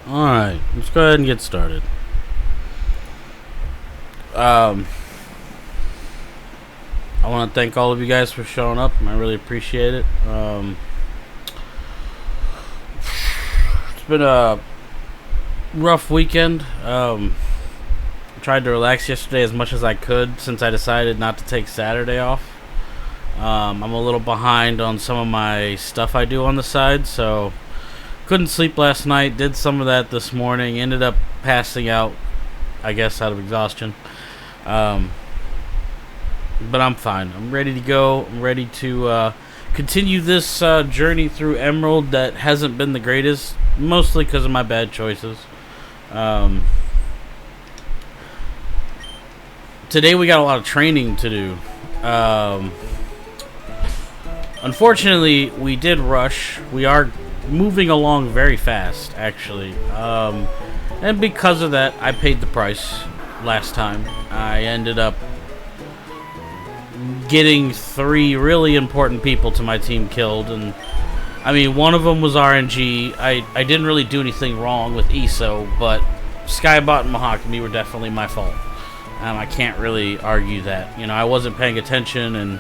Alright, let's go ahead and get started. I want to thank all of you guys for showing up. I really appreciate it. It's been a rough weekend. Tried to relax yesterday as much as I could since I decided not to take Saturday off. I'm a little behind on some of my stuff I do on the side, so couldn't sleep last night. Did some of that this morning. Ended up passing out, I guess, out of exhaustion. But I'm fine. I'm ready to go. I'm ready to continue this journey through Emerald that hasn't been the greatest, mostly because of my bad choices. Today we got a lot of training to do. Unfortunately, we did rush. We are moving along very fast, actually. And because of that, I paid the price last time. I ended up getting 3 really important people to my team killed, and I mean, one of them was RNG. I didn't really do anything wrong with ESO, but Skybot and Mahakami were definitely my fault. I can't really argue that. You know, I wasn't paying attention, and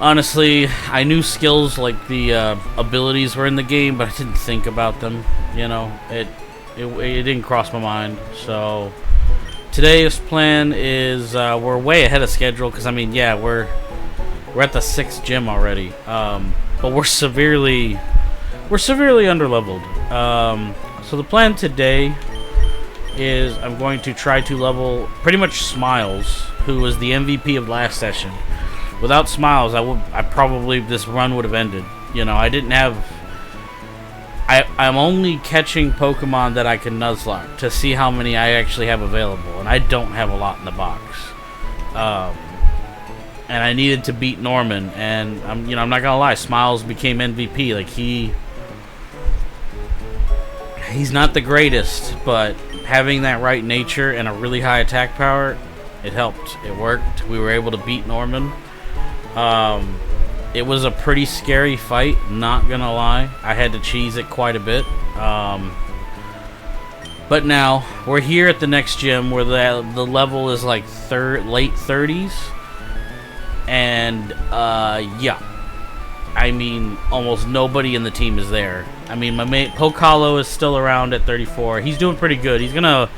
honestly, I knew skills like the abilities were in the game, but I didn't think about them. You know, it didn't cross my mind. So today's plan is we're way ahead of schedule because I mean, yeah, we're at the 6th gym already, but we're severely underleveled. So the plan today is I'm going to try to level pretty much Smiles, who was the MVP of last session. Without Smiles, I probably this run would have ended. You know, I didn't have. I'm only catching Pokemon that I can Nuzlocke to see how many I actually have available, and I don't have a lot in the box. And I needed to beat Norman, and I'm not gonna lie, Smiles became MVP. Like he's not the greatest, but having that right nature and a really high attack power, it helped. It worked. We were able to beat Norman. It was a pretty scary fight, not gonna lie. I had to cheese it quite a bit. But now we're here at the next gym where the level is like late 30s, and yeah, I mean almost nobody in the team is there. I mean my mate Pokalo is still around at 34. He's doing pretty good. He's gonna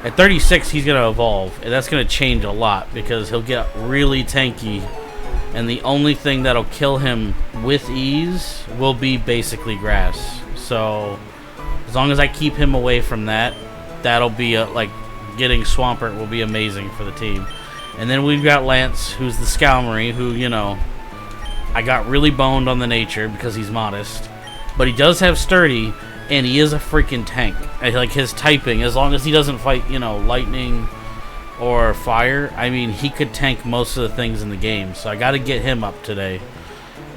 at 36 he's gonna evolve, and that's gonna change a lot because he'll get really tanky. And the only thing that'll kill him with ease will be basically grass. So as long as I keep him away from that, that'll be like getting Swampert will be amazing for the team. And then we've got Lance, who's the Scalmery, who, you know, I got really boned on the nature because he's modest. But he does have Sturdy, and he is a freaking tank. I like his typing, as long as he doesn't fight, you know, lightning or fire, I mean, he could tank most of the things in the game. So I got to get him up today.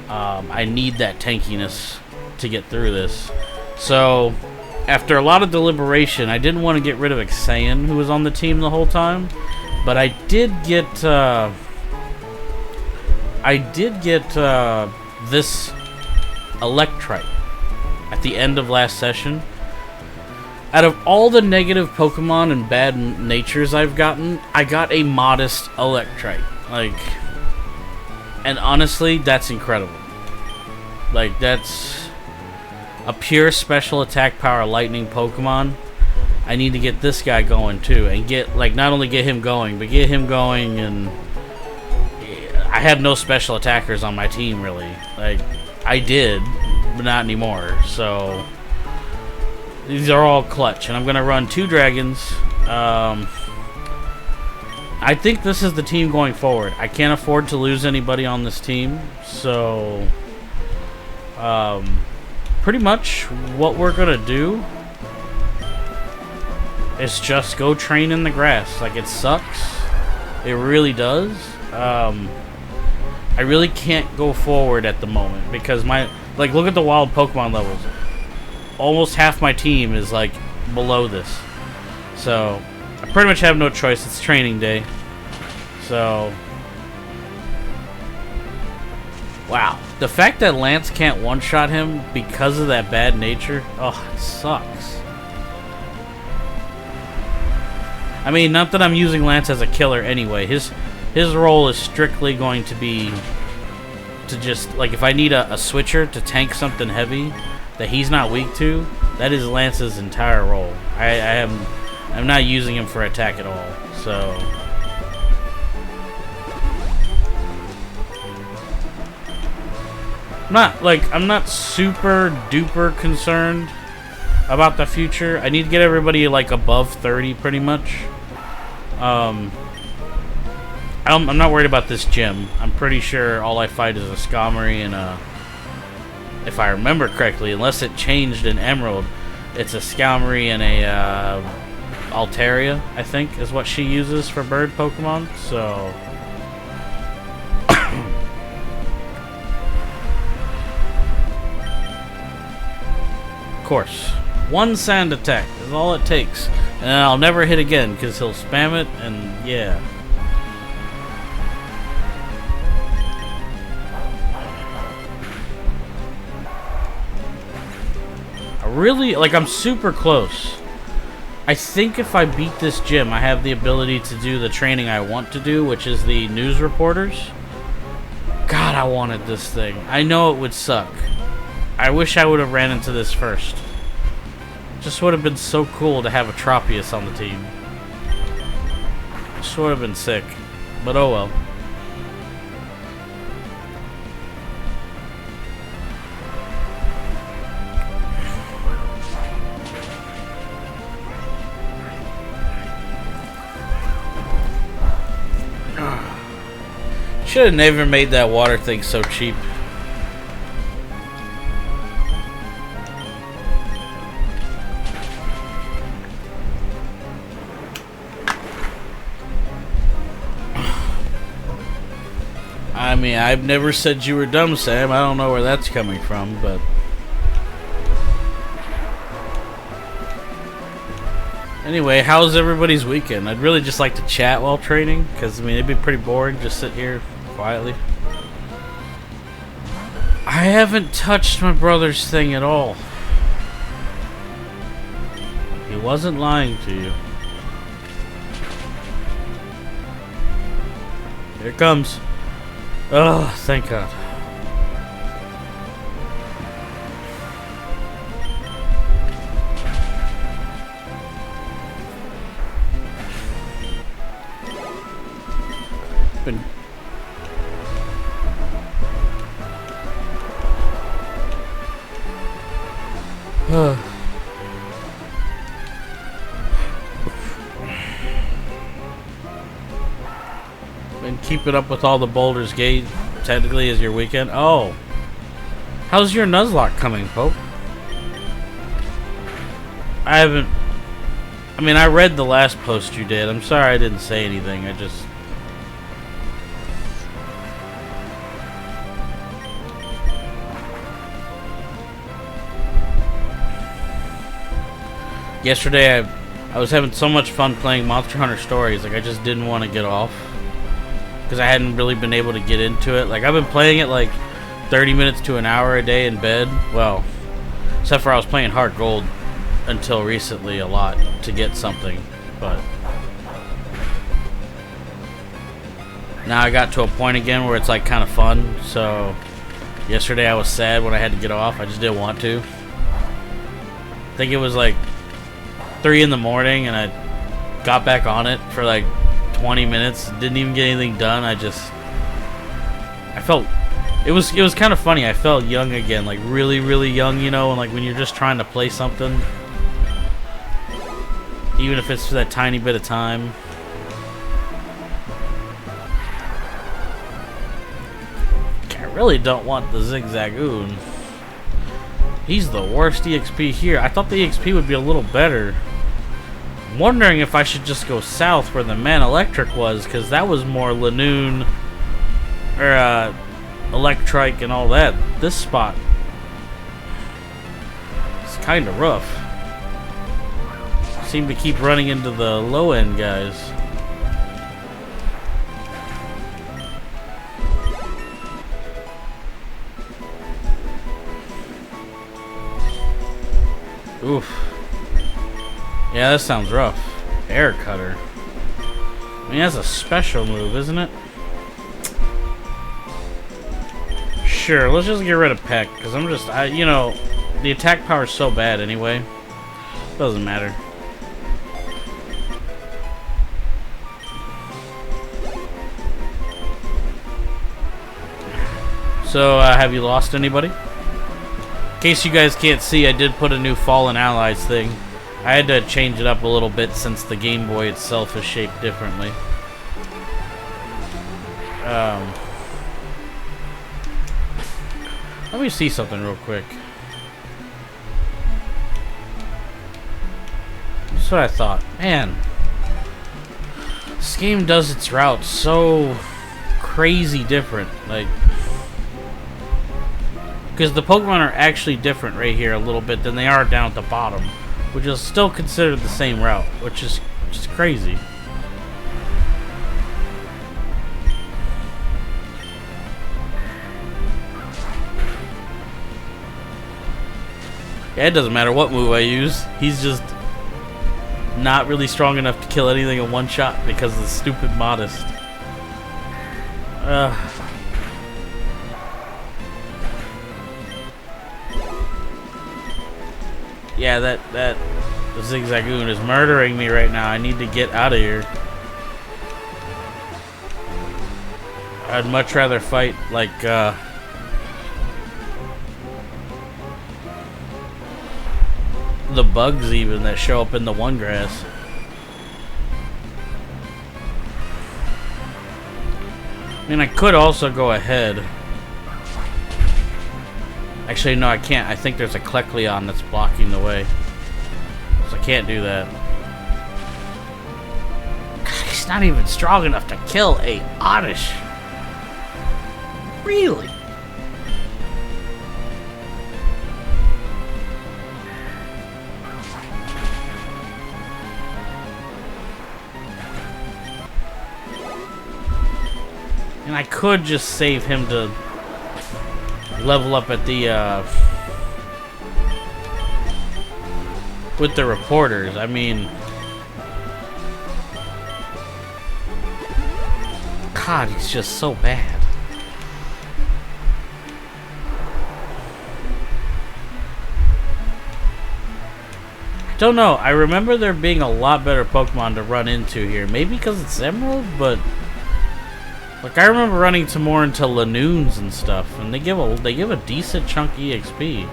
I need that tankiness to get through this. So after a lot of deliberation, I didn't want to get rid of Xayan, who was on the team the whole time, but I did get this Electrite at the end of last session. Out of all the negative Pokemon and bad natures I've gotten, I got a modest Electrite. Like, and honestly, that's incredible. Like, that's a pure special attack power lightning Pokemon. I need to get this guy going too, and get, like, not only get him going, but get him going. And I have no special attackers on my team, really. Like, I did, but not anymore. So these are all clutch, and I'm going to run 2 dragons. I think this is the team going forward. I can't afford to lose anybody on this team, so pretty much what we're going to do is just go train in the grass. Like, it sucks. It really does. I really can't go forward at the moment because like, look at the wild Pokemon levels. Almost half my team is like below this, so I pretty much have no choice. It's training day, so wow. The fact that Lance can't one-shot him because of that bad nature, oh, it sucks. I mean, not that I'm using Lance as a killer anyway. His role is strictly going to be to just, like, if I need a switcher to tank something heavy that he's not weak to, that is Lance's entire role. I'm not using him for attack at all, so... I'm not super duper concerned about the future. I need to get everybody like above 30 pretty much. I'm not worried about this gym. I'm pretty sure all I fight is a Skarmory and a, if I remember correctly, unless it changed in Emerald, it's a Skarmory and a Altaria, I think, is what she uses for bird Pokemon. So of course, one sand attack is all it takes, and I'll never hit again because he'll spam it, and yeah. I'm super close. I think if I beat this gym, I have the ability to do the training I want to do, which is the news reporters. God, I wanted this thing. I know it would suck. I wish I would have ran into this first. Just would have been so cool to have a Tropius on the team. Just would have been sick. But oh well. Should have never made that water thing so cheap. I mean, I've never said you were dumb, Sam. I don't know where that's coming from, but... Anyway, how's everybody's weekend? I'd really just like to chat while training, because, I mean, it'd be pretty boring just sit here quietly. I haven't touched my brother's thing at all. He wasn't lying to you. Here it comes. Oh, thank God. Been been keeping up with all the Baldur's Gate. Technically is your weekend. Oh, how's your Nuzlocke coming, Pope? I mean, I read the last post you did. I'm sorry I didn't say anything. I just... Yesterday, I was having so much fun playing Monster Hunter Stories. Like, I just didn't want to get off. Because I hadn't really been able to get into it. Like, I've been playing it like 30 minutes to an hour a day in bed. Well, except for I was playing Hard Gold until recently a lot to get something. But now I got to a point again where it's like kind of fun. So yesterday I was sad when I had to get off. I just didn't want to. I think it was like 3 in the morning and I got back on it for like 20 minutes, didn't even get anything done. I felt it was kind of funny. I felt young again, like really, really young, you know, and like when you're just trying to play something, even if it's for that tiny bit of time. I really don't want the Zigzagoon. He's the worst EXP here. I thought the EXP would be a little better. I'm wondering if I should just go south where the Man-Electric was, because that was more Lanoon, or Electrike and all that. This spot is kind of rough. Seem to keep running into the low-end guys. Oof. Yeah, that sounds rough. Air Cutter. mean, that's a special move, isn't it? Sure, let's just get rid of Peck, because I'm just, you know, the attack power is so bad anyway. Doesn't matter. So, have you lost anybody? In case you guys can't see, I did put a new Fallen Allies thing. I had to change it up a little bit since the Game Boy itself is shaped differently. Let me see something real quick. That's what I thought. Man, this game does its route so crazy different. Like, because the Pokemon are actually different right here a little bit than they are down at the bottom, which is still considered the same route, which is just crazy. Yeah, it doesn't matter what move I use. He's just not really strong enough to kill anything in one shot because of the stupid Modest. Yeah, that Zigzagoon is murdering me right now. I need to get out of here. I'd much rather fight like the bugs even that show up in the one grass. I mean, I could also go ahead. Actually, no, I can't. I think there's a Kecleon that's blocking the way. So I can't do that. God, he's not even strong enough to kill a Oddish. Really? And I could just save him to level up at the with the reporters. I mean, God, he's just so bad. I don't know. I remember there being a lot better Pokemon to run into here. Maybe because it's Emerald, but like I remember running to more into Lanoons and stuff, and they give a decent chunk EXP.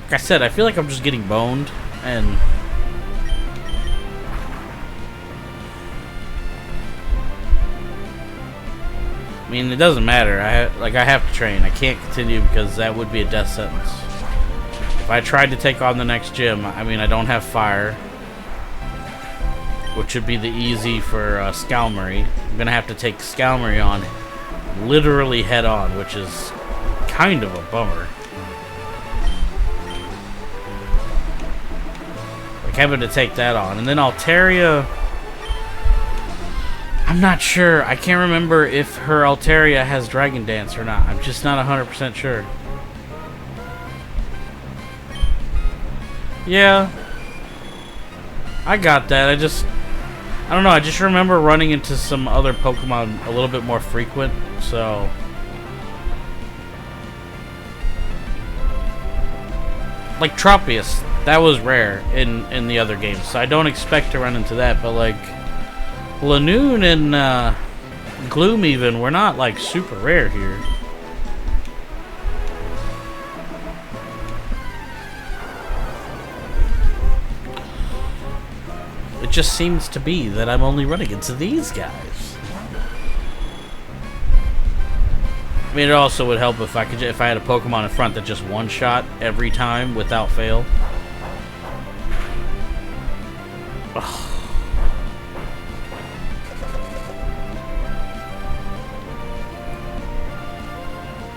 Like I said, I feel like I'm just getting boned, and I mean, it doesn't matter. I have to train. I can't continue because that would be a death sentence. If I tried to take on the next gym, I mean, I don't have fire, which would be the easy for Skalmory. I'm gonna have to take Skalmory on literally head on, which is kind of a bummer. Like having to take that on, and then Altaria. I'm not sure. I can't remember if her Altaria has Dragon Dance or not. I'm just not 100% sure. Yeah, I got that. I don't know. I just remember running into some other Pokemon a little bit more frequent, so like Tropius, that was rare in the other games, so I don't expect to run into that. But like Lanoon and Gloom even were not like super rare here. It just seems to be that I'm only running into these guys. I mean, it also would help if I had a Pokemon in front that just one-shot every time without fail.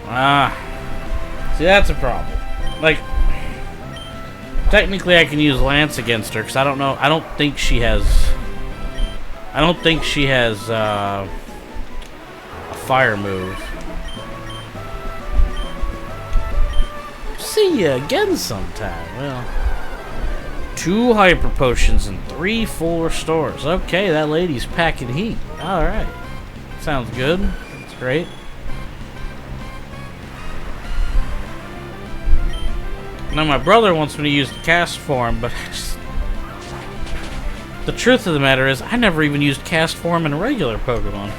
Ugh. See, that's a problem. Like, technically I can use Lance against her because I don't know. I don't think she has a fire move. See you again sometime. Well, 2 hyper potions and 3 full restores. Okay, that lady's packing heat. Alright. Sounds good. That's great. Now my brother wants me to use the cast form, but the truth of the matter is I never even used cast form in a regular Pokemon.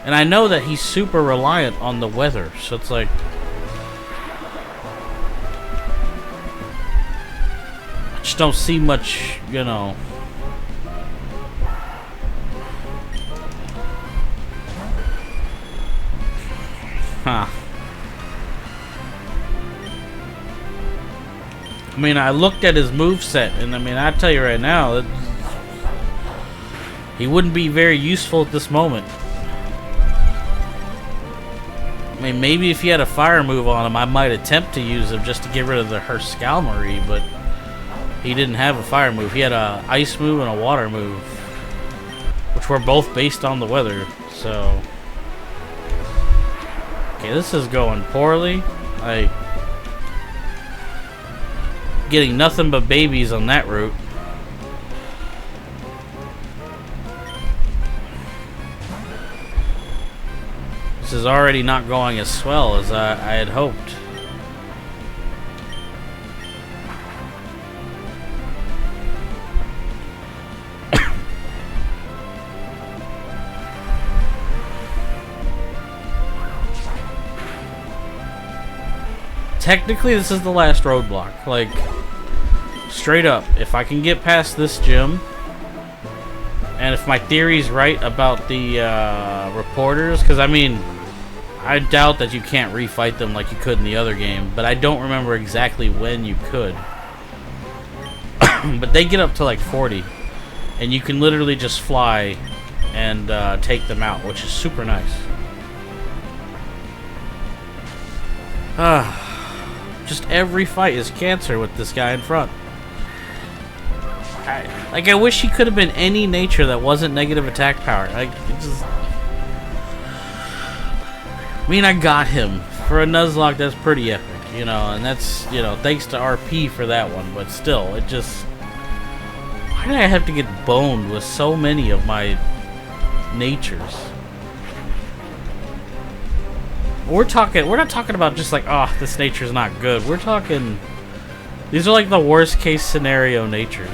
And I know that he's super reliant on the weather, so it's like... I just don't see much, you know... Huh. I mean, I looked at his moveset, and I mean, I tell you right now, that he wouldn't be very useful at this moment. I mean, maybe if he had a fire move on him, I might attempt to use him just to get rid of her Scalmery, but he didn't have a fire move. He had a ice move and a water move, which were both based on the weather, so... Okay, this is going poorly. Like, getting nothing but babies on that route. This is already not going as well as I had hoped. Technically, this is the last roadblock. Like, straight up, if I can get past this gym, and if my theory's right about the reporters, because I mean, I doubt that you can't refight them like you could in the other game, but I don't remember exactly when you could. But they get up to like 40, and you can literally just fly and take them out, which is super nice. Just every fight is cancer with this guy in front. I wish he could have been any nature that wasn't negative attack power. Like, it just... I mean, I got him. For a Nuzlocke, that's pretty epic, you know, and that's, you know, thanks to RP for that one, but still, it just... Why did I have to get boned with so many of my natures? We're not talking about just like, oh, this nature's not good. We're talking, these are like the worst case scenario natures.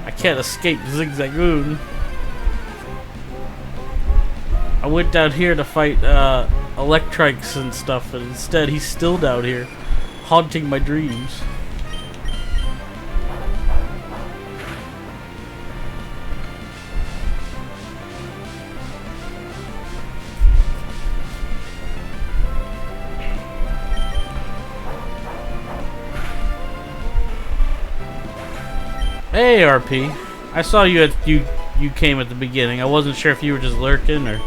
I can't escape Zigzagoon. I went down here to fight Electrikes and stuff, and instead he's still down here, haunting my dreams. Hey RP, I saw you you came at the beginning. I wasn't sure if you were just lurking or...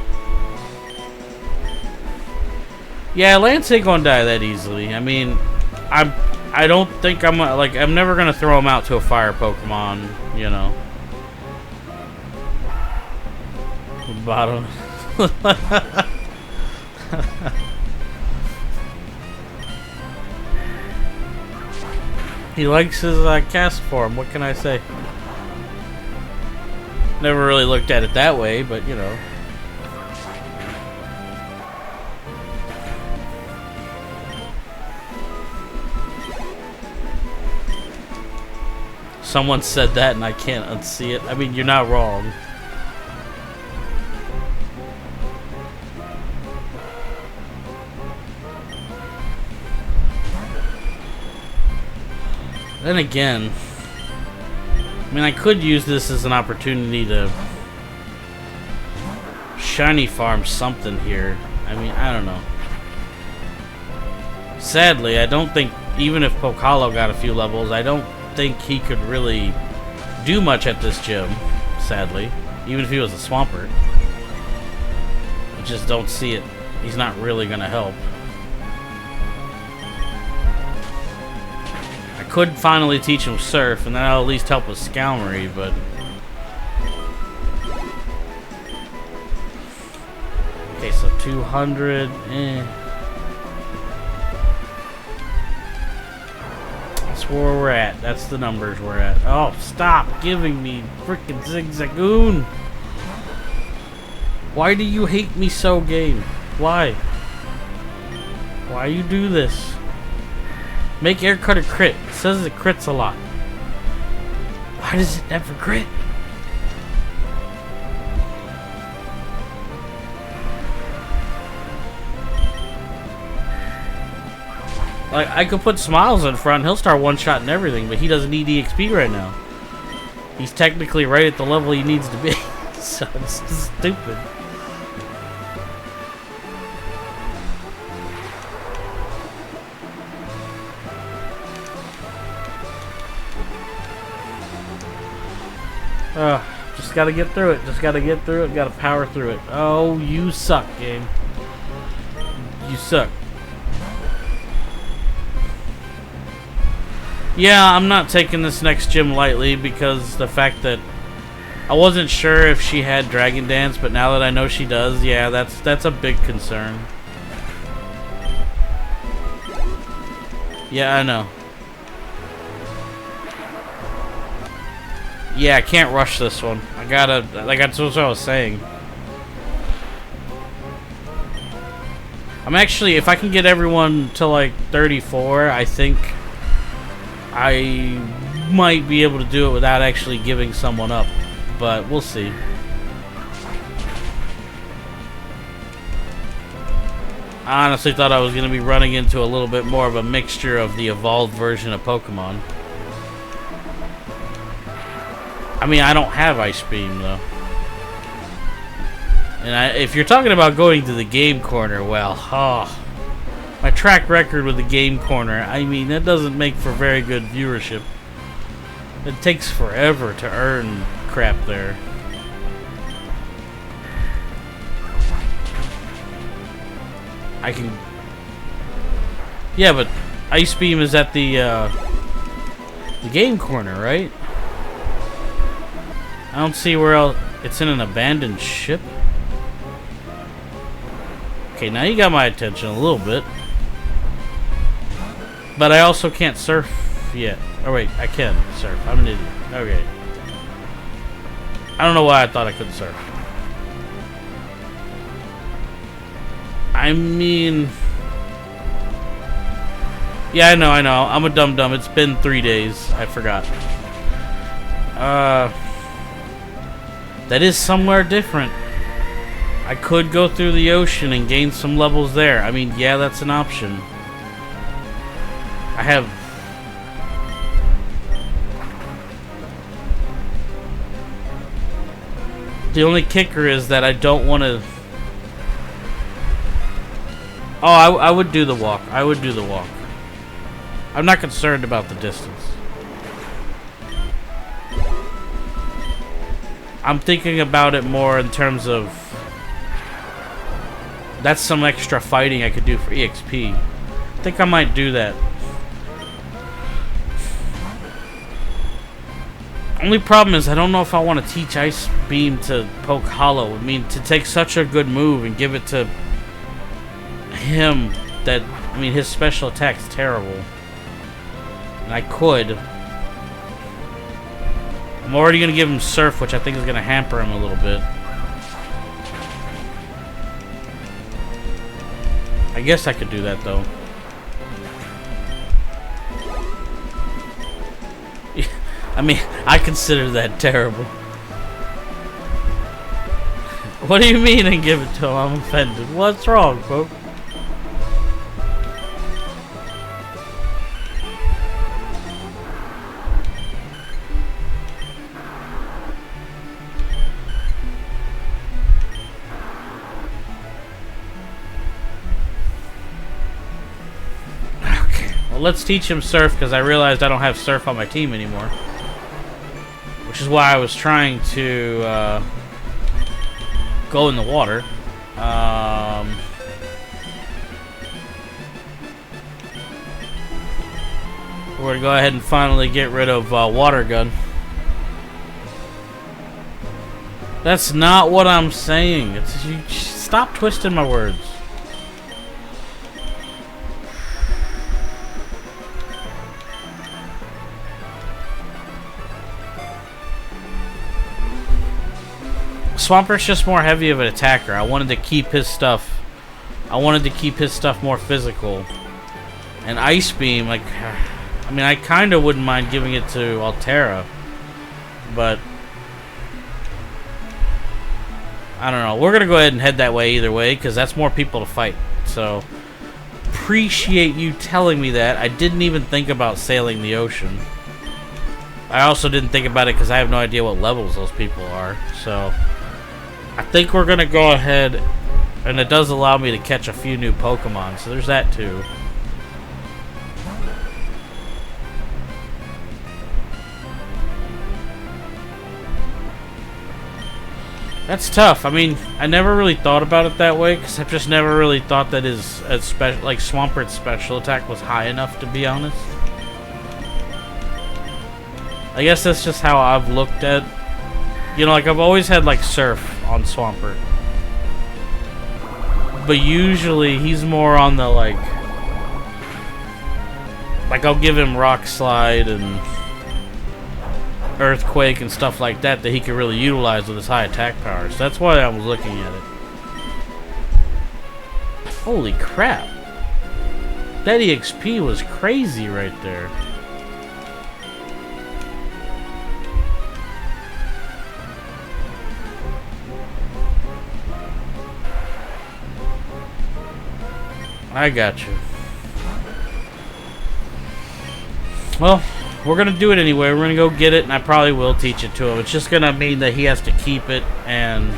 Yeah, Lance ain't gonna die that easily. I mean, I don't think I'm never gonna throw him out to a fire Pokemon, you know. Bottom. He likes his cast form, what can I say? Never really looked at it that way, but you know. Someone said that and I can't unsee it. I mean, you're not wrong. Then again, I mean, I could use this as an opportunity to shiny farm something here. I mean, I don't know. Sadly, I don't think, even if Pokalo got a few levels, I don't think he could really do much at this gym, sadly. Even if he was a Swampert. I just don't see it. He's not really going to help. Could finally teach him Surf, and that'll at least help with Scalmery, but... Okay, so 200, That's where we're at. That's the numbers we're at. Oh, stop giving me freaking zigzagoon. Why do you hate me so, game? Why? Why you do this? Make air cutter crit. It says it crits a lot. Why does it never crit? Like, I could put Smiles in front, he'll start one-shotting everything, but he doesn't need EXP right now. He's technically right at the level he needs to be, so it's just stupid. Just gotta get through it, gotta power through it. Oh, you suck, game. You suck. Yeah, I'm not taking this next gym lightly because the fact that I wasn't sure if she had Dragon Dance, but now that I know she does, yeah, that's a big concern. Yeah, I know. Yeah, I can't rush this one. I gotta, like that's what I was saying. I'm actually, if I can get everyone to like 34, I think I might be able to do it without actually giving someone up, but we'll see. I honestly thought I was going to be running into a little bit more of a mixture of the evolved version of Pokemon. I mean, I don't have Ice Beam, though. And if you're talking about going to the game corner, well, my track record with the game corner, I mean, that doesn't make for very good viewership. It takes forever to earn crap there. I can... Yeah, but Ice Beam is at the game corner, right? I don't see where else... It's in an abandoned ship? Okay, now you got my attention a little bit. But I also can't surf yet. Oh wait, I can surf. I'm an idiot. Okay. I don't know why I thought I couldn't surf. I mean... Yeah, I know. I'm a dum-dum. It's been 3 days. I forgot. That is somewhere different. I could go through the ocean and gain some levels there. I mean, yeah, that's an option. I have... The only kicker is that I don't want to... Oh, I would do the walk. I would do the walk. I'm not concerned about the distance. I'm thinking about it more in terms of... That's some extra fighting I could do for EXP. I think I might do that. Only problem is I don't know if I want to teach Ice Beam to poke hollow. I mean, to take such a good move and give it to him that... I mean, his special attack's terrible. And I could. I'm already going to give him Surf, which I think is going to hamper him a little bit. I guess I could do that, though. I mean, I consider that terrible. What do you mean and give it to him? I'm offended. What's wrong, folks? Let's teach him Surf, because I realized I don't have Surf on my team anymore. Which is why I was trying to go in the water. We're going to go ahead and finally get rid of Water Gun. That's not what I'm saying. It's, you stop twisting my words. Swampert's just more heavy of an attacker. I wanted to keep his stuff. I wanted to keep his stuff more physical. And Ice Beam, like, I mean, I kind of wouldn't mind giving it to Altera, but I don't know. We're gonna go ahead and head that way either way because that's more people to fight. So appreciate you telling me that. I didn't even think about sailing the ocean. I also didn't think about it because I have no idea what levels those people are. So I think we're gonna go ahead, and it does allow me to catch a few new Pokemon. So there's that too. That's tough. I mean, I never really thought about it that way because I've just never really thought that his like Swampert's special attack was high enough, to be honest. I guess that's just how I've looked at, you know, like I've always had like Surf on Swampert, but usually he's more on the like I'll give him Rock Slide and Earthquake and stuff like that he could really utilize with his high attack power. So that's why I was looking at it. Holy crap. That EXP was crazy right there. I got you. Well, we're going to do it anyway. We're going to go get it, and I probably will teach it to him. It's just going to mean that he has to keep it, and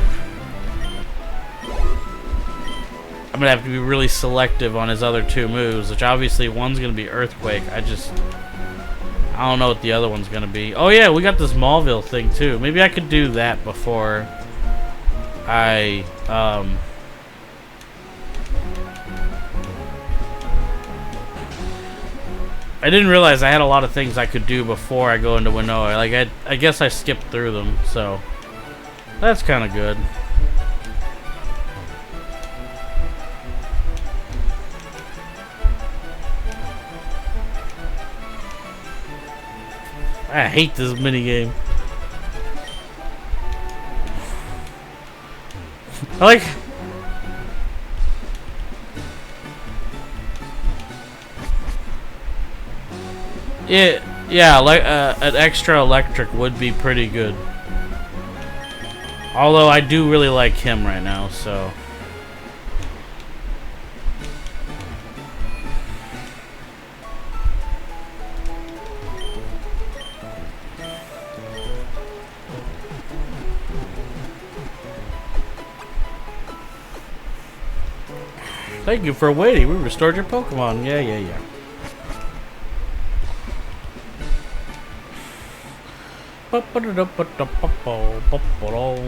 I'm going to have to be really selective on his other two moves, which obviously one's going to be Earthquake. I don't know what the other one's going to be. Oh, yeah, we got this Maulville thing, too. Maybe I could do that before I, I didn't realize I had a lot of things I could do before I go into Winnoa. Like, I guess I skipped through them, so that's kind of good. I hate this minigame. I like... Yeah, like an extra electric would be pretty good. Although I do really like him right now, so. Thank you for waiting. We restored your Pokemon. Yeah.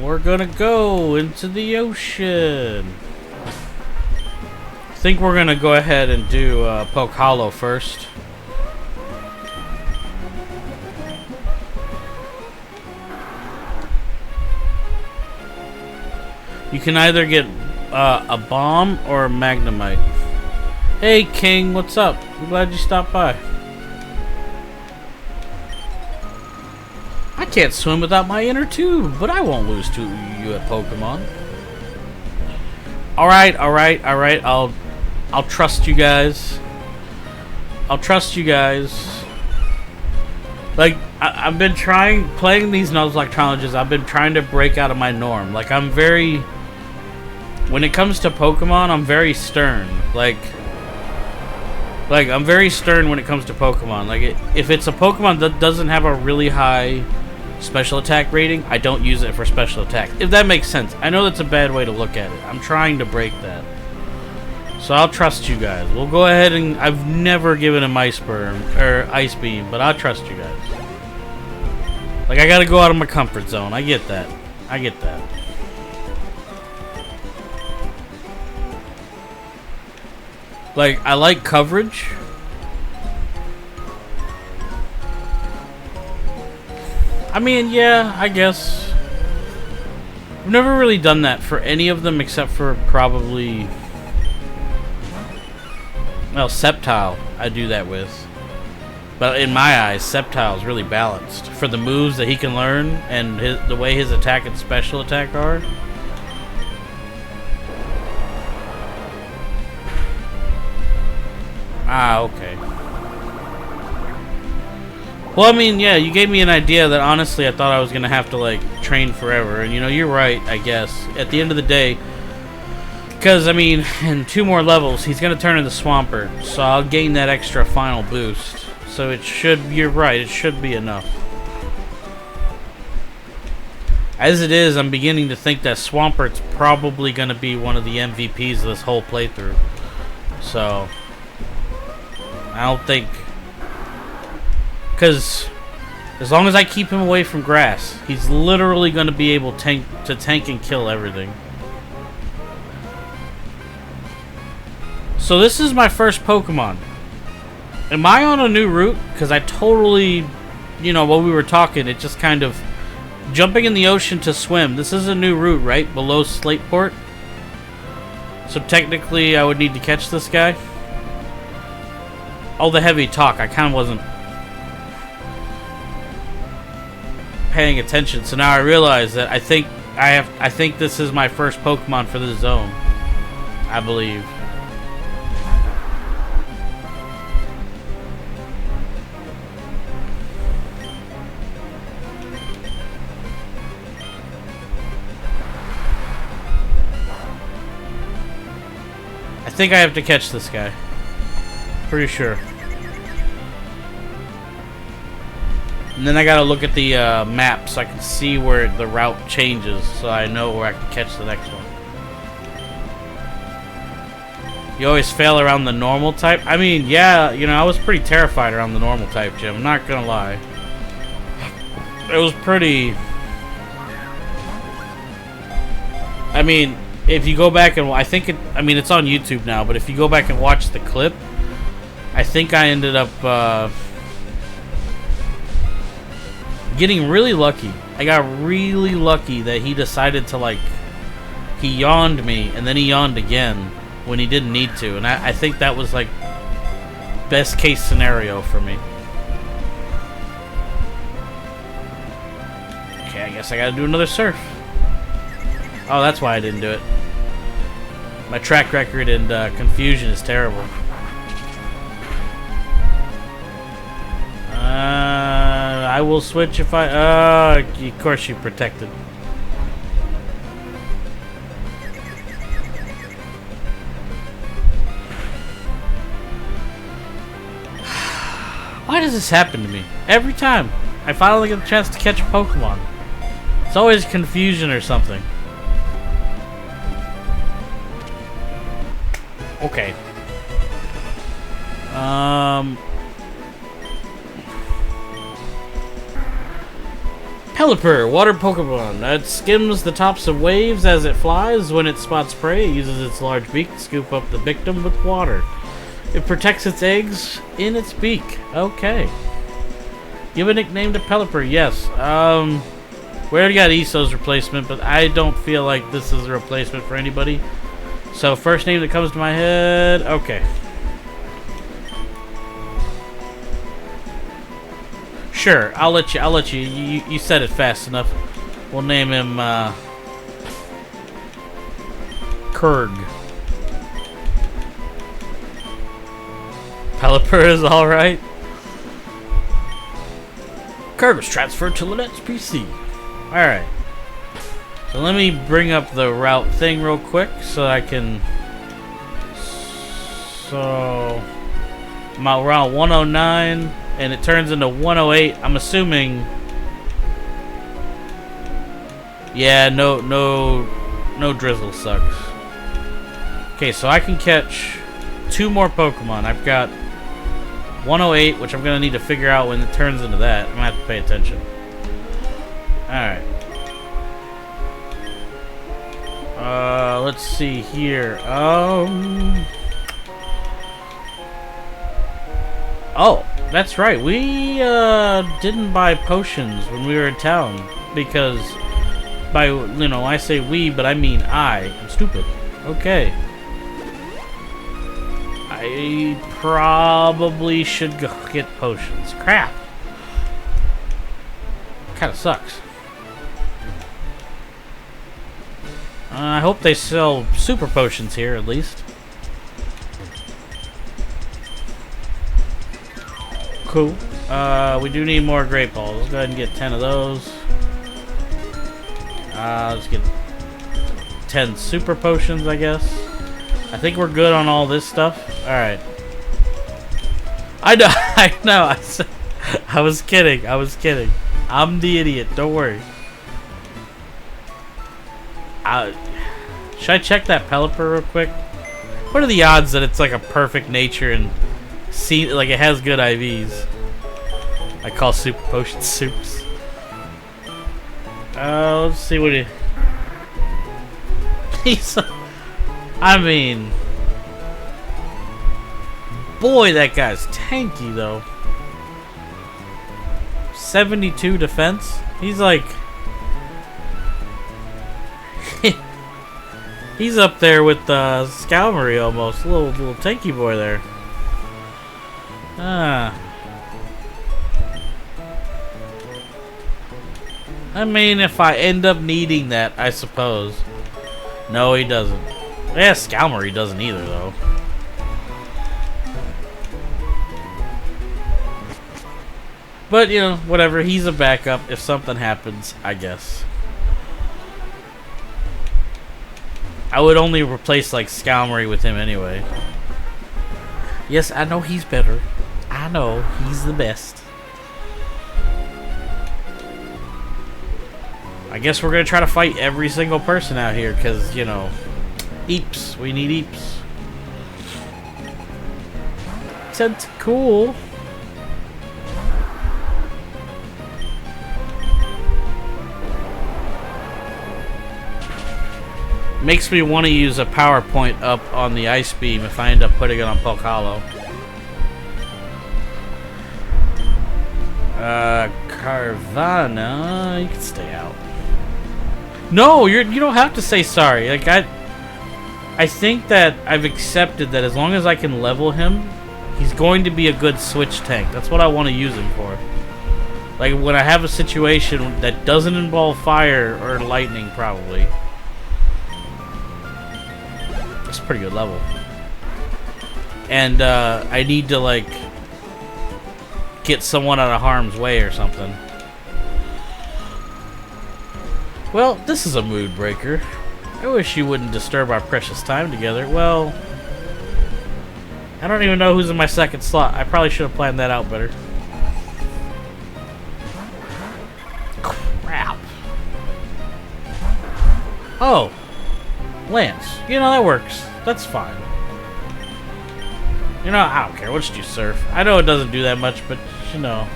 We're gonna go into the ocean. I think we're gonna go ahead and do Poke Hollow first. You can either get a bomb or a Magnemite. Hey King, what's up? I'm glad you stopped by. I can't swim without my inner tube, but I won't lose to you at Pokemon. Alright, I'll trust you guys. Like, I've been playing these Nuzlocke challenges, I've been trying to break out of my norm. Like, when it comes to Pokemon, I'm very stern. Like I'm very stern when it comes to Pokemon. Like, if it's a Pokemon that doesn't have a really high special attack rating, I don't use it for special attack. If that makes sense. I know that's a bad way to look at it. I'm trying to break that. So I'll trust you guys. We'll go ahead and... I've never given him Ice Beam, but I'll trust you guys. Like, I gotta go out of my comfort zone. I get that. Like, I like coverage. I mean, yeah, I guess. I've never really done that for any of them except for probably... Well, Sceptile, I do that with. But in my eyes, Sceptile's really balanced for the moves that he can learn and the way his attack and special attack are. Ah, okay. Well, I mean, yeah, you gave me an idea that honestly I thought I was going to have to, like, train forever. And, you know, you're right, I guess. At the end of the day, because, I mean, in 2 more levels, he's going to turn into Swampert. So I'll gain that extra final boost. So it should, you're right, it should be enough. As it is, I'm beginning to think that Swampert's probably going to be one of the MVPs of this whole playthrough. So I don't think... Because as long as I keep him away from grass, he's literally going to be able to tank and kill everything. So this is my first Pokemon. Am I on a new route? Because I totally, you know, while we were talking, it just kind of... Jumping in the ocean to swim. This is a new route, right? Below Slateport. So technically, I would need to catch this guy. All the heavy talk, I kind of wasn't paying attention. So now I realize that I think this is my first Pokemon for this zone. I believe. I think I have to catch this guy. Pretty sure. And then I gotta look at the map so I can see where the route changes, so I know where I can catch the next one. You always fail around the normal type? I mean, yeah, you know, I was pretty terrified around the normal type gym, I'm not gonna lie. It was pretty... I mean, if you go back and... I think it... I mean, it's on YouTube now, but if you go back and watch the clip, I think I ended up getting really lucky. I got really lucky that he decided to, like... He yawned me, and then he yawned again when he didn't need to. And I think that was, like, best case scenario for me. Okay, I guess I gotta do another surf. Oh, that's why I didn't do it. My track record and confusion is terrible. I will switch if I... of course you protected. Why does this happen to me? Every time I finally get a chance to catch a Pokemon. It's always confusion or something. Okay. Pelipper, water Pokemon. It skims the tops of waves as it flies. When it spots prey, it uses its large beak to scoop up the victim with water. It protects its eggs in its beak. Okay. Give a nickname to Pelipper. Yes. We already got Iso's replacement, but I don't feel like this is a replacement for anybody. So first name that comes to my head. Okay. Sure, I'll let you. You said it fast enough. We'll name him Kurg. Pelipper is all right. Kurg was transferred to Lynette's PC. All right. So let me bring up the route thing real quick so I can... So... I'm at route 109 and it turns into 108. I'm assuming... Yeah, no drizzle sucks. Okay, so I can catch 2 more Pokemon. I've got 108, which I'm going to need to figure out when it turns into that. I'm going to have to pay attention. Alright. Let's see here. Oh, that's right. We didn't buy potions when we were in town because by, you know, I say we, but I mean I'm stupid. Okay. I probably should go get potions. Crap. Kind of sucks. I hope they sell super potions here at least. Cool. We do need more great balls. Let's go ahead and get 10 of those. Let's get 10 super potions, I guess. I think we're good on all this stuff. Alright. I know, I know. I was kidding. I was kidding. I'm the idiot. Don't worry. Should I check that Pelipper real quick? What are the odds that it's like a perfect nature and see like it has good IVs? I call super potion soups. Let's see what he's. I mean, boy, that guy's tanky though. 72 defense. He's like. He's up there with Scalmery almost. Little tanky boy there. I mean, if I end up needing that, I suppose. No, he doesn't. Yeah, Scalmery doesn't either, though. But, you know, whatever. He's a backup if something happens, I guess. I would only replace, like, Scalmery with him anyway. Yes, I know he's better. I know he's the best. I guess we're going to try to fight every single person out here because, you know, Eeps. We need Eeps. Sounds cool. Makes me want to use a PowerPoint up on the Ice Beam if I end up putting it on Pokalo. Carvana, you can stay out. No, you don't have to say sorry. Like I think that I've accepted that as long as I can level him, he's going to be a good switch tank. That's what I want to use him for. Like when I have a situation that doesn't involve fire or lightning, probably. That's a pretty good level. And I need to like get someone out of harm's way or something. Well, this is a mood breaker. I wish you wouldn't disturb our precious time together. Well, I don't even know who's in my second slot. I probably should have planned that out better. Crap. Oh. Lance. You know, that works. That's fine. You know, I don't care. We'll just do Surf. I know it doesn't do that much, but, you know.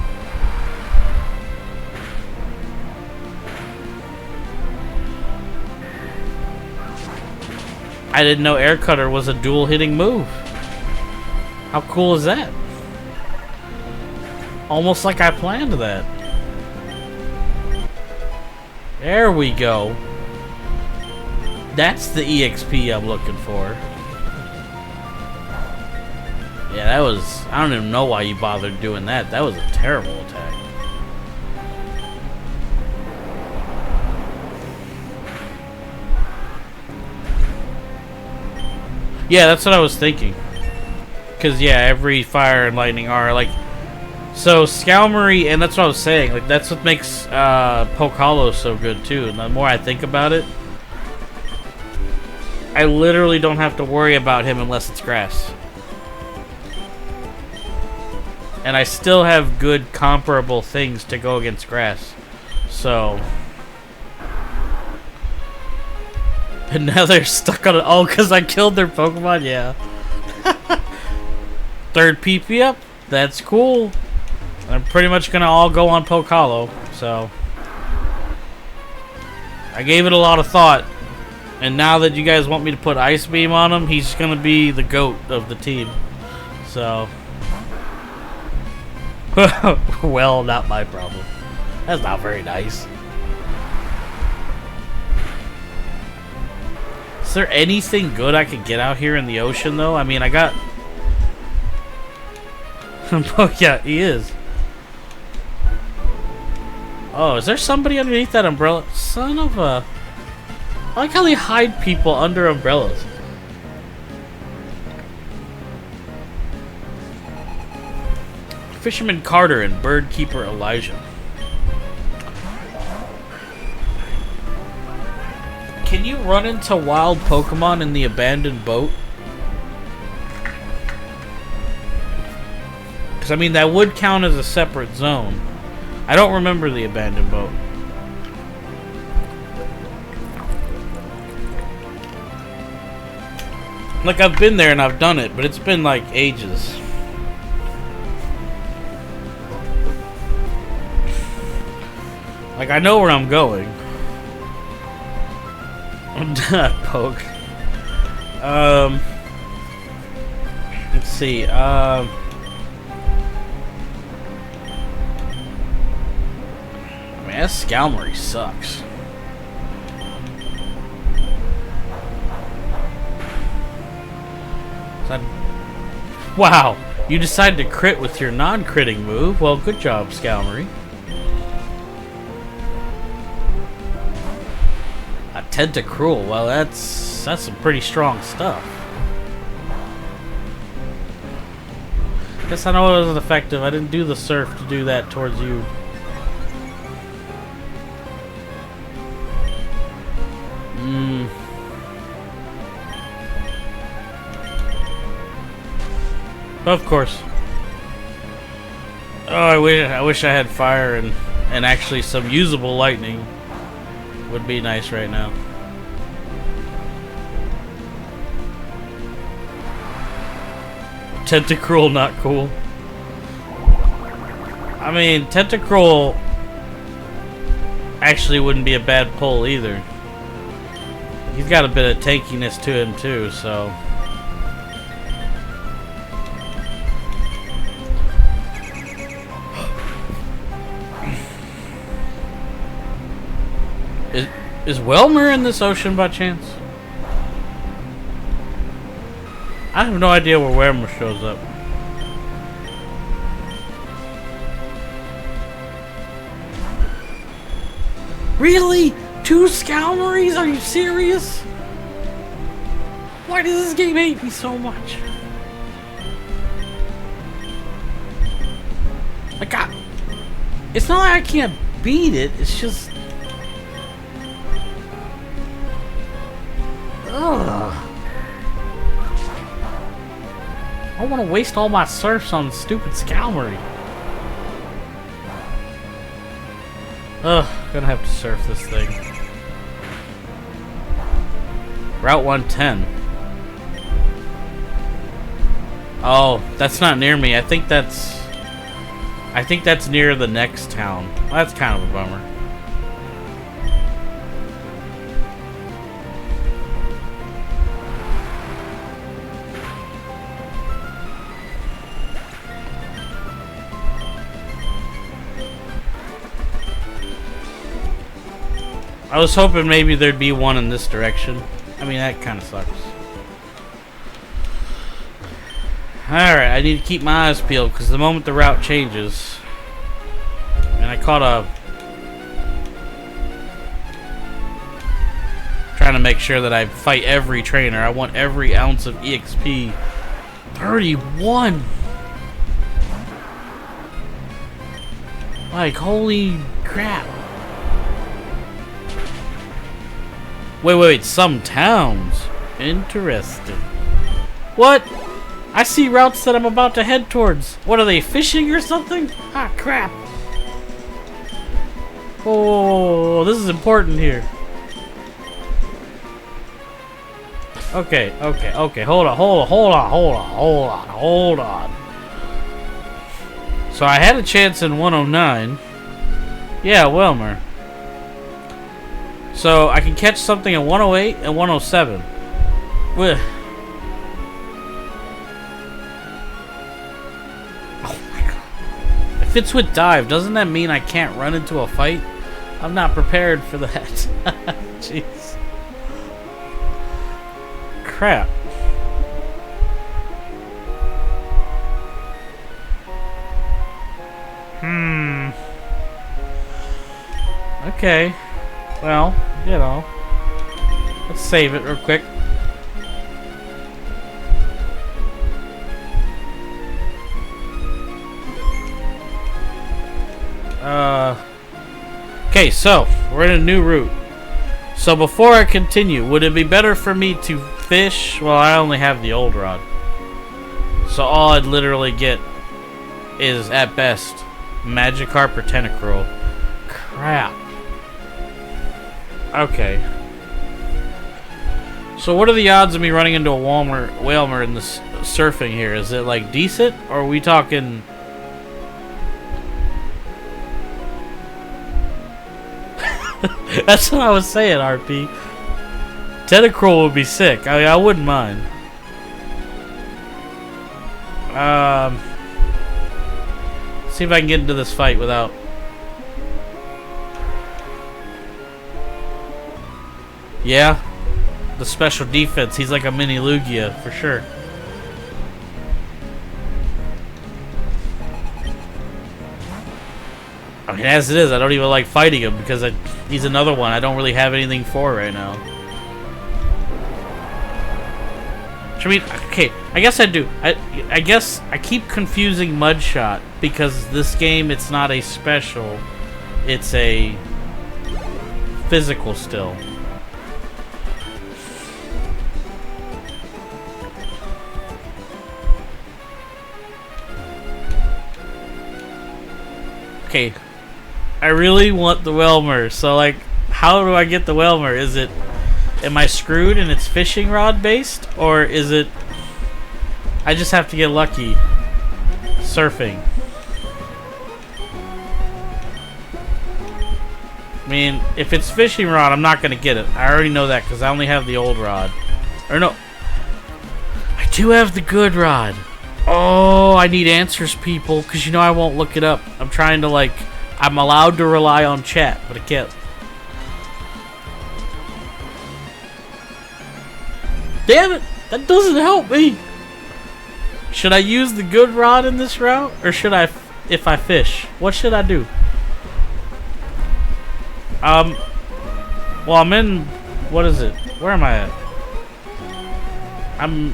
I didn't know Air Cutter was a dual hitting move. How cool is that? Almost like I planned that. There we go. That's the EXP I'm looking for. Yeah, that was... I don't even know why you bothered doing that. That was a terrible attack. Yeah, that's what I was thinking. Because, yeah, every fire and lightning are, like... So, Scalmery, and that's what I was saying. Like, that's what makes Pokalo so good, too. And the more I think about it, I literally don't have to worry about him unless it's grass. And I still have good comparable things to go against grass. So... And now they're stuck on it. Oh, because I killed their Pokemon? Yeah. Third PP up? That's cool. I'm pretty much going to all go on Pokalo. So... I gave it a lot of thought. And now that you guys want me to put Ice Beam on him, he's going to be the GOAT of the team. So... Well, not my problem. That's not very nice. Is there anything good I could get out here in the ocean, though? I mean, I got Oh, yeah, he is. Oh, is there somebody underneath that umbrella? Son of a... I like how they hide people under umbrellas. Fisherman Carter and Bird Keeper Elijah. Can you run into wild Pokemon in the abandoned boat? Because, I mean, that would count as a separate zone. I don't remember the abandoned boat. Like, I've been there and I've done it, but it's been, like, ages. Like, I know where I'm going. Poke. Let's see. Man, that Scalmery sucks. Wow, you decided to crit with your non-critting move. Well, good job, Scalmery. A Tentacruel. Well, that's some pretty strong stuff. Guess I know it wasn't effective. I didn't do the surf to do that towards you. Of course. Oh, I wish I had fire and actually some usable lightning. Would be nice right now. Tentacruel not cool. I mean, Tentacruel actually wouldn't be a bad pull either. He's got a bit of tankiness to him too, so. Is Welmer in this ocean by chance? I have no idea where Welmer shows up. Really? 2 Scalmeries? Are you serious? Why does this game hate me so much? Like, it's not like I can't beat it, it's just... Ugh. I don't want to waste all my surfs on stupid Scalmery. Ugh, gonna have to surf this thing. Route 110. Oh, that's not near me. I think that's near the next town. Well, that's kind of a bummer. I was hoping maybe there'd be one in this direction. I mean, that kind of sucks. Alright, I need to keep my eyes peeled because the moment the route changes... And I caught a... Trying to make sure that I fight every trainer. I want every ounce of EXP. 31! Like, holy crap. Wait, some towns. Interesting. What? I see routes that I'm about to head towards. What are they, fishing or something? Ah, crap. Oh, this is important here. Okay. Hold on. So I had a chance in 109. Yeah, Welmer. So I can catch something at 108 and 107. Oh my god. If it's with dive, doesn't that mean I can't run into a fight? I'm not prepared for that. Jeez. Crap. Okay. Well, you know. Let's save it real quick. Okay, so we're in a new route. So before I continue, would it be better for me to fish? Well, I only have the old rod. So all I'd literally get is, at best, Magikarp or Tentacruel. Crap. Okay. So what are the odds of me running into a Whalmer in this surfing here? Is it like decent? Or are we talking... That's what I was saying, RP. Tentacruel would be sick. I mean, I wouldn't mind. See if I can get into this fight without... Yeah. The special defense. He's like a mini Lugia, for sure. I mean, as it is, I don't even like fighting him because he's another one I don't really have anything for right now. I mean, okay, I guess I do. I guess I keep confusing Mudshot because this game, it's not a special. It's a physical still. Okay. I really want the Whalmer, so like, how do I get the Whalmer? Is it, am I screwed and it's fishing rod based, or is it, I just have to get lucky surfing? I mean, if it's fishing rod, I'm not gonna get it. I already know that because I only have the old rod. Or no, I do have the good rod. Oh, I need answers, people, because you know I won't look it up. I'm trying to like... I'm allowed to rely on chat, but I can't. Damn it! That doesn't help me! Should I use the good rod in this route? Or should I, if I fish? What should I do? Well, I'm in... What is it? Where am I at? I'm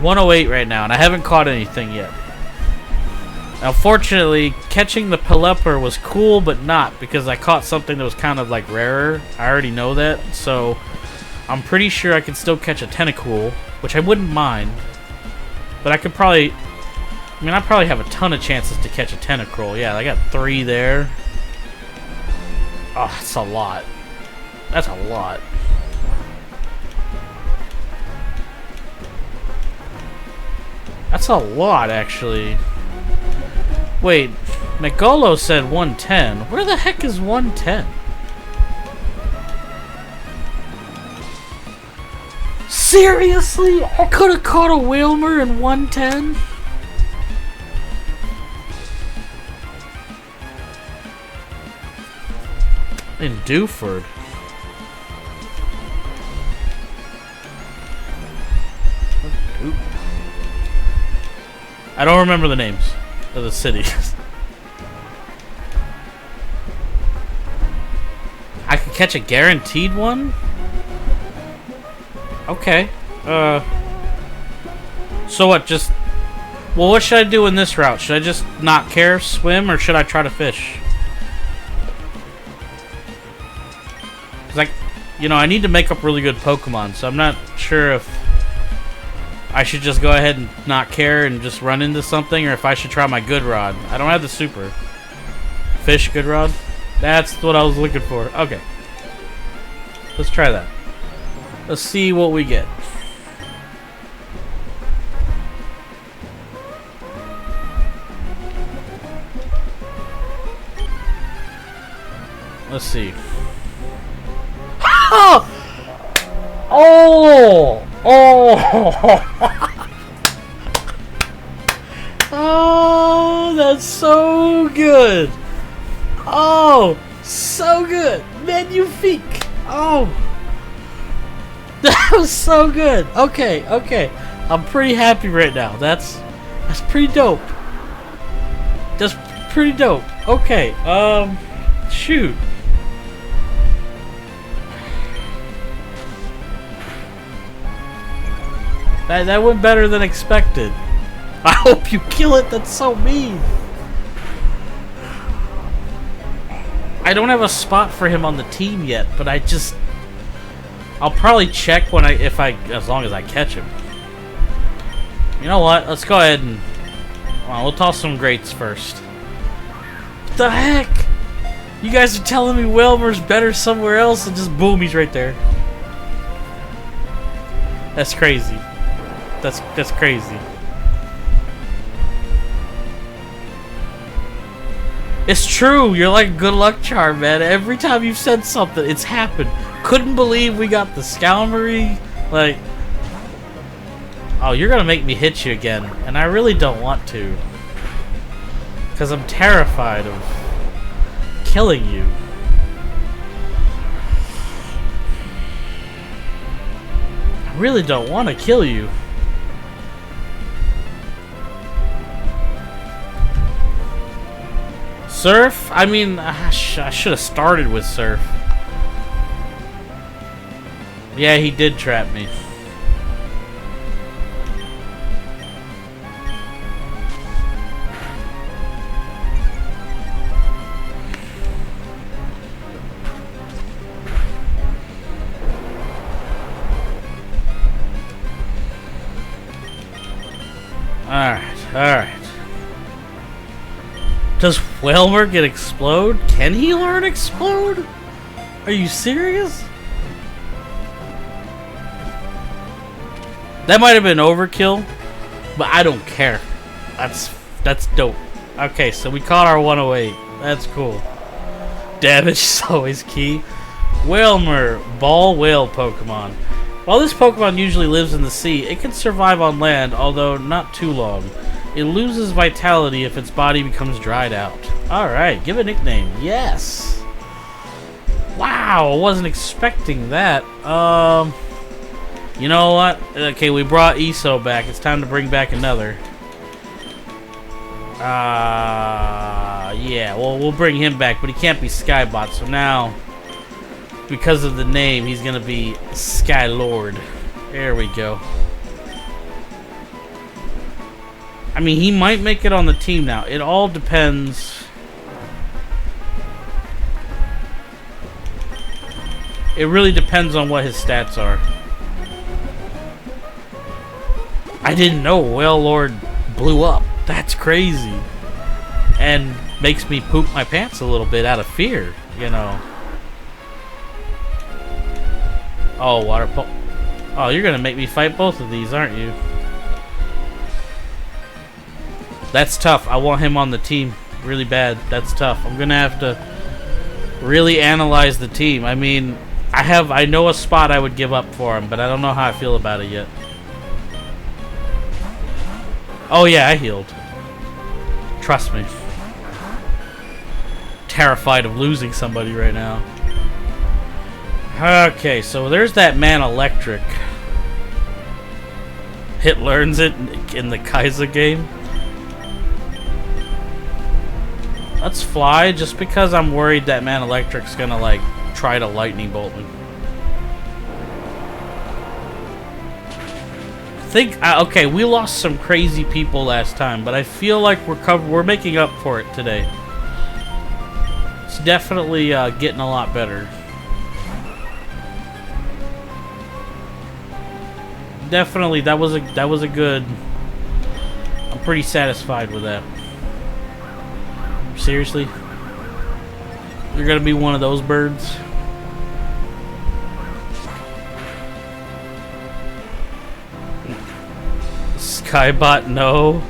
108 right now, and I haven't caught anything yet. Now, fortunately, catching the Pelipper was cool, but not, because I caught something that was kind of, like, rarer. I already know that, so I'm pretty sure I can still catch a Tentacool, which I wouldn't mind. But I could probably... I mean, I probably have a ton of chances to catch a Tentacruel. Yeah, I got 3 there. Oh, that's a lot. That's a lot. That's a lot, actually. Wait, Megalo said 110. Where the heck is 110? Seriously? I could have caught a Whalmer in 110? In Dewford. I don't remember the names of the cities. I could catch a guaranteed one? Okay. So what, just... Well, what should I do in this route? Should I just not care, swim, or should I try to fish? Like, you know, I need to make up really good Pokemon, so I'm not sure if I should just go ahead and not care and just run into something, or if I should try my good rod. I don't have the super. Fish good rod? That's what I was looking for. Okay. Let's try that. Let's see what we get. Let's see. Oh! Oh! Oh! Oh, that's so good. Oh, so good. Magnifique. Oh. That was so good. Okay, okay. I'm pretty happy right now. That's pretty dope. Just pretty dope. Okay, shoot. That went better than expected. I hope you kill it. That's so mean. I don't have a spot for him on the team yet, but I'll probably check when as long as I catch him. You know what? Let's go ahead and we'll toss some greats first. What the heck? You guys are telling me Wilmer's better somewhere else, and just boom, he's right there. That's crazy. That's crazy. It's true. You're like a good luck charm, man. Every time you've said something, it's happened. Couldn't believe we got the Scalmery. Like, oh, you're gonna make me hit you again, and I really don't want to, because I'm terrified of killing you. I really don't want to kill you. Surf? I mean, I should have started with Surf. Yeah, he did trap me. Alright. Does Whalmer get Explode? Can he learn Explode? Are you serious? That might have been overkill, but I don't care. That's dope. Okay, so we caught our 108. That's cool. Damage is always key. Whalmer, ball whale Pokemon. While this Pokemon usually lives in the sea, it can survive on land, although not too long. It loses vitality if its body becomes dried out. Alright, give a nickname. Yes! Wow, I wasn't expecting that. You know what? Okay, we brought ESO back. It's time to bring back another. Yeah, well, we'll bring him back, but he can't be Skybot, so now, because of the name, he's gonna be Skylord. There we go. I mean, he might make it on the team now. It all depends. It really depends on what his stats are. I didn't know Wailord blew up. That's crazy. And makes me poop my pants a little bit out of fear, you know. Oh, water pulp. Oh, you're gonna make me fight both of these, aren't you? That's tough. I want him on the team really bad. That's tough. I'm gonna have to really analyze the team. I mean, I know a spot I would give up for him, but I don't know how I feel about it yet. Oh yeah, I healed. Trust me. Terrified of losing somebody right now. Okay, so there's that man Electric. It learns it in the Kaiser game. Let's fly, just because I'm worried that man Electric's gonna like try to lightning bolt me. Okay, we lost some crazy people last time, but I feel like we're making up for it today. It's definitely getting a lot better. Definitely, that was a good. I'm pretty satisfied with that. Seriously? You're gonna be one of those birds? Skybot, no.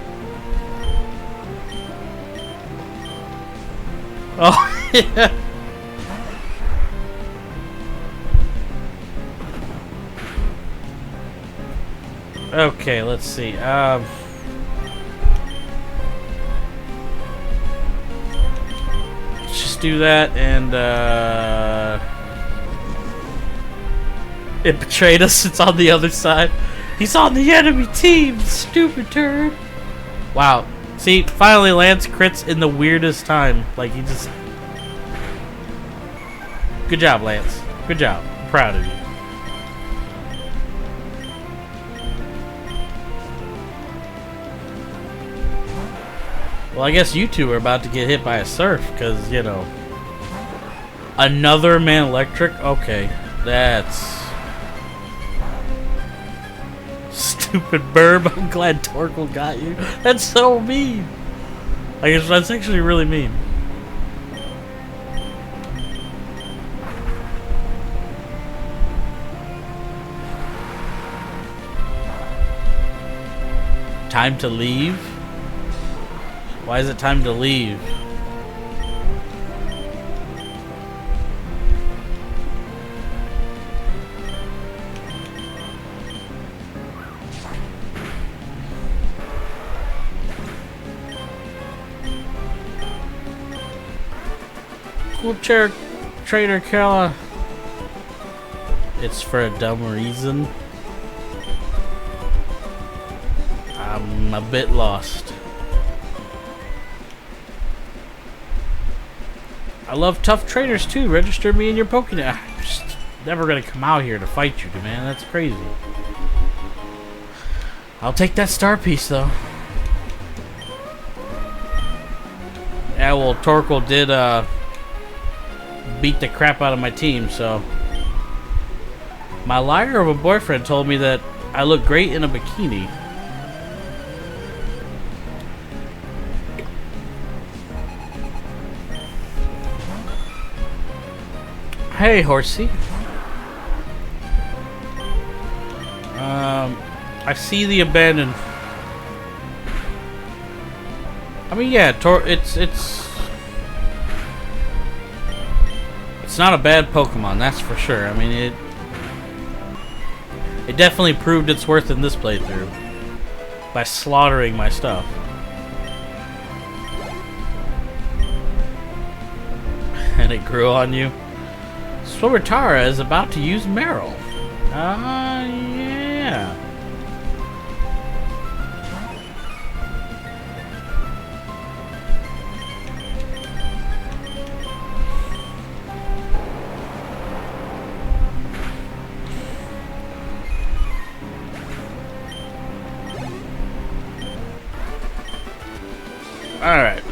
Oh, yeah. Okay, let's see. Do that, and it betrayed us. It's on the other side. He's on the enemy team, stupid turd. Wow, See, finally Lance crits in the weirdest time. Like, he just... Good job, Lance. Good job. I'm proud of you. Well, I guess you two are about to get hit by a surf, because, you know... Another man electric? Okay. That's... Stupid burb. I'm glad Torkoal got you. That's so mean. I guess that's actually really mean. Time to leave? Why is it time to leave? Wheelchair Trader Killa. It's for a dumb reason. I'm a bit lost. I love tough traders too. Register me in your Pokémon. I'm just never gonna come out here to fight you, man. That's crazy. I'll take that star piece though. Yeah, well, Torkoal did beat the crap out of my team, so my liar of a boyfriend told me that I look great in a bikini. Hey, horsey. I see the abandoned. I mean, yeah, it's not a bad Pokemon, that's for sure. I mean, it definitely proved its worth in this playthrough by slaughtering my stuff. And it grew on you. Swimmertara is about to use Meryl. Yeah. Alright.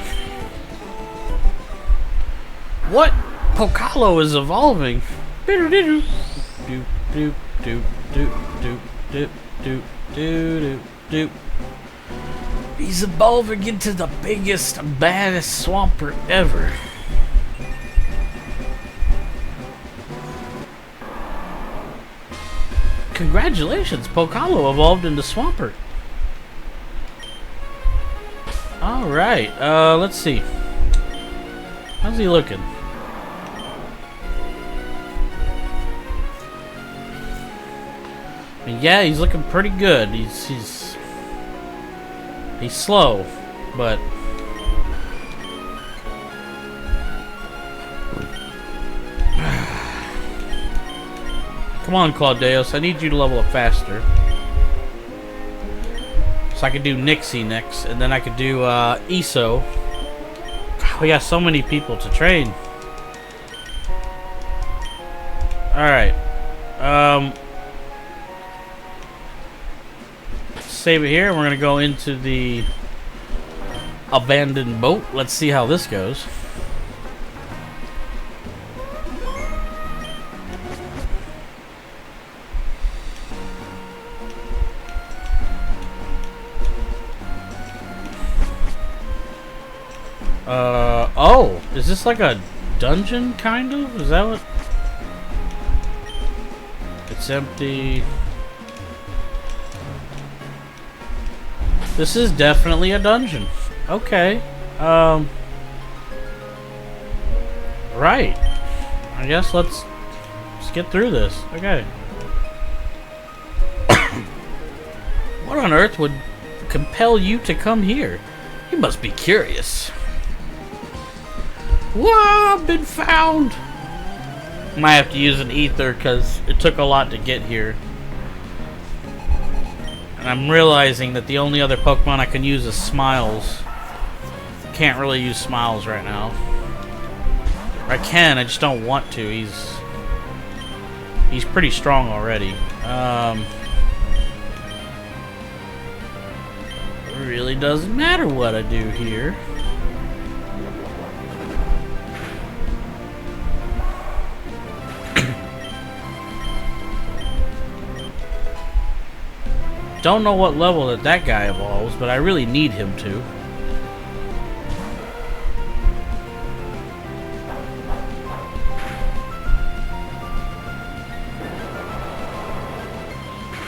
What? Pokalo is evolving. He's evolving into the biggest, baddest Swampert ever. Congratulations, Pokalo evolved into Swampert. Alright, let's see. How's he looking? I mean, yeah, he's looking pretty good. He's slow, but come on, Claudeus, I need you to level up faster. So I could do Nixie next, and then I could do ESO. God, we got so many people to train. Alright. Save it here, and we're going to go into the abandoned boat. Let's see how this goes. Oh, is this like a dungeon, kind of? Is that what? It's empty. This is definitely a dungeon. Okay. Right. I guess let's get through this. Okay. What on earth would compel you to come here? You must be curious. Whoa, I've been found! Might have to use an ether because it took a lot to get here. And I'm realizing that the only other Pokemon I can use is Smiles. Can't really use smiles right now. I can, I just don't want to. He's pretty strong already. It really doesn't matter what I do here. Don't know what level that guy evolves, but I really need him to.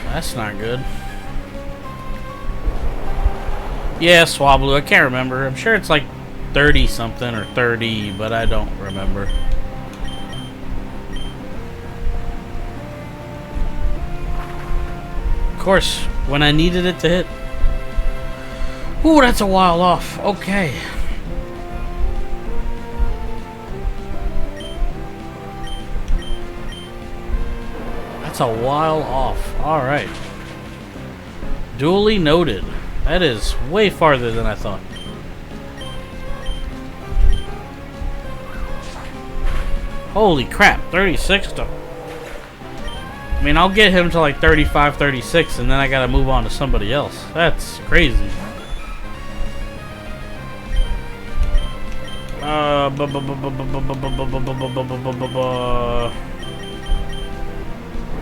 That's not good. Yeah, Swablu, I can't remember. I'm sure it's like 30 something or 30, but I don't remember. Of course, when I needed it to hit. Ooh, that's a while off. Okay. That's a while off. Alright. Duly noted. That is way farther than I thought. Holy crap, 36 to... I mean, I'll get him to like 35, 36, and then I gotta move on to somebody else. That's crazy.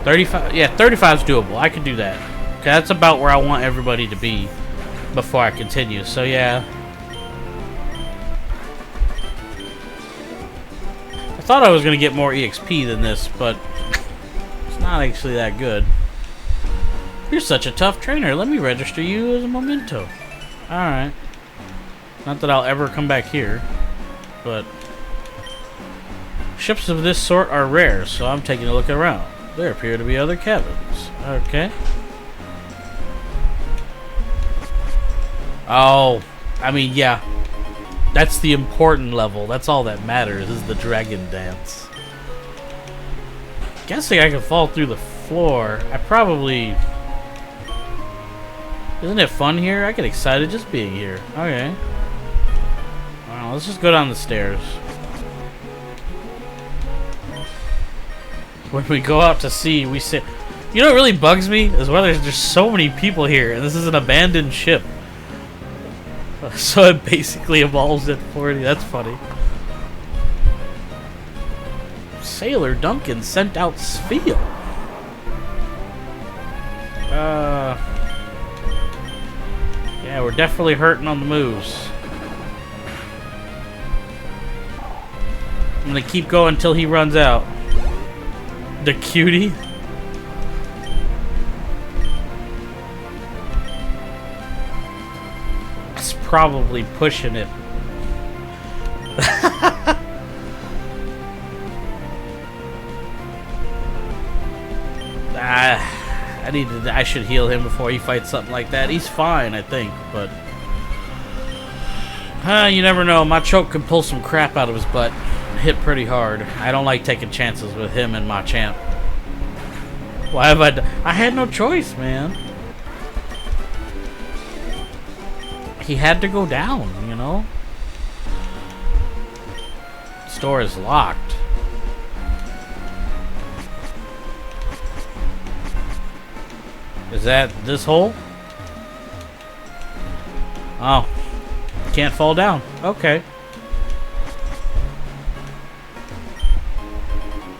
35, yeah, 35 is doable. I can do that. Okay, that's about where I want everybody to be before I continue. So yeah, I thought I was gonna get more EXP than this, but it's not actually that good. You're such a tough trainer. Let me register you as a memento. All right. Not that I'll ever come back here, but ships of this sort are rare, so I'm taking a look around. There appear to be other cabins. Okay. Oh, I mean, yeah. That's the important level. That's all that matters, is the dragon dance. Guessing I can fall through the floor. I probably... Isn't it fun here? I get excited just being here. Okay. Well, let's just go down the stairs. When we go out to sea, we sit... You know what really bugs me? Is whether there's so many people here, and this is an abandoned ship. So it basically evolves at 40. That's funny. Sailor Duncan sent out Sphere. Yeah, we're definitely hurting on the moves. I'm gonna keep going until he runs out. The cutie? It's probably pushing it. I should heal him before he fights something like that. He's fine, I think, but you never know. My choke can pull some crap out of his butt. Hit pretty hard. I don't like taking chances with him and my champ. Why have I had no choice, man. He had to go down, you know? Store is locked. Is that this hole? Oh. Can't fall down. Okay.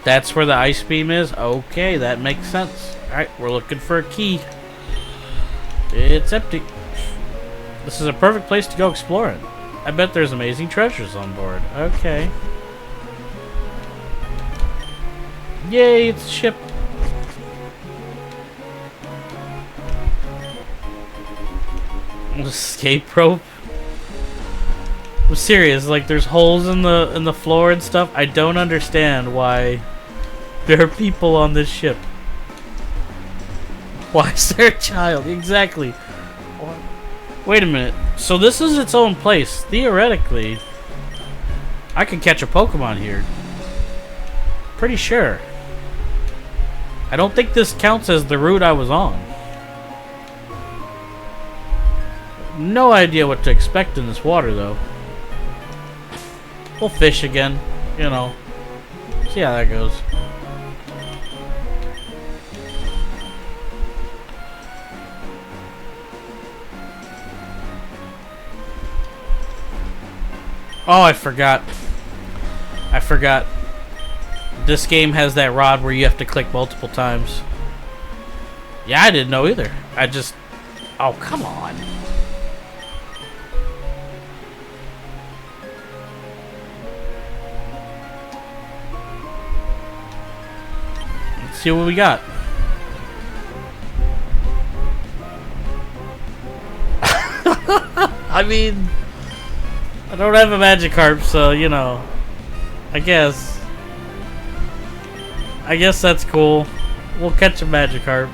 That's where the ice beam is? Okay, that makes sense. Alright, we're looking for a key. It's empty. This is a perfect place to go exploring. I bet there's amazing treasures on board. Okay. Yay, it's a ship. Escape rope. I'm serious, like there's holes in the floor and stuff. I don't understand why there are people on this ship. Why is there a child? Exactly. Wait a minute. So this is its own place. Theoretically, I can catch a Pokemon here. Pretty sure. I don't think this counts as the route I was on. No idea what to expect in this water, though. We'll fish again, you know. See how that goes. Oh, I forgot. This game has that rod where you have to click multiple times. Yeah, I didn't know either. I just... Oh, come on. Let's see what we got. I mean... I don't have a Magikarp, so, you know, I guess that's cool. We'll catch a Magikarp.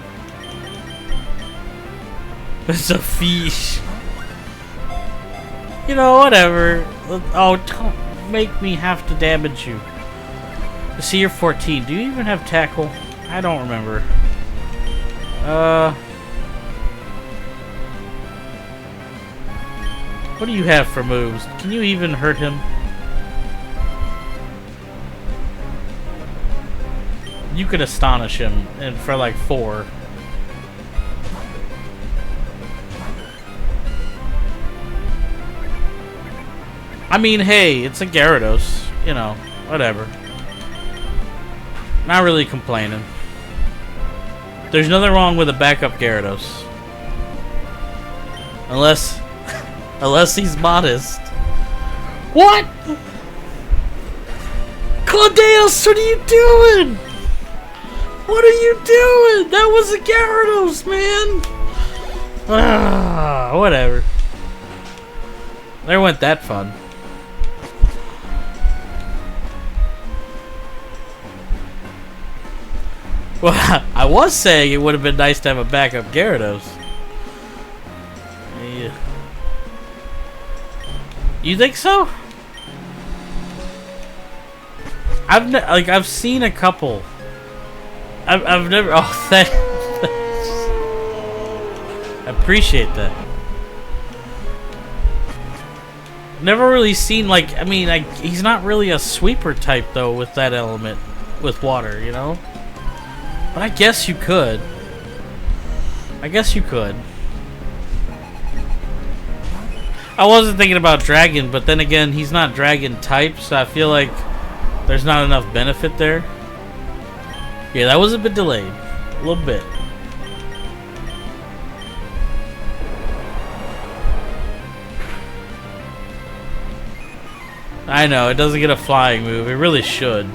It's a fish. You know, whatever. Oh, don't make me have to damage you. I see you're 14. Do you even have tackle? I don't remember. What do you have for moves? Can you even hurt him? You could astonish him and for like 4. I mean, hey, it's a Gyarados. You know, whatever. Not really complaining. There's nothing wrong with a backup Gyarados. Unless he's modest. What? Claudeus, what are you doing? What are you doing? That was a Gyarados, man. Ah, whatever. There went that fun. Well, I was saying it would have been nice to have a backup Gyarados. Yeah. You think so? I've seen a couple. I've never. Oh, thanks. I appreciate that. Never really seen like. I mean, he's not really a sweeper type though with that element with water, you know. But I guess you could. I wasn't thinking about dragon, but then again, he's not dragon type, so I feel like there's not enough benefit there. Yeah, that was a bit delayed. A little bit. I know, it doesn't get a flying move. It really should.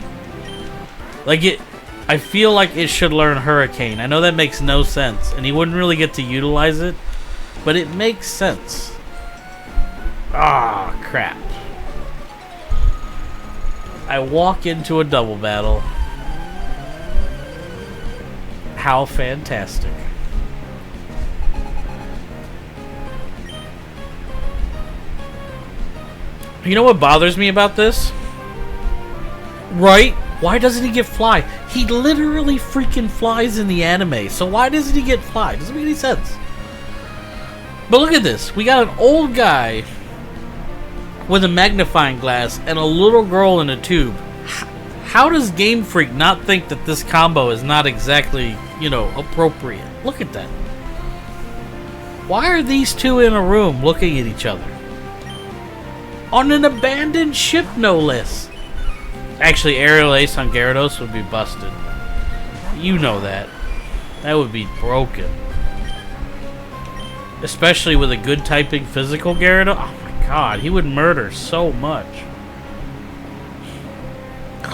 I feel like it should learn Hurricane. I know that makes no sense, and he wouldn't really get to utilize it, but it makes sense. Ah, crap. I walk into a double battle. How fantastic. You know what bothers me about this? Right? Why doesn't he get fly? He literally freaking flies in the anime, so why doesn't he get fly? Doesn't make any sense. But look at this. We got an old guy with a magnifying glass and a little girl in a tube. How does Game Freak not think that this combo is not exactly, you know, appropriate? Look at that. Why are these two in a room looking at each other? On an abandoned ship, no less. Actually, Aerial Ace on Gyarados would be busted. You know that. That would be broken. Especially with a good typing physical Gyarados. Oh my god, he would murder so much.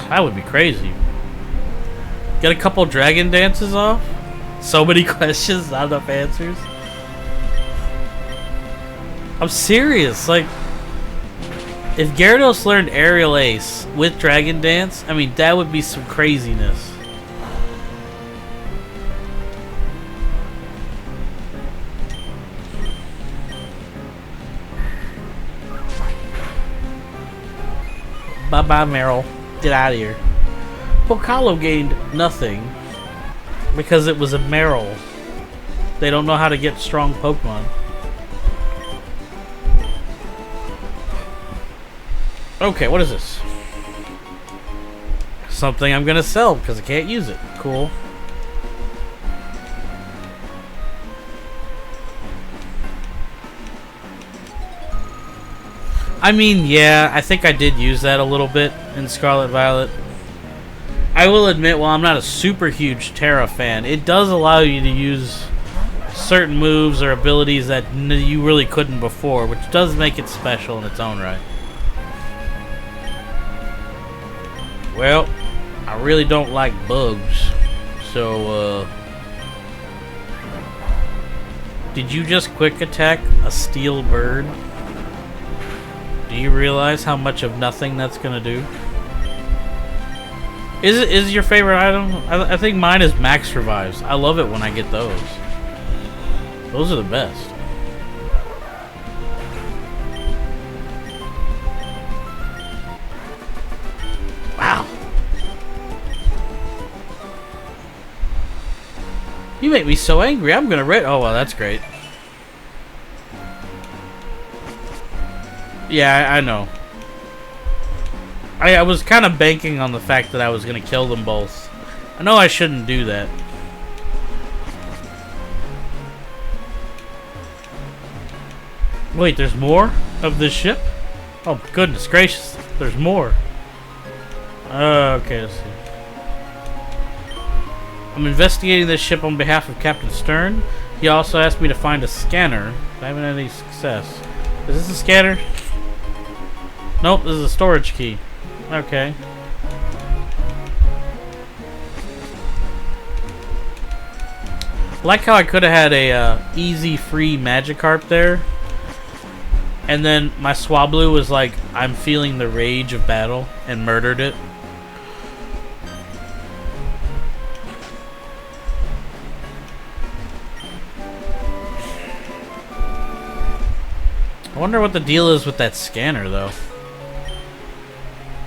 That would be crazy. Get a couple dragon dances off? So many questions, not enough answers. I'm serious, like, if Gyarados learned Aerial Ace with Dragon Dance, I mean, that would be some craziness. Bye-bye, Meryl. Get out of here. Pokalo gained nothing because it was a Meryl. They don't know how to get strong Pokemon. Okay, what is this? Something I'm gonna sell because I can't use it. Cool. I mean, yeah, I think I did use that a little bit in Scarlet Violet. I will admit, while I'm not a super huge Terra fan, it does allow you to use certain moves or abilities that you really couldn't before, which does make it special in its own right. Well, I really don't like bugs, so, did you just quick attack a steel bird? Do you realize how much of nothing that's gonna do? Is it your favorite item? I think mine is Max Revives. I love it when I get those. Those are the best. Wow. You make me so angry. I'm gonna oh well, that's great. Yeah, I know. I was kind of banking on the fact that I was going to kill them both. I know I shouldn't do that. Wait, there's more of this ship? Oh, goodness gracious. There's more. Okay, let's see. I'm investigating this ship on behalf of Captain Stern. He also asked me to find a scanner. I haven't had any success. Is this a scanner? Nope, this is a storage key. Okay. Like how I could have had a easy free Magikarp there. And then my Swablu was like, I'm feeling the rage of battle, and murdered it. I wonder what the deal is with that scanner, though.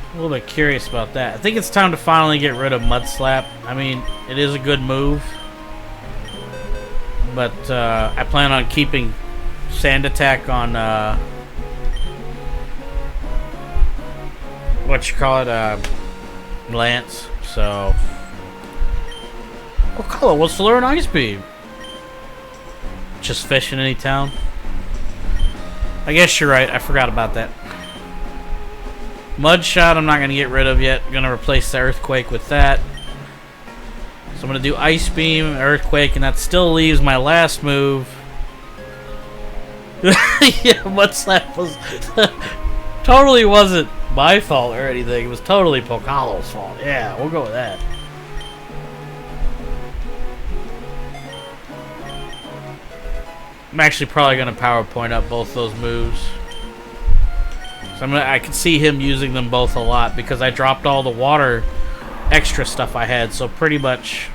A little bit curious about that. I think it's time to finally get rid of Mud Slap. I mean, it is a good move. But I plan on keeping Sand Attack on, what you call it, Lance. So. Oh, Color wants to learn Ice Beam. Just fish in any town. I guess you're right. I forgot about that. Mud Shot I'm not going to get rid of yet. I'm going to replace the Earthquake with that. So I'm going to do Ice Beam, Earthquake, and that still leaves my last move. Yeah, Mud Slap was totally wasn't my fault or anything. It was totally Pokalo's fault. Yeah, we'll go with that. I'm actually probably going to PowerPoint up both those moves. So I can see him using them both a lot because I dropped all the water extra stuff I had. So pretty much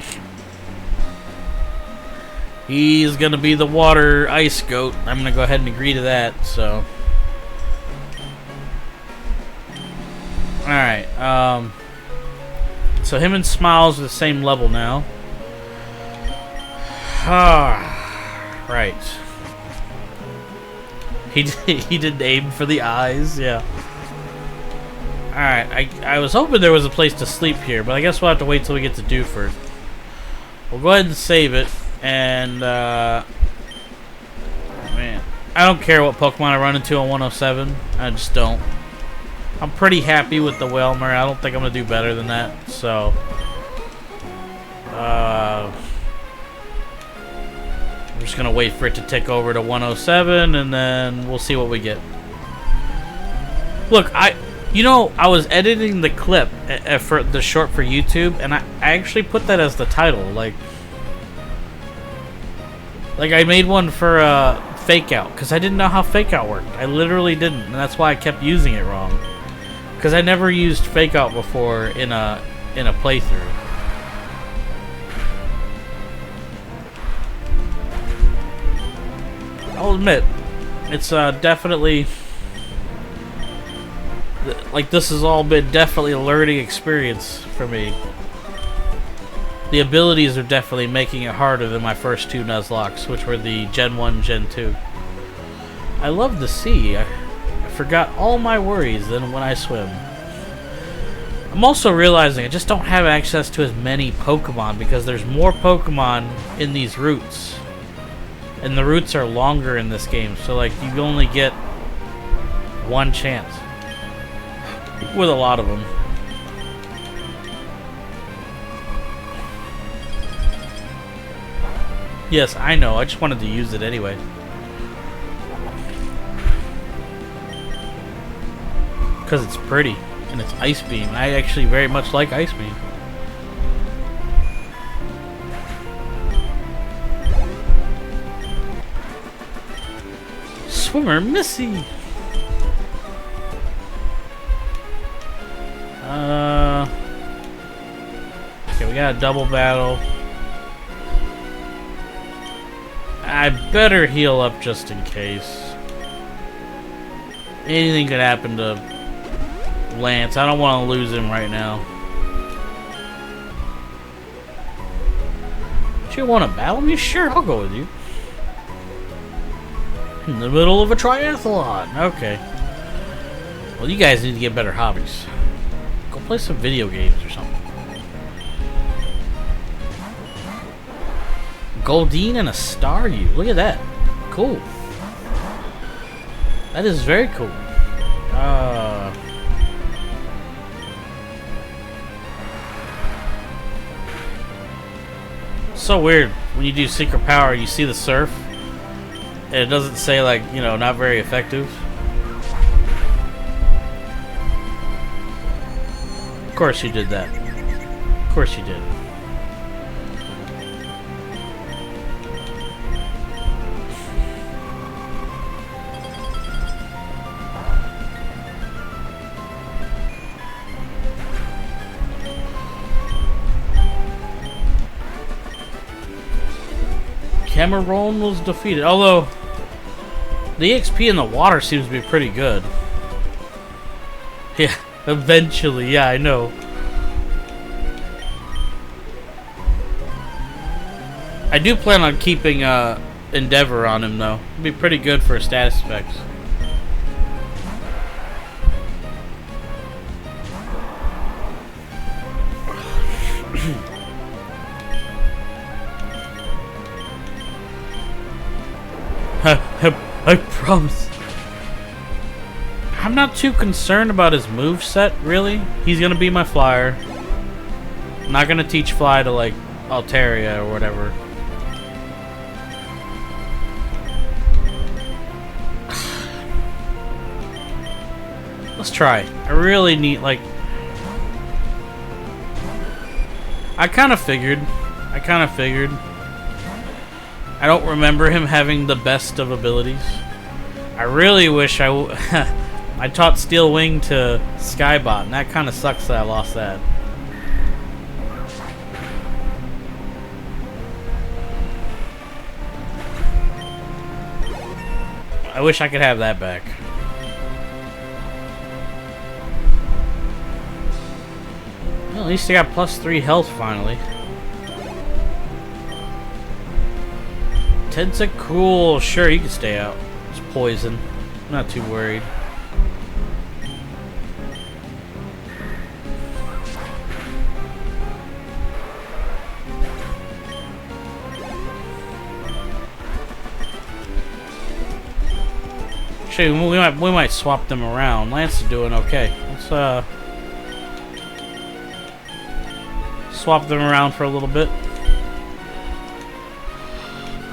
he's going to be the water ice goat. I'm going to go ahead and agree to that. So alright. So him and Smiles are the same level now. Right. He didn't aim for the eyes, yeah. Alright, I was hoping there was a place to sleep here, but I guess we'll have to wait till we get to Dewford. We'll go ahead and save it, and, man. I don't care what Pokemon I run into on 107. I just don't. I'm pretty happy with the Whalmer. I don't think I'm going to do better than that, so. I'm just going to wait for it to tick over to 107, and then we'll see what we get. Look, I was editing the clip for the short for YouTube, and I actually put that as the title. Like I made one for Fake Out, because I didn't know how Fake Out worked. I literally didn't, and that's why I kept using it wrong. Because I never used Fake Out before in a playthrough. I'll admit, it's definitely, like, this has all been definitely a learning experience for me. The abilities are definitely making it harder than my first two Nuzlockes, which were the Gen 1, Gen 2. I love the sea. I forgot all my worries than when I swim. I'm also realizing I just don't have access to as many Pokemon because there's more Pokemon in these routes. And the routes are longer in this game, so like you only get one chance with a lot of them. Yes, I know, I just wanted to use it anyway. Because it's pretty. And it's Ice Beam. I actually very much like Ice Beam. Swimmer Missy! Okay, we got a double battle. I better heal up just in case. Anything could happen to Lance. I don't want to lose him right now. Do you want to battle me? Sure, I'll go with you. In the middle of a triathlon. Okay. Well, you guys need to get better hobbies. Go play some video games or something. Goldeen and a Staryu. Look at that. Cool. That is very cool. So weird when you do Secret Power, you see the surf and it doesn't say, like, you know, not very effective. Of course you did that. Of course you did. Cameron was defeated, although the XP in the water seems to be pretty good. Yeah, eventually, yeah, I know. I do plan on keeping Endeavor on him, though. It'd be pretty good for status effects. I promise. I'm not too concerned about his moveset, really. He's gonna be my flyer. I'm not gonna teach fly to, like, Altaria or whatever. Let's try. I really need, like... I kind of figured. I don't remember him having the best of abilities. I really wish I taught Steel Wing to Skybot, and that kind of sucks that I lost that. I wish I could have that back. Well, at least I got +3 health finally. Tentacruel, sure, you can stay out. It's poison. I'm not too worried. Actually, we might swap them around. Lance is doing okay. Let's swap them around for a little bit.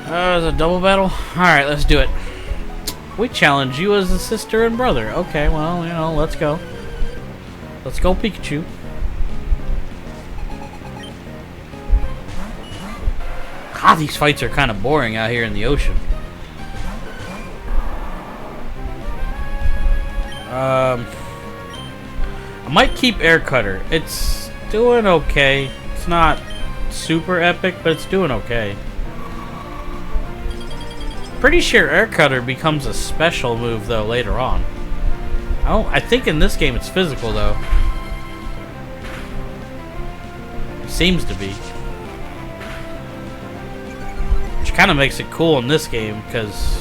There's a double battle? Alright, let's do it. We challenge you as a sister and brother. Okay, well, you know, let's go. Let's go, Pikachu. God, these fights are kind of boring out here in the ocean. I might keep Air Cutter. It's doing okay. It's not super epic, but it's doing okay. Pretty sure Air Cutter becomes a special move though later on. I think in this game it's physical though. It seems to be. Which kind of makes it cool in this game because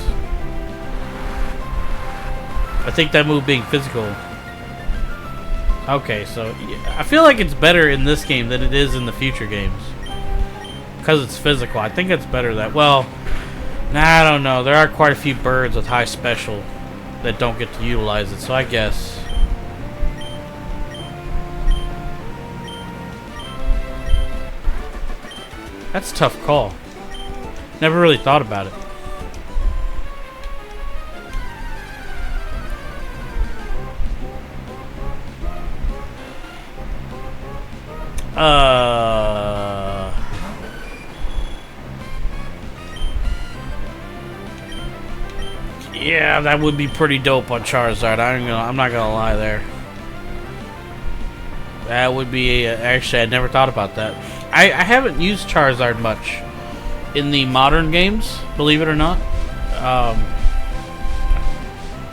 I think that move being physical. Okay, so yeah, I feel like it's better in this game than it is in the future games. Because it's physical. I think it's better that... Well, nah, I don't know. There are quite a few birds with high special that don't get to utilize it, so I guess... That's a tough call. Never really thought about it. Yeah, that would be pretty dope on Charizard. I'm not gonna lie there. That would be actually, I never thought about that. I haven't used Charizard much in the modern games, believe it or not.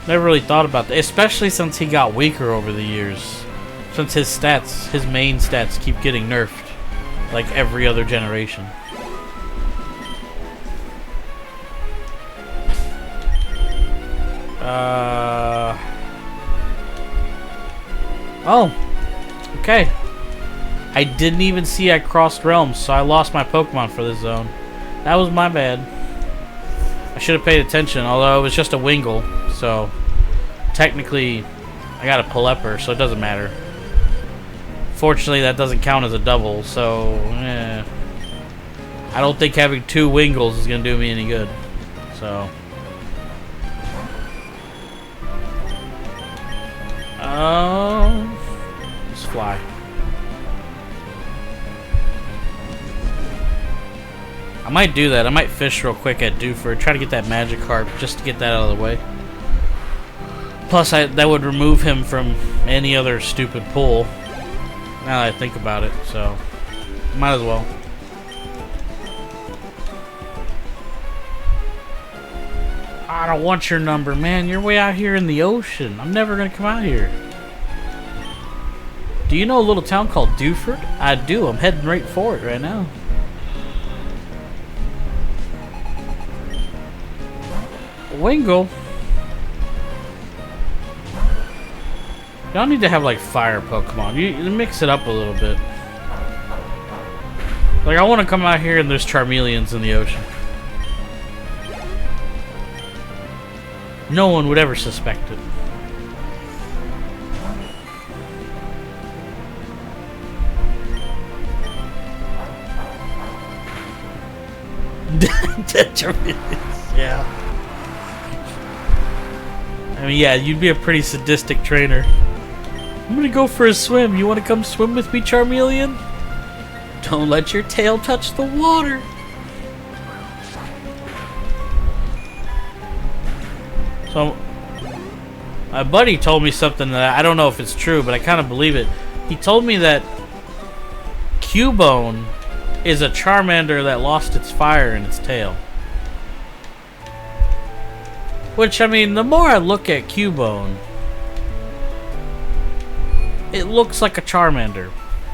Never really thought about that, especially since he got weaker over the years. Since his stats, his main stats, keep getting nerfed like every other generation. Oh, okay. I didn't even see I crossed realms, so I lost my Pokemon for this zone. That was my bad. I should have paid attention, although it was just a Wingull, so technically I got a Pelipper, so it doesn't matter. Fortunately, that doesn't count as a double, so I don't think having 2 Wingulls is going to do me any good. So let's fly. I might do that. I might fish real quick at Dewford, try to get that Magikarp just to get that out of the way. Plus, that would remove him from any other stupid pull. Now that I think about it, so might as well. I don't want your number, man. You're way out here in the ocean. I'm never gonna come out here. Do you know a little town called Dewford? I do. I'm heading right for it right now. Wingull. Y'all need to have like fire Pokemon. You mix it up a little bit. Like I want to come out here and there's Charmeleons in the ocean. No one would ever suspect it. Dead Charmeleons, yeah. I mean, yeah, you'd be a pretty sadistic trainer. I'm gonna go for a swim. You want to come swim with me, Charmeleon? Don't let your tail touch the water. So, my buddy told me something that I don't know if it's true, but I kind of believe it. He told me that Cubone is a Charmander that lost its fire in its tail. Which, I mean, the more I look at Cubone, it looks like a Charmander,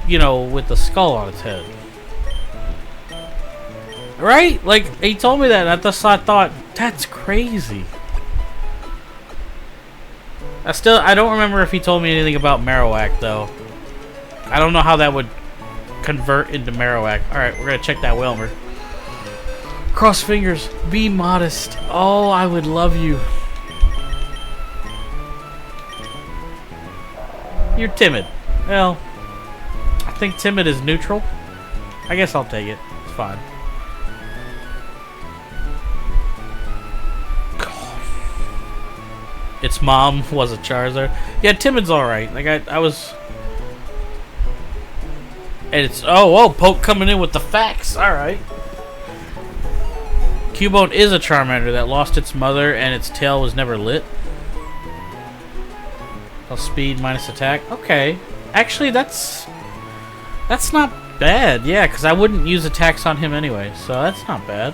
you know, with the skull on its head. Right? Like, he told me that, and I thought, that's crazy. I don't remember if he told me anything about Marowak, though. I don't know how that would convert into Marowak. Alright, we're gonna check that Wilmer. Cross fingers, be modest. Oh, I would love you. You're timid. Well, I think timid is neutral. I guess I'll take it. It's fine. Its mom was a Charizard. Yeah, timid's alright. Like, I was... And it's... Oh, Poke coming in with the facts. Alright. Cubone is a Charmander that lost its mother and its tail was never lit. Speed minus attack. Okay. Actually, that's not bad. Yeah, because I wouldn't use attacks on him anyway, so that's not bad.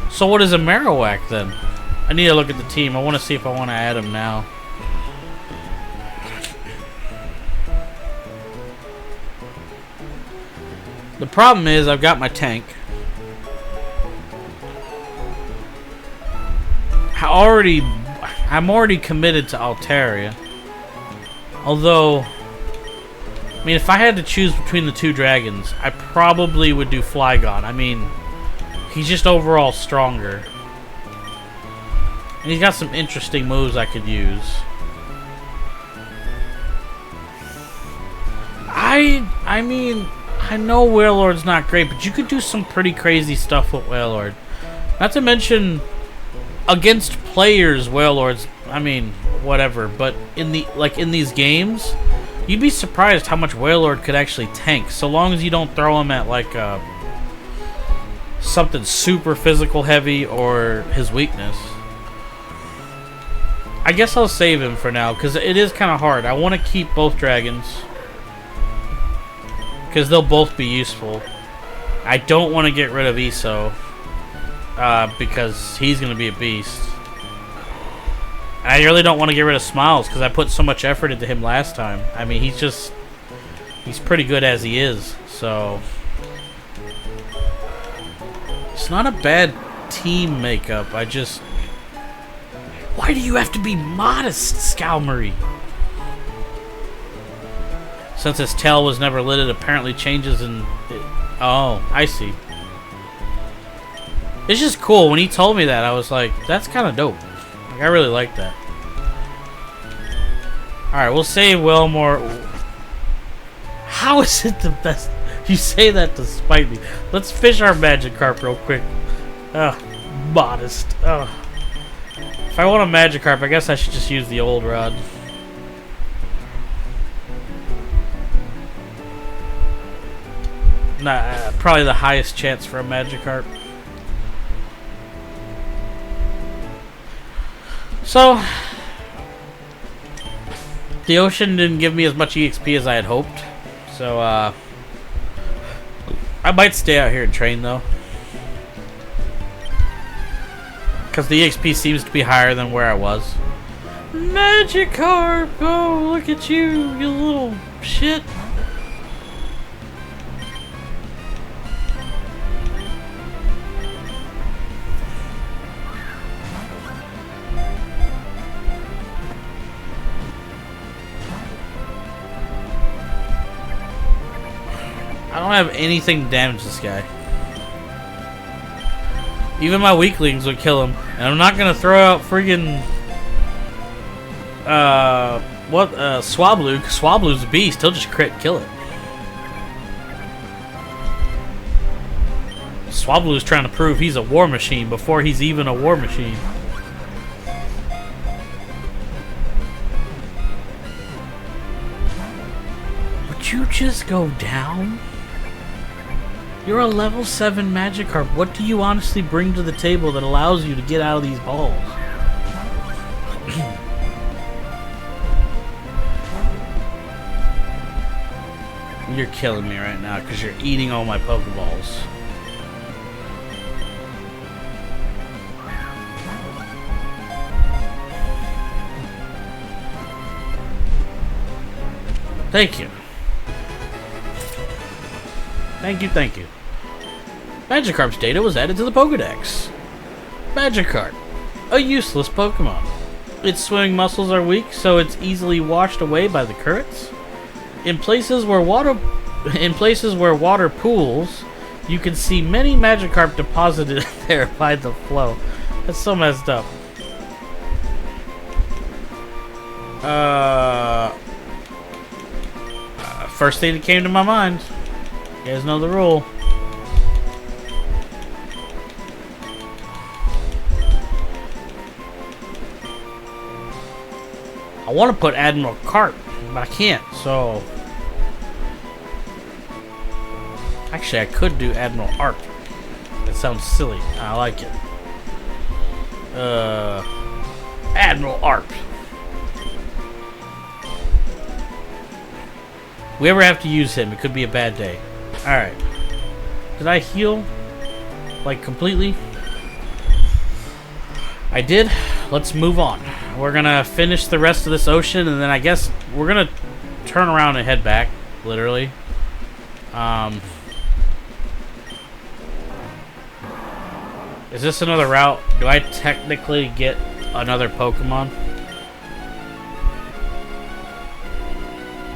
So what is a Marowak then? I need to look at the team. I want to see if I want to add him now. The problem is I've got my tank. I'm already committed to Altaria. Although, I mean, if I had to choose between the two dragons, I probably would do Flygon. I mean, he's just overall stronger. And he's got some interesting moves I could use. I mean, I know Wailord's not great, but you could do some pretty crazy stuff with Wailord. Not to mention, against players, Wailord's, I mean, whatever. But in these games, you'd be surprised how much Wailord could actually tank, so long as you don't throw him at like something super physical heavy or his weakness. I guess I'll save him for now because it is kind of hard. I want to keep both dragons because they'll both be useful. I don't want to get rid of Iso because he's going to be a beast. And I really don't want to get rid of Smiles because I put so much effort into him last time. I mean, he's pretty good as he is, so it's not a bad team makeup. Why do you have to be modest, Skalmery? Since his tail was never lit, it apparently changes in... Oh, I see. It's just cool. When he told me that, I was like, that's kind of dope. Like, I really like that. Alright, we'll save Wilmore. How is it the best? You say that to spite me. Let's fish our Magikarp real quick. Ugh, modest. Ugh. If I want a Magikarp, I guess I should just use the old rod. Nah, probably the highest chance for a Magikarp. So, the ocean didn't give me as much EXP as I had hoped. So, I might stay out here and train though. Because the EXP seems to be higher than where I was. Magikarp! Oh, look at you, you little shit. I don't have anything to damage this guy. Even my weaklings would kill him. And I'm not gonna throw out friggin' Swablu. Swablu's a beast. He'll just crit kill it. Swablu's trying to prove he's a war machine before he's even a war machine. Would you just go down? You're a level 7 Magikarp. What do you honestly bring to the table that allows you to get out of these balls? You're killing me right now because you're eating all my Pokeballs. Thank you. Thank you, thank you. Magikarp's data was added to the Pokedex. Magikarp, a useless Pokemon. Its swimming muscles are weak, so it's easily washed away by the currents. In places where water pools, you can see many Magikarp deposited there by the flow. That's so messed up. First thing that came to my mind. You guys know the rule. I want to put Admiral Carp, but I can't, so... Actually, I could do Admiral Arp. That sounds silly. I like it. Admiral Arp. If we ever have to use him, it could be a bad day. Alright. Did I heal? Like, completely? I did. Let's move on. We're gonna finish the rest of this ocean, and then I guess we're gonna turn around and head back, literally. Is this another route? Do I technically get another Pokemon.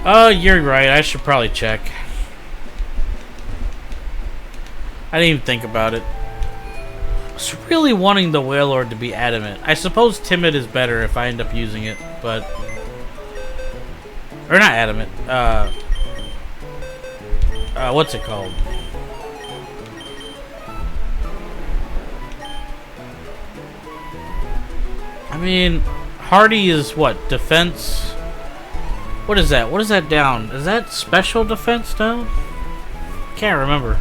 Oh, you're right. I should probably check. I didn't even think about it. I was really wanting the Wailord to be adamant. I suppose timid is better if I end up using it, but... Or not adamant. What's it called? I mean, Hardy is what? Defense? What is that? What is that down? Is that special defense down? Can't remember.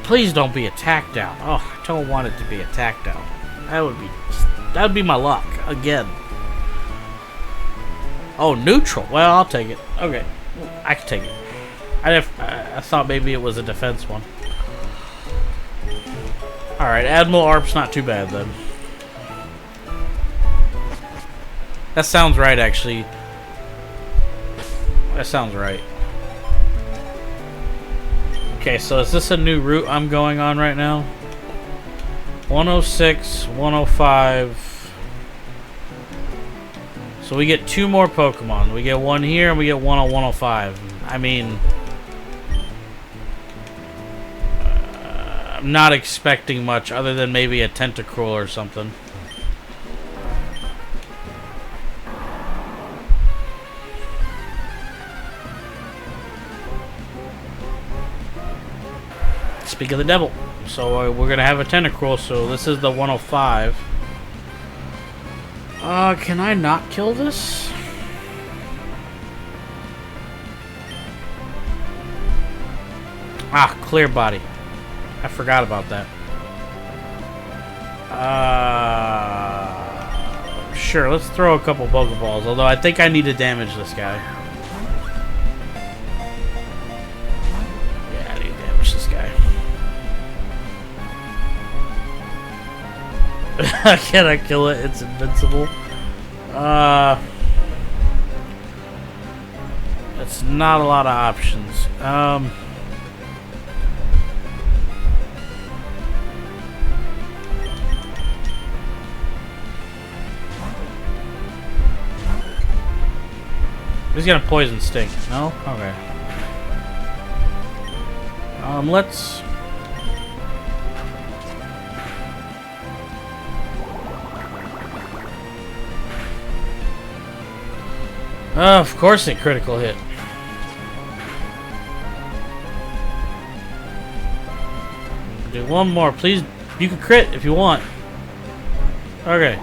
Please don't be attack down. Oh, I don't want it to be attack down. That would be my luck again. Oh, neutral. Well, I'll take it. Okay, I can take it. I thought maybe it was a defense one. All right, Admiral Arp's not too bad then. That sounds right, actually. That sounds right. Okay, so is this a new route I'm going on right now? 106, 105. So we get 2 more Pokemon. We get one here and we get one on 105. I mean... I'm not expecting much other than maybe a Tentacruel or something. Speak of the devil. So we're gonna have a Tentacruel. So this is the 105. Can I not kill this? Ah, clear body. I forgot about that. Sure, let's throw a couple Pokeballs. Although I think I need to damage this guy. Yeah, I need to damage this guy. Can I kill it? It's invincible. It's not a lot of options. He's gonna poison Sting. No? Okay. Let's... of course a critical hit. Do one more, please. You can crit if you want. Okay.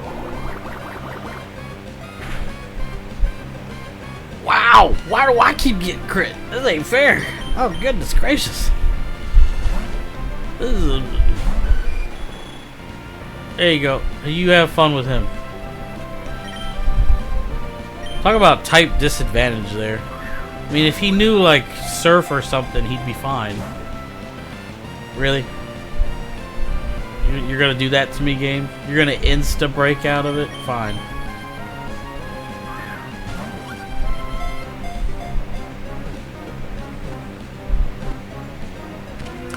Wow! Why do I keep getting crit? This ain't fair. Oh, goodness gracious. This is a... There you go. You have fun with him. Talk about type disadvantage there. I mean, if he knew, like, Surf or something, he'd be fine. Really? You're gonna do that to me, game? You're gonna insta-break out of it? Fine.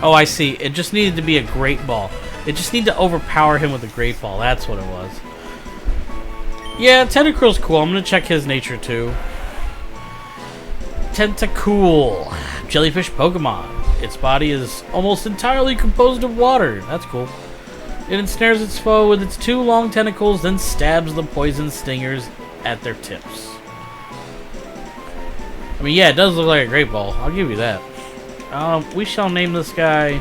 Oh, I see. It just needed to be a Great Ball. It just needed to overpower him with a Great Ball. That's what it was. Yeah, Tentacruel's cool. I'm gonna check his nature too. Tentacool. Jellyfish Pokemon. Its body is almost entirely composed of water. That's cool. It ensnares its foe with its 2 long tentacles, then stabs the poison stingers at their tips. I mean, yeah, it does look like a Great Ball. I'll give you that. We shall name this guy.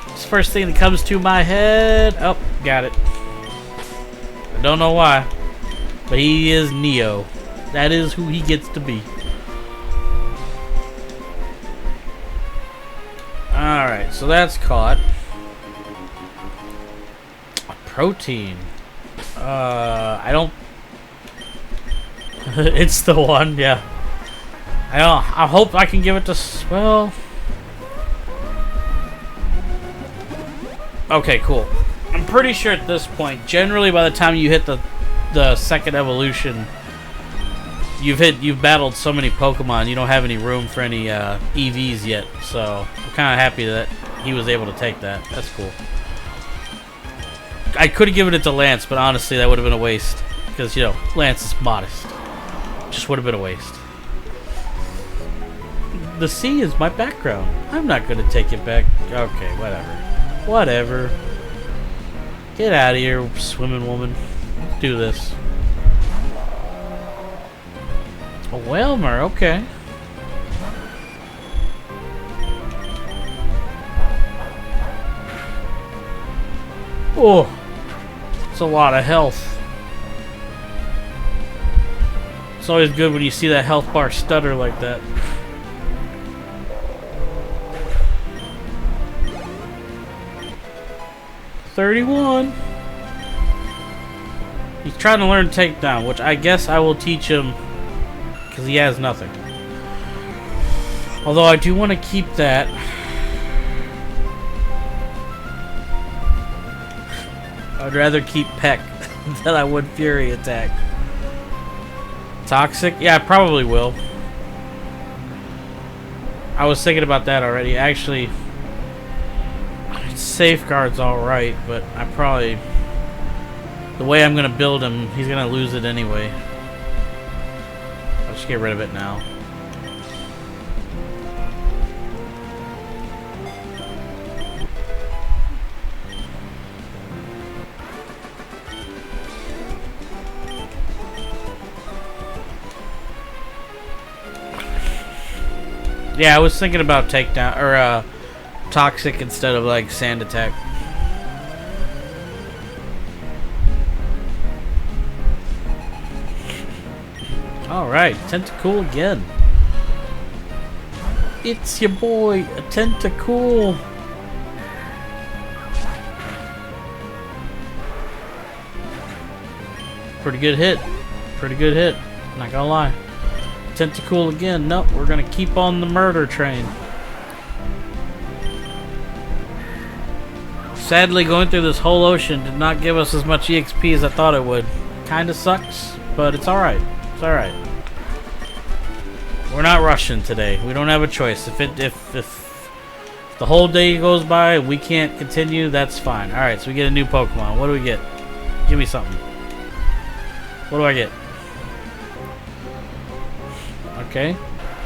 It's the first thing that comes to my head. Oh, got it. I don't know why, but he is Neo. That is who he gets to be. Alright, so that's caught. A protein. I don't... It's the one, yeah. I hope I can give it to... Well... Okay, cool. I'm pretty sure at this point, generally by the time you hit the second evolution, you've battled so many Pokemon, you don't have any room for any EVs yet. So I'm kind of happy that he was able to take that. That's cool. I could have given it to Lance, but honestly, that would have been a waste. Because, you know, Lance is modest. Just would have been a waste. The sea is my background. I'm not going to take it back. Okay, whatever. Whatever. Get out of here, swimming woman. Let's do this. A Whalmer, okay. Oh, it's a lot of health. It's always good when you see that health bar stutter like that. $31. He's trying to learn takedown, which I guess I will teach him because he has nothing. Although I do want to keep that. I'd rather keep Peck than I would Fury Attack. Toxic? Yeah, I probably will. I was thinking about that already. Actually, Safeguard's alright, but I probably... The way I'm going to build him, he's going to lose it anyway. I'll just get rid of it now. Yeah, I was thinking about takedown or toxic instead of like sand attack. All right, Tentacool again. It's your boy, a Tentacool. Pretty good hit. Pretty good hit. Not gonna lie. Tentacool again. Nope, we're gonna keep on the murder train. Sadly, going through this whole ocean did not give us as much EXP as I thought it would. Kinda sucks, but it's alright. It's alright. We're not rushing today. We don't have a choice. If the whole day goes by and we can't continue, that's fine. Alright, so we get a new Pokemon. What do we get? Give me something. What do I get? Okay,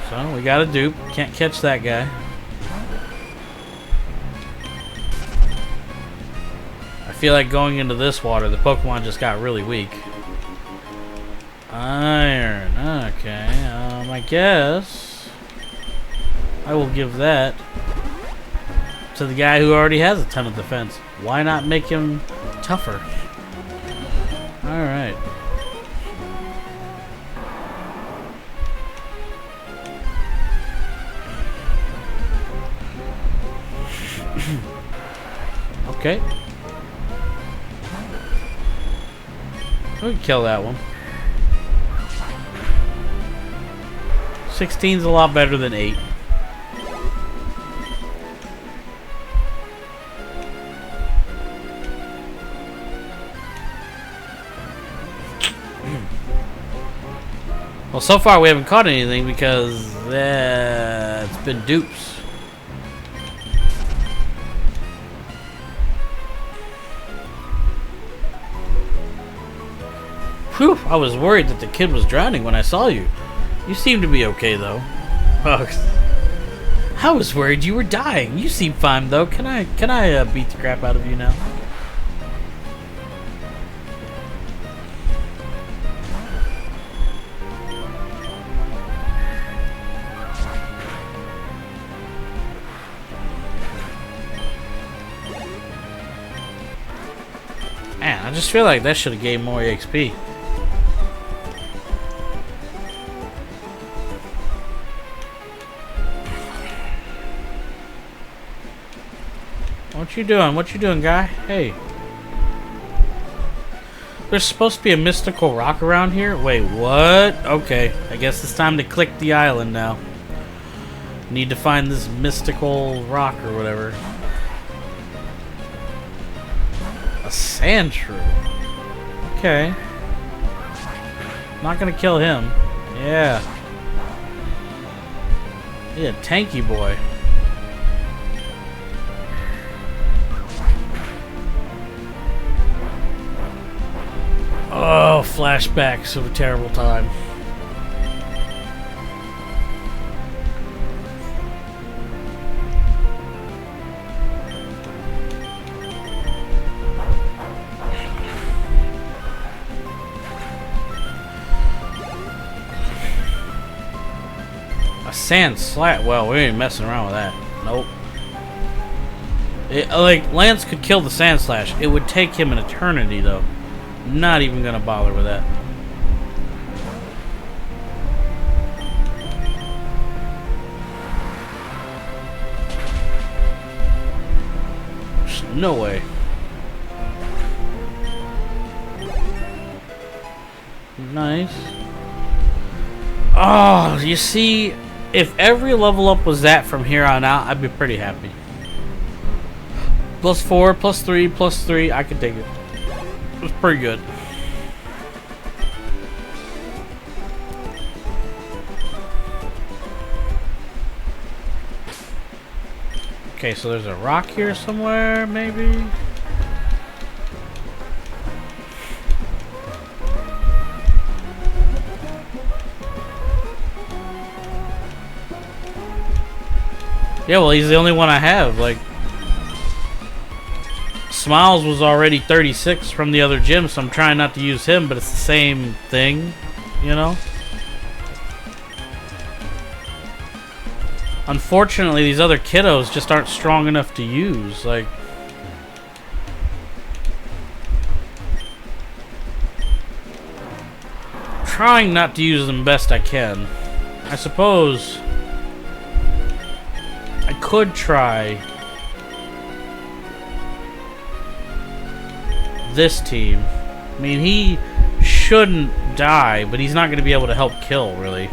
so we got a dupe. Can't catch that guy. I feel like going into this water, the Pokemon just got really weak. Iron. Okay, I guess I will give that to the guy who already has a ton of defense. Why not make him tougher? Alright. Okay. We can kill that one. 16's a lot better than 8. Well, so far we haven't caught anything because it's been dupes. Whew, I was worried that the kid was drowning when I saw you. You seem to be okay, though. Oh, I was worried you were dying. You seem fine, though. Can I beat the crap out of you now? Man, I just feel like that should have gave more EXP. What you doing? What you doing, guy? Hey. There's supposed to be a mystical rock around here? Wait, what? Okay. I guess it's time to click the island now. Need to find this mystical rock or whatever. A sand shrew. Okay. Not gonna kill him. Yeah. Yeah, tanky boy. Oh, flashbacks of a terrible time. A sand slat. Well, we ain't messing around with that. Nope. Like, Lance could kill the Sand Slash. It would take him an eternity, though. Not even gonna bother with that. There's no way. Nice. Oh, you see, if every level up was that from here on out, I'd be pretty happy. +4, +3, +3, I could take it. It was pretty good. Okay, so there's a rock here somewhere, maybe? Yeah, well, he's the only one I have, like... Smiles was already 36 from the other gym, so I'm trying not to use him, but it's the same thing, you know? Unfortunately, these other kiddos just aren't strong enough to use, like... Trying not to use them best I can. I suppose... I could try... this team. I mean, he shouldn't die, but he's not going to be able to help kill, really.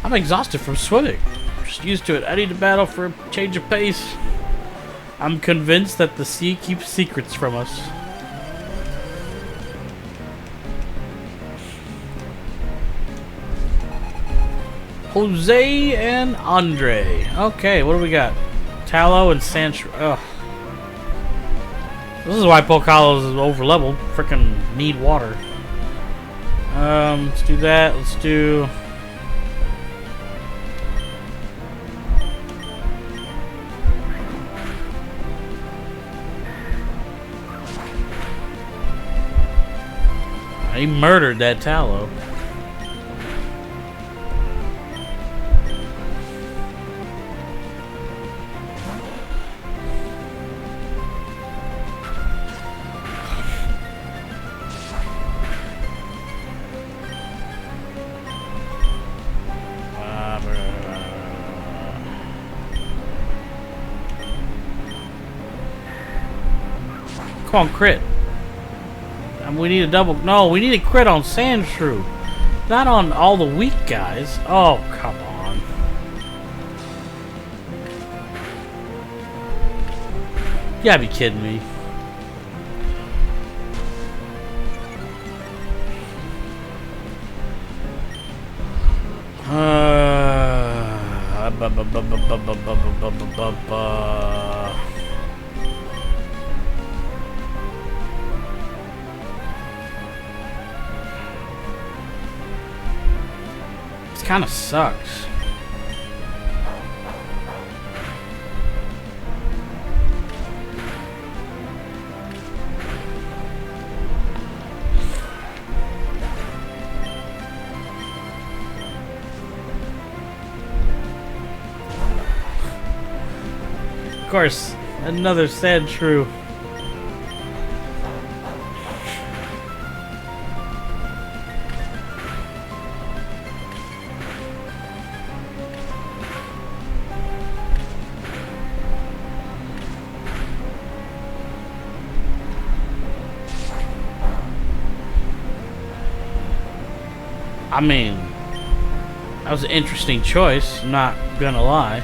I'm exhausted from swimming. Just used to it. I need to battle for a change of pace. I'm convinced that the sea keeps secrets from us. Jose and Andre. Okay, what do we got? Tallow and Sandshrew. Ugh. This is why Pokehollows is over leveled. Freaking need water. Let's do that. Let's do. He murdered that Tallow. Come on, crit. We need a double. No, we need a crit on Sandshrew. Not on all the weak guys. Oh, come on. You gotta be kidding me. Kind of sucks. Of course, another Sandshrew. I mean, that was an interesting choice, not gonna lie.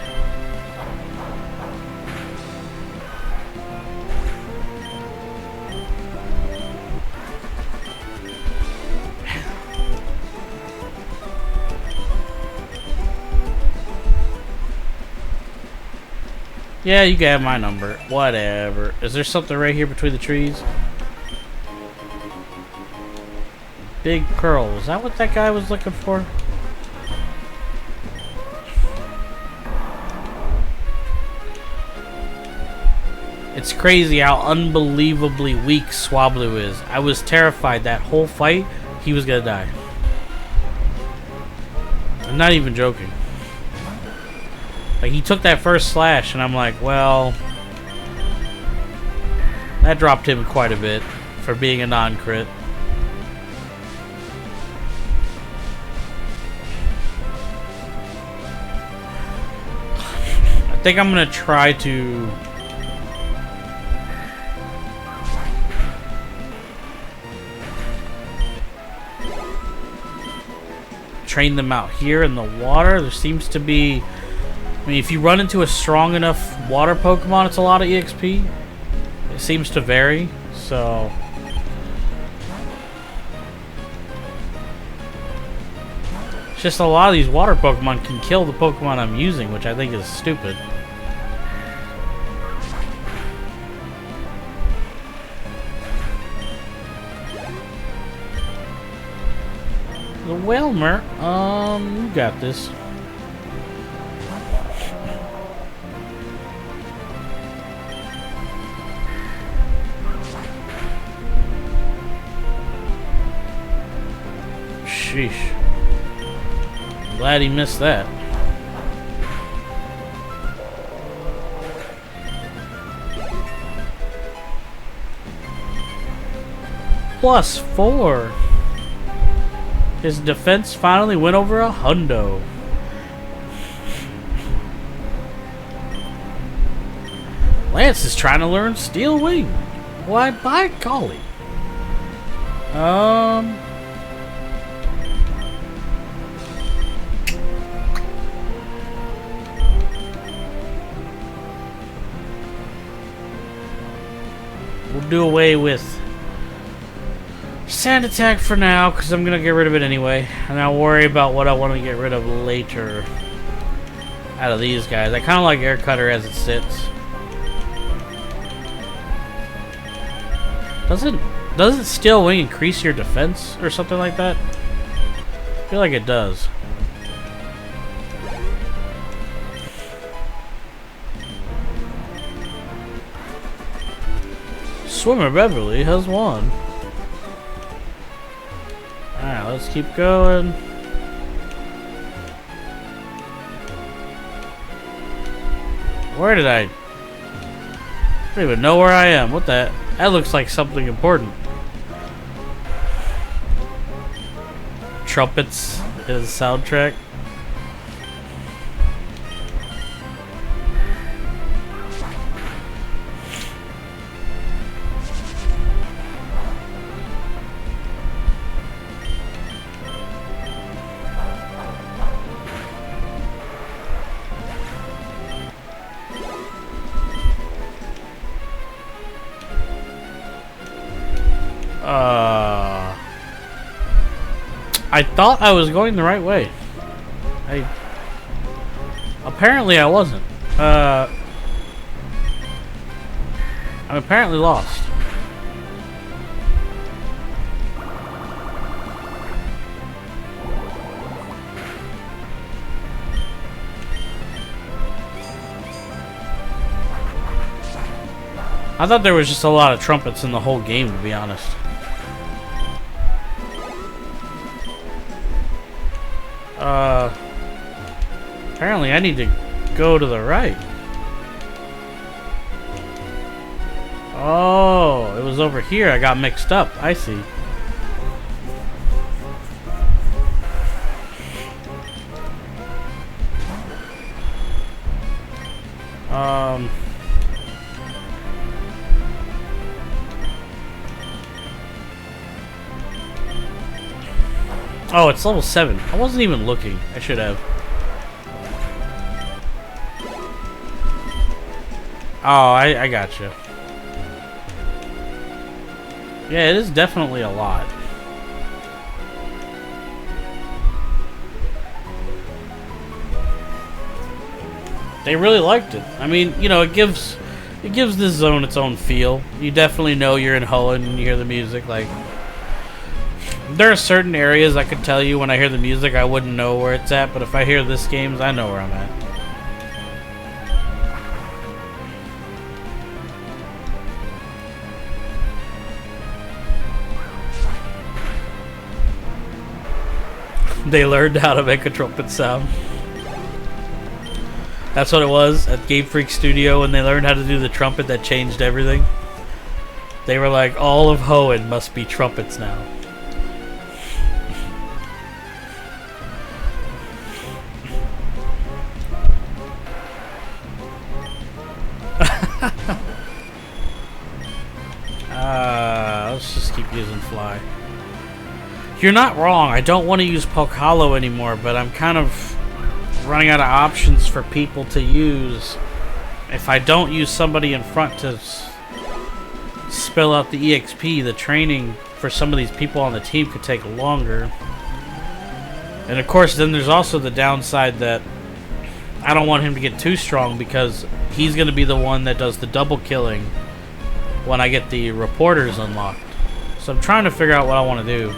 Yeah, you can have my number. Whatever. Is there something right here between the trees? Big Pearl. Is that what that guy was looking for? It's crazy how unbelievably weak Swablu is. I was terrified that whole fight he was gonna die. I'm not even joking. Like, he took that first slash and I'm like, well, that dropped him quite a bit for being a non-crit. I think I'm gonna try to train them out here in the water. There seems to be, I mean, if you run into a strong enough water Pokemon, it's a lot of EXP. It seems to vary, so it's just a lot of these water Pokemon can kill the Pokemon I'm using, which I think is stupid. The Whalmer, you got this. Sheesh. Glad he missed that. +4. His defense finally went over 100. Lance is trying to learn Steel Wing. Why, by golly. We'll do away with Sand Attack for now, because I'm going to get rid of it anyway. And I'll worry about what I want to get rid of later out of these guys. I kind of like Air Cutter as it sits. Doesn't Steel Wing increase your defense or something like that? I feel like it does. Swimmer Beverly has won. Alright, let's keep going. Where did I don't even know where I am. What the? That looks like something important. Trumpets is a soundtrack. I thought I was going the right way. Apparently I wasn't. I'm apparently lost. I thought there was just a lot of trumpets in the whole game, to be honest. Apparently I need to go to the right. Oh, it was over here. I got mixed up. I see. Oh, it's level 7. I wasn't even looking. I should have. Oh, I gotcha. Yeah, it is definitely a lot. they really liked it. I mean, you know, it gives this zone its own feel. You definitely know you're in Hoenn when you hear the music. Like, there are certain areas I could tell you when I hear the music I wouldn't know where it's at, but if I hear this games, I know where I'm at. They learned how to make a trumpet sound. That's what it was at Game Freak Studio when they learned how to do the trumpet that changed everything. They were like, all of Hoenn must be trumpets now. Let's just keep using fly. You're not wrong. I don't want to use Poke Hollow anymore, but I'm kind of running out of options for people to use. If I don't use somebody in front to spill out the EXP, the training for some of these people on the team could take longer. And of course, then there's also the downside that I don't want him to get too strong because he's going to be the one that does the double killing when I get the reporters unlocked. So I'm trying to figure out what I want to do.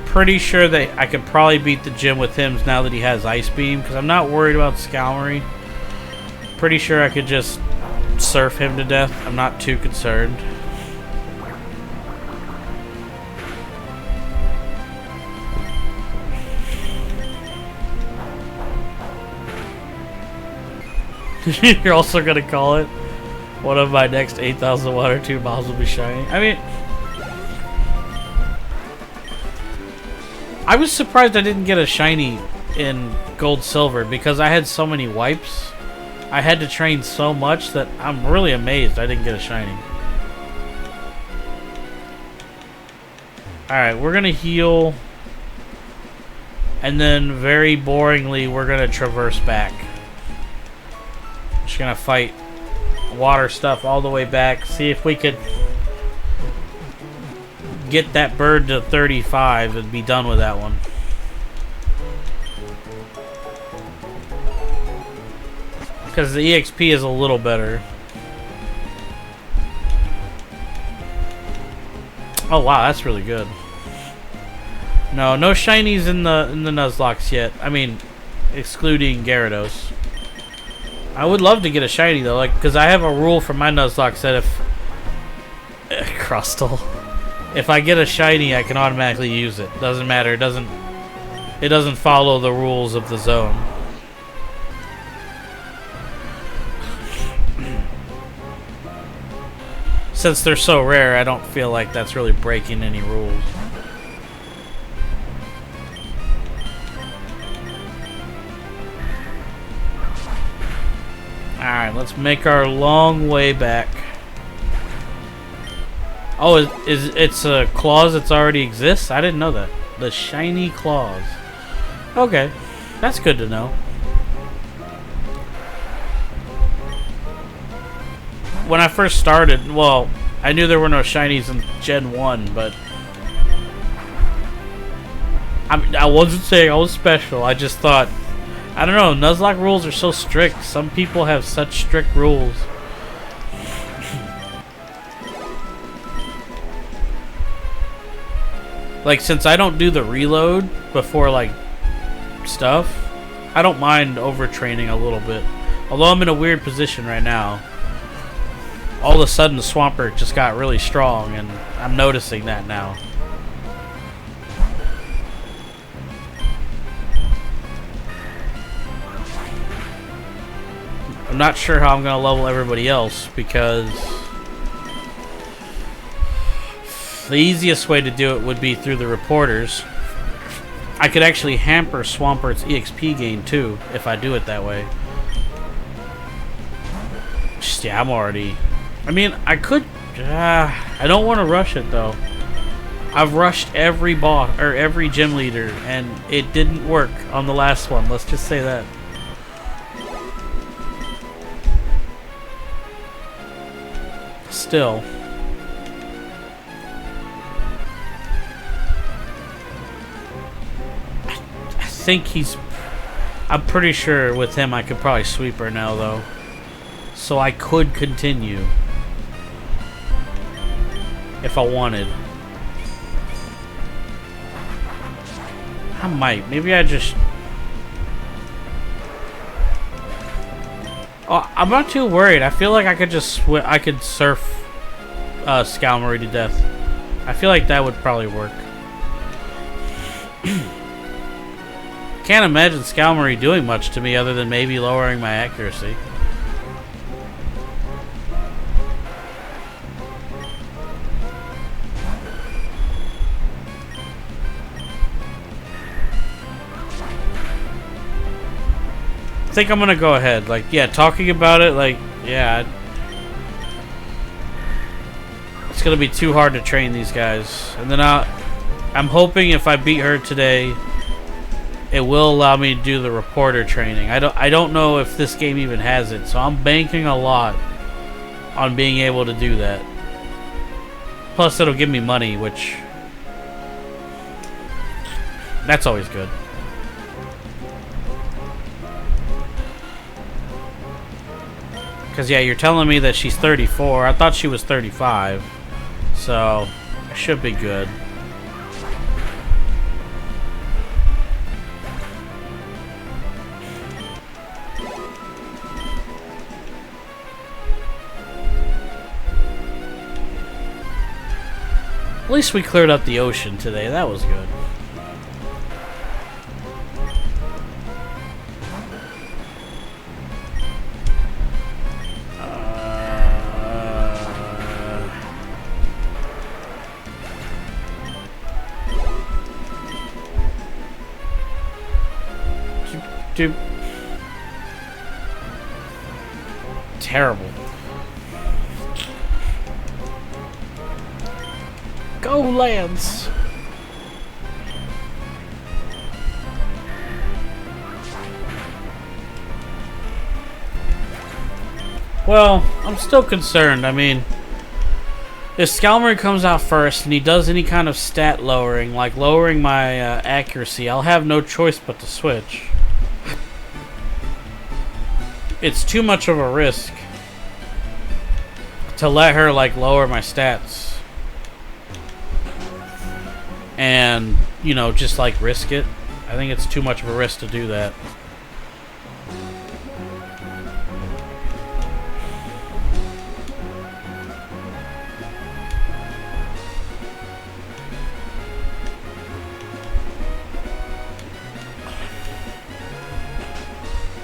Pretty sure that I could probably beat the gym with him now that he has Ice Beam, because I'm not worried about Scalmery. Pretty sure I could just surf him to death. I'm not too concerned. You're also gonna call it one of my next 8,102 mobs will be shiny. I mean, I was surprised I didn't get a shiny in Gold Silver because I had so many wipes. I had to train so much that I'm really amazed I didn't get a shiny. Alright, we're gonna heal. And then, very boringly, we're gonna traverse back. Just gonna fight water stuff all the way back. See if we could get that bird to 35 and be done with that one. Because the EXP is a little better. Oh wow, that's really good. No shinies in the Nuzlocke yet. I mean, excluding Gyarados. I would love to get a shiny though, like, because I have a rule for my Nuzlocke that if Crustle. If I get a shiny, I can automatically use it. Doesn't matter. It doesn't follow the rules of the zone. Since they're so rare, I don't feel like that's really breaking any rules. Alright, let's make our long way back. Oh, it's a claws that already exists? I didn't know that. The shiny claws. Okay, that's good to know. When I first started, well, I knew there were no shinies in Gen 1, but I wasn't saying I was special. I just thought, I don't know, Nuzlocke rules are so strict. Some people have such strict rules. Like, since I don't do the reload before, like, stuff, I don't mind overtraining a little bit. Although I'm in a weird position right now. All of a sudden, the Swampert just got really strong, and I'm noticing that now. I'm not sure how I'm going to level everybody else, because the easiest way to do it would be through the reporters. I could actually hamper Swampert's EXP gain too, if I do it that way. Just, yeah, I'm already... I mean, I could... I don't want to rush it, though. I've rushed every boss, or every gym leader, and it didn't work on the last one. Let's just say that. Still... I think he's I'm pretty sure with him I could probably sweep her now, though. So I could continue. If I wanted. I might. Maybe I just... Oh, I'm not too worried. I feel like I could just I could surf Skalmory to death. I feel like that would probably work. Can't imagine Skalmory doing much to me other than maybe lowering my accuracy. I think I'm gonna go ahead. Like, yeah, talking about it, like, yeah. It's gonna be too hard to train these guys. And then I'm hoping if I beat her today, it will allow me to do the reporter training. I don't know if this game even has it, so I'm banking a lot on being able to do that. Plus, it'll give me money, which... that's always good. Because, yeah, you're telling me that she's 34. I thought she was 35. So, it should be good. At least we cleared up the ocean today. That was good. Dude. Terrible. Go, Lance! Well, I'm still concerned. I mean, if Skalmory comes out first and he does any kind of stat lowering, like lowering my accuracy, I'll have no choice but to switch. It's too much of a risk to let her, like, lower my stats. And, you know, just, like, risk it. I think it's too much of a risk to do that.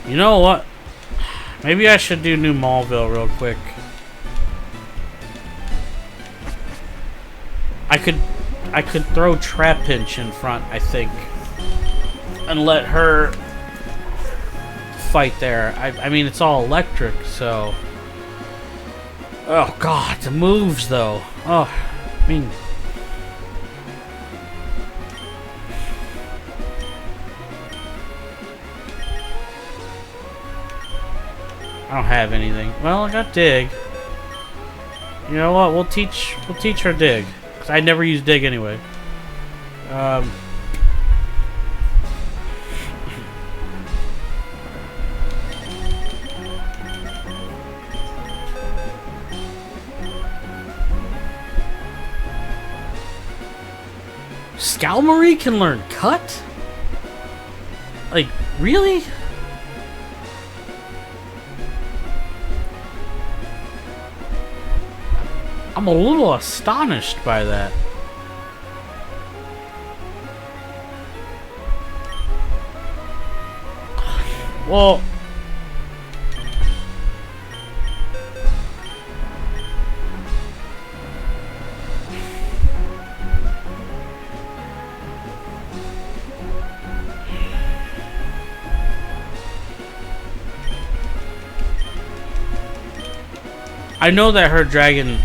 You know what? Maybe I should do New Maulville real quick. I could throw Trapinch in front, I think, and let her fight there. I mean, it's all electric, so... Oh, God, the moves, though. Oh, I mean... I don't have anything. Well, I got Dig. You know what? We'll teach her Dig. Cause I never use Dig anyway. Skalmory can learn Cut? Like, really? I'm a little astonished by that. Well... I know that her dragon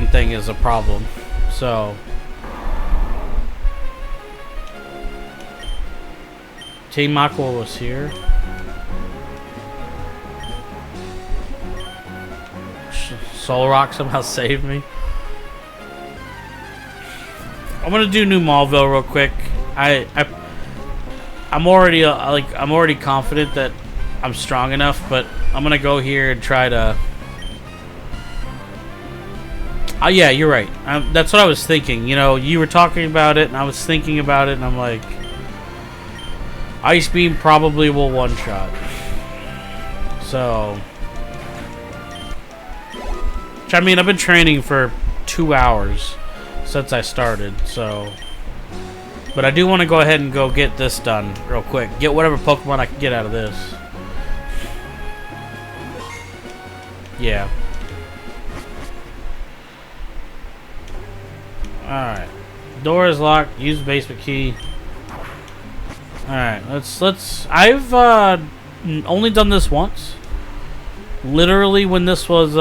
thing is a problem, so... Team Aqua was here. Soul Rock somehow saved me. I'm gonna do New Maulville real quick. I'm already I'm already confident that I'm strong enough, but I'm gonna go here and try to. Oh yeah, you're right. That's what I was thinking. You know, you were talking about it, and I was thinking about it, and I'm like, Ice Beam probably will one-shot. So, which, I mean, I've been training for 2 hours since I started, so. But I do want to go ahead and go get this done real quick. Get whatever Pokemon I can get out of this. Yeah. Alright. Door is locked. Use the basement key. Alright, let's I've only done this once. Literally when this was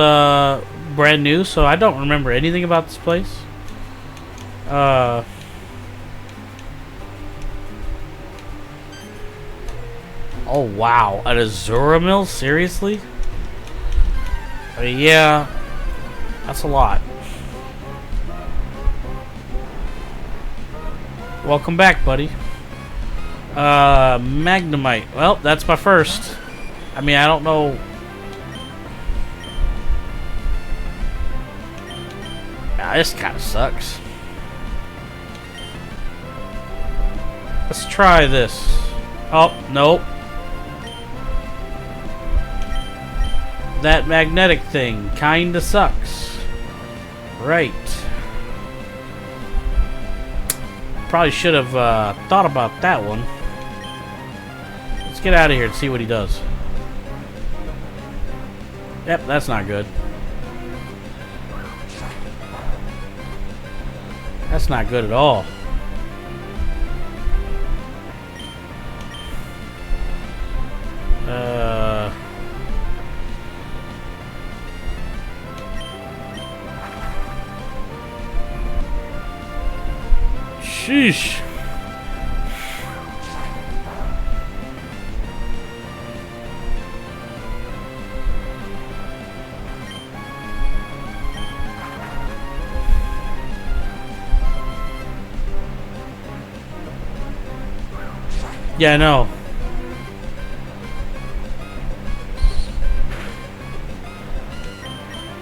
brand new, so I don't remember anything about this place. Oh wow, at Azura Mill? Seriously? I mean, yeah, that's a lot. Welcome back, buddy. Magnemite. Well, that's my first. I mean, I don't know. This kind of sucks. Let's try this. Oh, nope. That magnetic thing kinda sucks. Right. Probably should have thought about that one. Let's get out of here and see what he does. Yep, that's not good. That's not good at all. Sheesh. Yeah, I know.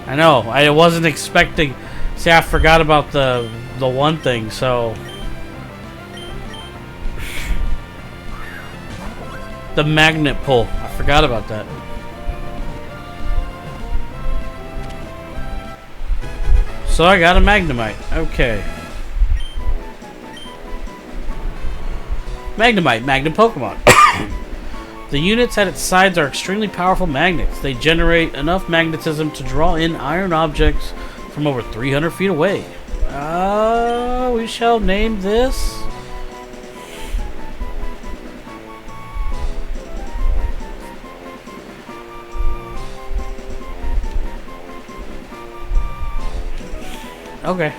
I know. I wasn't expecting. See, I forgot about the one thing, so. The magnet pull. I forgot about that. So I got a Magnemite. Okay. Magnemite, Magnet Pokemon. The units at its sides are extremely powerful magnets. They generate enough magnetism to draw in iron objects from over 300 feet away. We shall name this. Okay.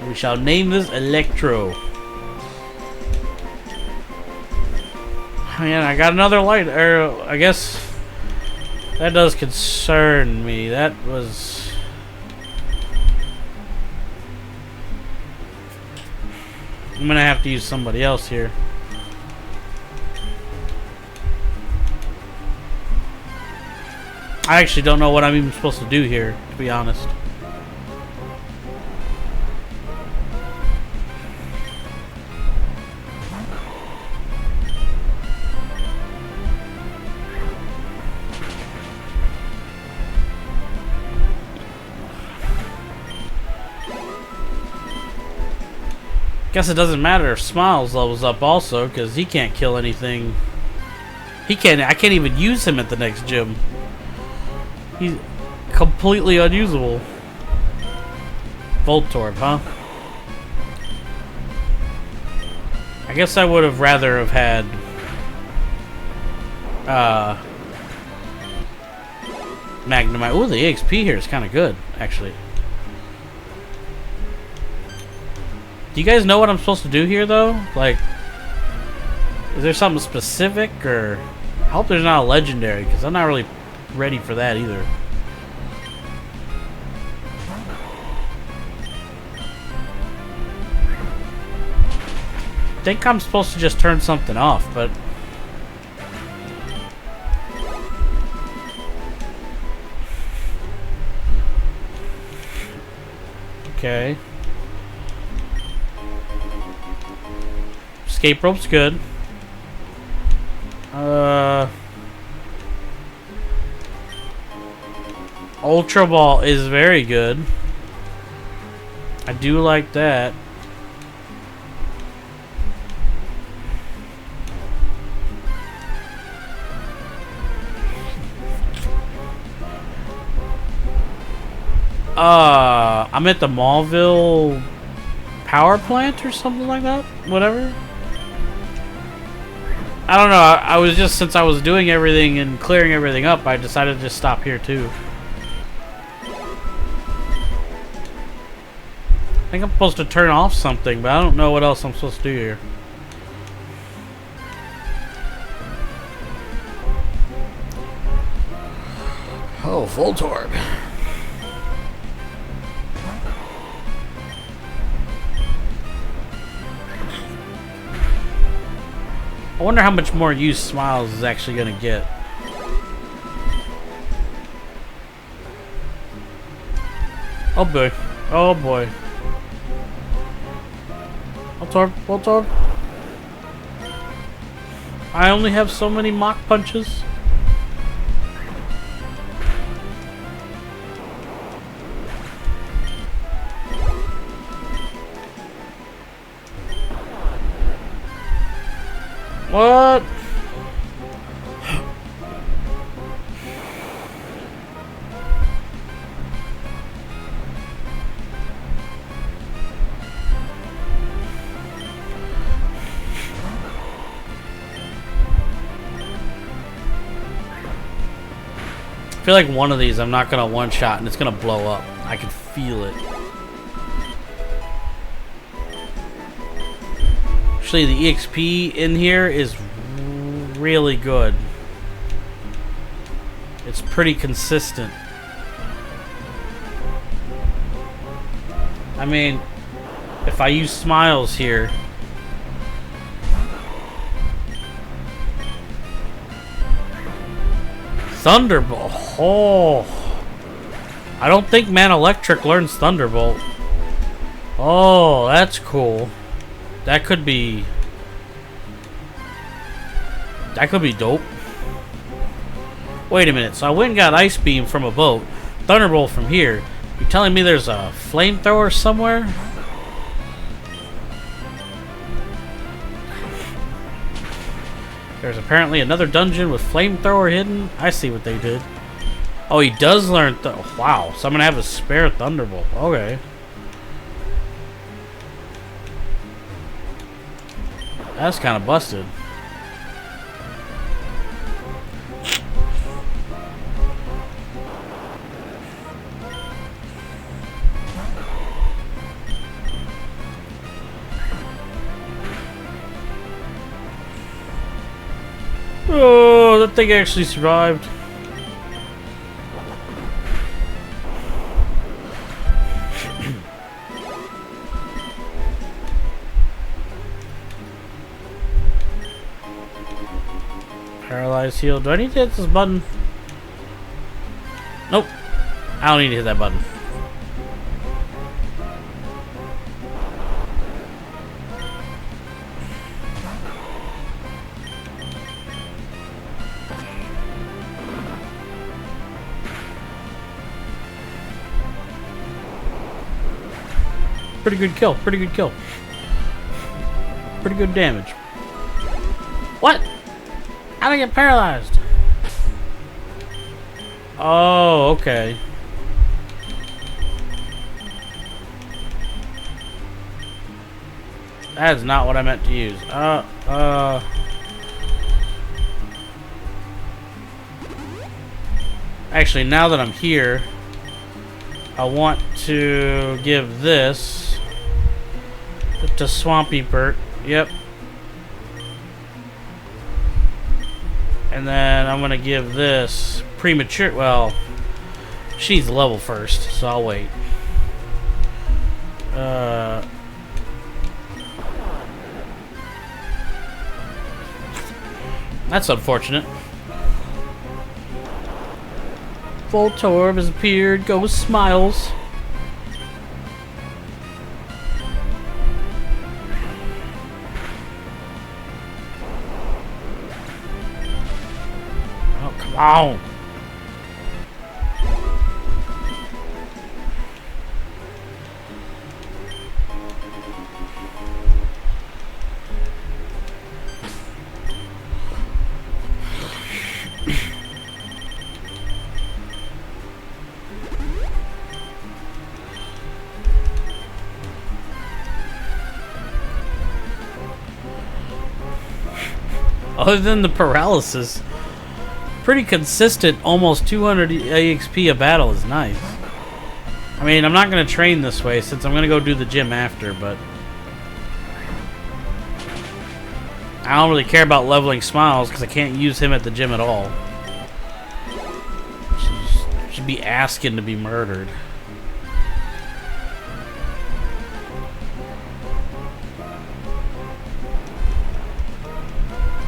We shall name this Electro. Man, I got another light. I guess that does concern me. That was. I'm gonna have to use somebody else here. I actually don't know what I'm even supposed to do here, to be honest. Guess it doesn't matter if Smiles levels up also, because he can't kill anything. I can't even use him at the next gym. He's completely unusable. Voltorb, huh? I guess I would have rather have had Magnemite. Ooh, the EXP here is kind of good, actually. Do you guys know what I'm supposed to do here, though? Like, is there something specific, or I hope there's not a legendary, because I'm not really ready for that either. think I'm supposed to just turn something off, but... Okay. Escape rope's good. Ultra Ball is very good. I do like that. I'm at the Mallville power plant or something like that. Whatever. I don't know. I was just, since I was doing everything and clearing everything up, I decided to just stop here too. I think I'm supposed to turn off something, but I don't know what else I'm supposed to do here. Oh, Voltorb. I wonder how much more use Smiles is actually going to get. Oh boy. Oh boy. Voltorb. Voltorb. I only have so many Mach punches. What? I feel like one of these I'm not gonna one-shot and it's gonna blow up. I can feel it. Actually, the EXP in here is really good. It's pretty consistent. I mean, if I use Smiles here, Thunderbolt. Oh, I don't think Man Electric learns Thunderbolt. Oh, that's cool. That could be dope. Wait a minute. So I went and got Ice Beam from a boat, Thunderbolt from here. You telling me there's a flamethrower somewhere? There's apparently another dungeon with flamethrower hidden. I see what they did. Oh, he does learn. Wow. So I'm gonna have a spare Thunderbolt. Okay. That's kind of busted. Oh, that thing actually survived. Paralyzed heal. Do I need to hit this button? Nope. I don't need to hit that button. Pretty good kill. Pretty good kill. Pretty good damage. What? How did I get paralyzed? Oh, okay. That is not what I meant to use. Actually, now that I'm here, I want to give this to Swampy Bert. Yep. And then I'm gonna give this premature. Well, she's level first, so I'll wait. That's unfortunate. Voltorb has appeared. Go with Smiles. Oh, come on. Other than the paralysis, pretty consistent, almost 200 EXP a battle is nice. I mean, I'm not going to train this way since I'm going to go do the gym after, but I don't really care about leveling Smiles because I can't use him at the gym at all. Should be asking to be murdered.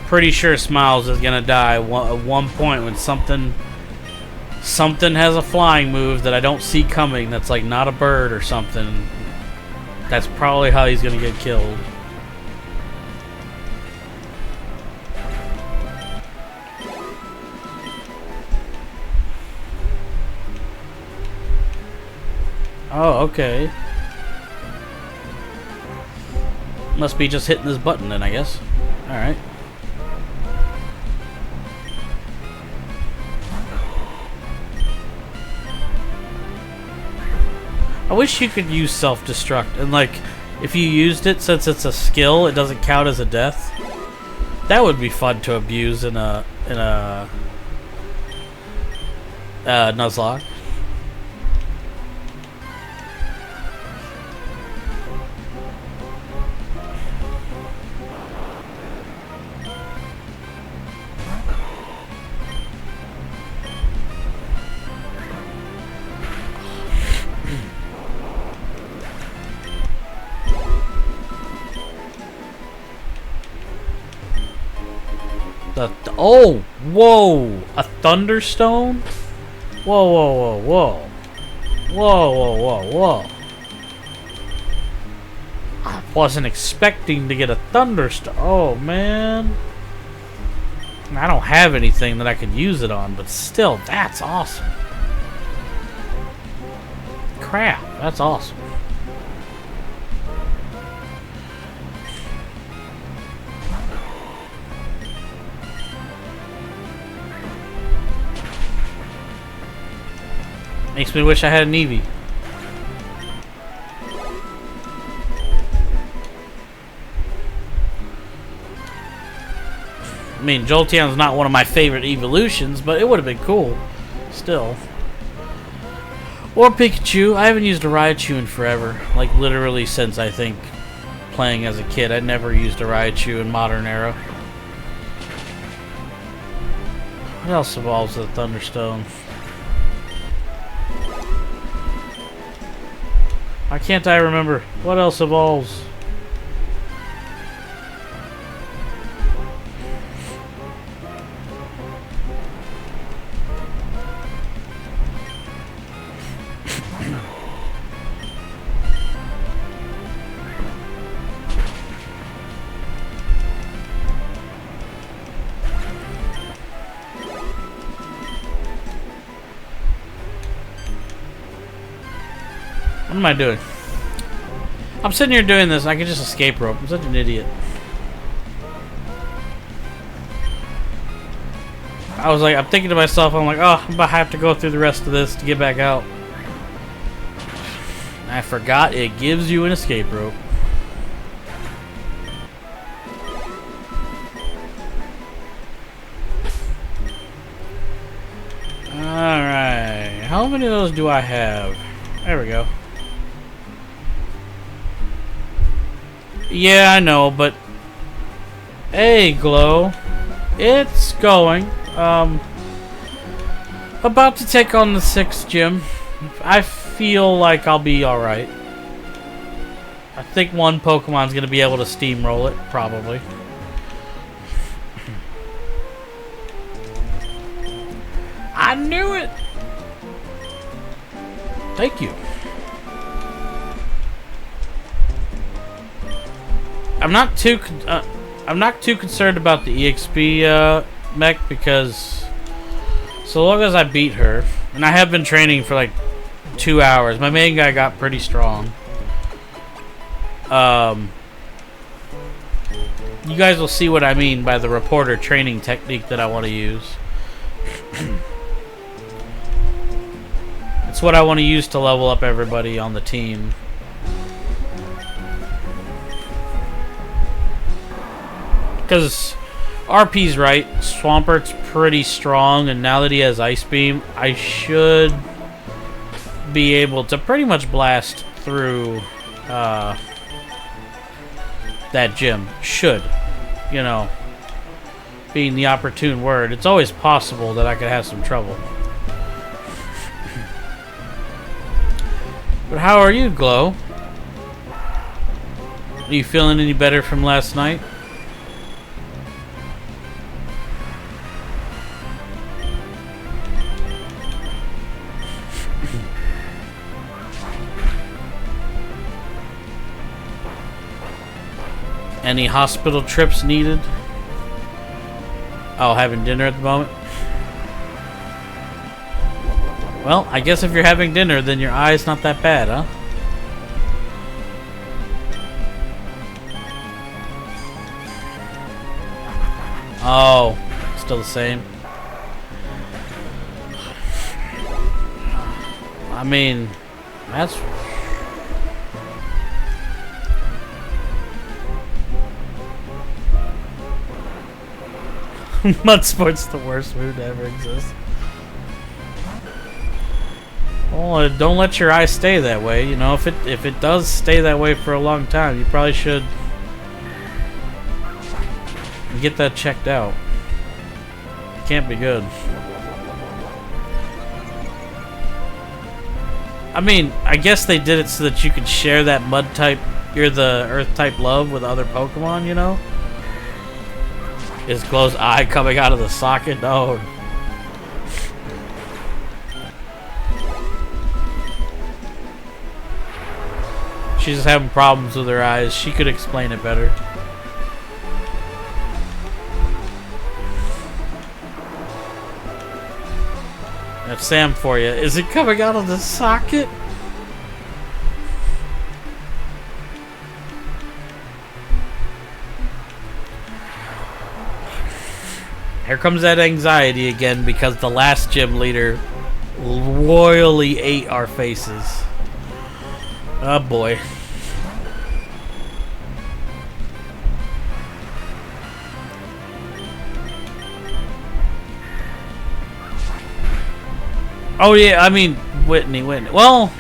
Pretty sure Smiles is gonna die at one point when something has a flying move that I don't see coming. That's like not a bird or something. That's probably how he's gonna get killed. Oh, okay. Must be just hitting this button then, I guess. Alright. I wish you could use self-destruct, and like, if you used it, since it's a skill, it doesn't count as a death. That would be fun to abuse in a Nuzlocke. Oh, whoa! A Thunderstone? Whoa, whoa, whoa, whoa. Whoa, whoa, whoa, whoa. I wasn't expecting to get a Thunderstone. Oh, man. I don't have anything that I could use it on, but still, that's awesome. Crap, that's awesome. Makes me wish I had an Eevee. I mean, Jolteon's not one of my favorite evolutions, but it would have been cool. Still. Or Pikachu. I haven't used a Raichu in forever. Like, literally since, I think, playing as a kid. I never used a Raichu in Modern Era. What else evolves with a Thunderstone? Why can't I remember? What else evolves? What am I doing? I'm sitting here doing this. I can just escape rope. I'm such an idiot. I was like, I'm thinking to myself, I'm like, oh, I'm about to have to go through the rest of this to get back out. I forgot it gives you an escape rope. Alright. How many of those do I have? There we go. Yeah, I know, but hey, Glow, it's going. About to take on the 6th gym. I feel like I'll be alright. I think one Pokemon's gonna be able to steamroll it, probably. knew it! Thank you. I'm not too concerned about the EXP mech because so long as I beat her, and I have been training for like 2 hours. My main guy got pretty strong. You guys will see what I mean by the reporter training technique that I want to use. It's what I want to use to level up everybody on the team. Because RP's right, Swampert's pretty strong, and now that he has Ice Beam, I should be able to pretty much blast through that gym. Should. You know, being the opportune word. It's always possible that I could have some trouble. But how are you, Glow? Are you feeling any better from last night? Any hospital trips needed? Oh, having dinner at the moment? Well, I guess if you're having dinner, then your eye's not that bad, huh? Oh, still the same. I mean, that's... Mud sport's the worst mood to ever exist. Well, don't let your eye stay that way. You know, if it does stay that way for a long time, you probably should get that checked out. It can't be good. I mean, I guess they did it so that you could share that mud type, you're the earth type love with other Pokemon, you know? Is Glow's eye coming out of the socket? No. She's just having problems with her eyes. She could explain it better. That's Sam for you. Is it coming out of the socket? Here comes that anxiety again because the last gym leader royally ate our faces. Oh boy. Oh yeah, I mean Whitney. Well,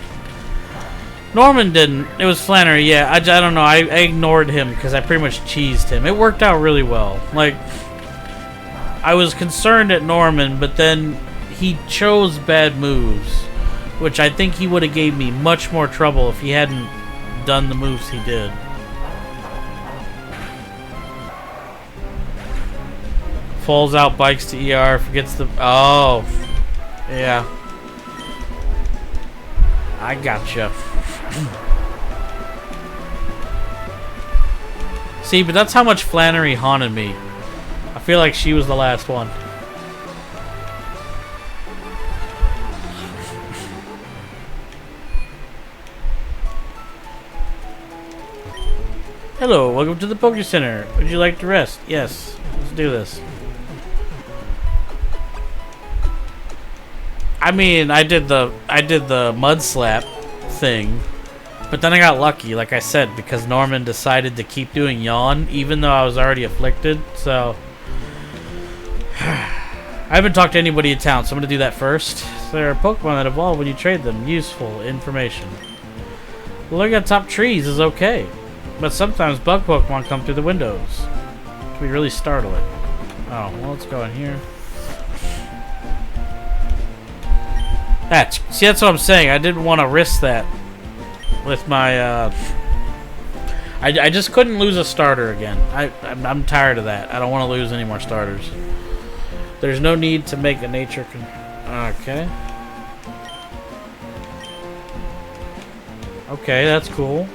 Norman didn't. It was Flannery. Yeah, I don't know. I ignored him because I pretty much cheesed him. It worked out really well. Like, I was concerned at Norman, but then he chose bad moves, which I think he would have gave me much more trouble if he hadn't done the moves he did. Falls out, bikes to ER, forgets the... Oh. Yeah. I gotcha. See, but that's how much Flannery haunted me. I feel like she was the last one. Hello, welcome to the Poké Center. Would you like to rest? Yes. Let's do this. I mean, I did the mud slap thing, but then I got lucky, like I said, because Norman decided to keep doing yawn, even though I was already afflicted. So I haven't talked to anybody in town, so I'm gonna do that first. There are Pokemon that evolve when you trade them. Useful information. Looking at top trees is okay, but sometimes bug Pokemon come through the windows. It can be really startling. Oh, well, let's go in here. See, that's what I'm saying. I didn't want to risk that with my, I just couldn't lose a starter again. I'm tired of that. I don't want to lose any more starters. There's no need to make a nature Okay. Okay, that's cool.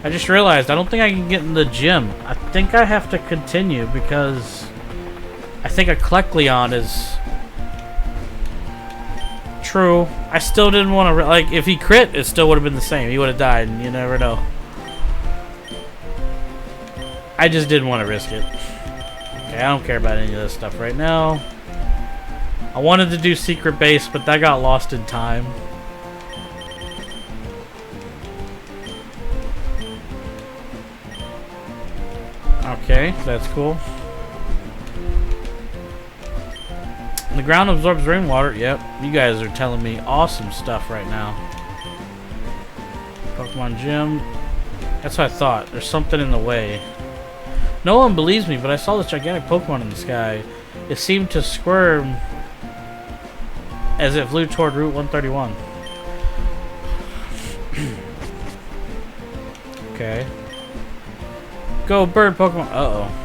I just realized I don't think I can get in the gym. I think I have to continue because I think a Kecleon is true. I still didn't want to like if he crit, it still would have been the same. He would have died, and you never know. I just didn't want to risk it. Okay, I don't care about any of this stuff right now. I wanted to do secret base, but that got lost in time. Okay, that's cool. The ground absorbs rainwater. Yep, you guys are telling me awesome stuff right now. Pokemon Gym. That's what I thought. There's something in the way. No one believes me, but I saw this gigantic Pokemon in the sky. It seemed to squirm as it flew toward Route 131. Okay. Go bird Pokemon. Uh-oh.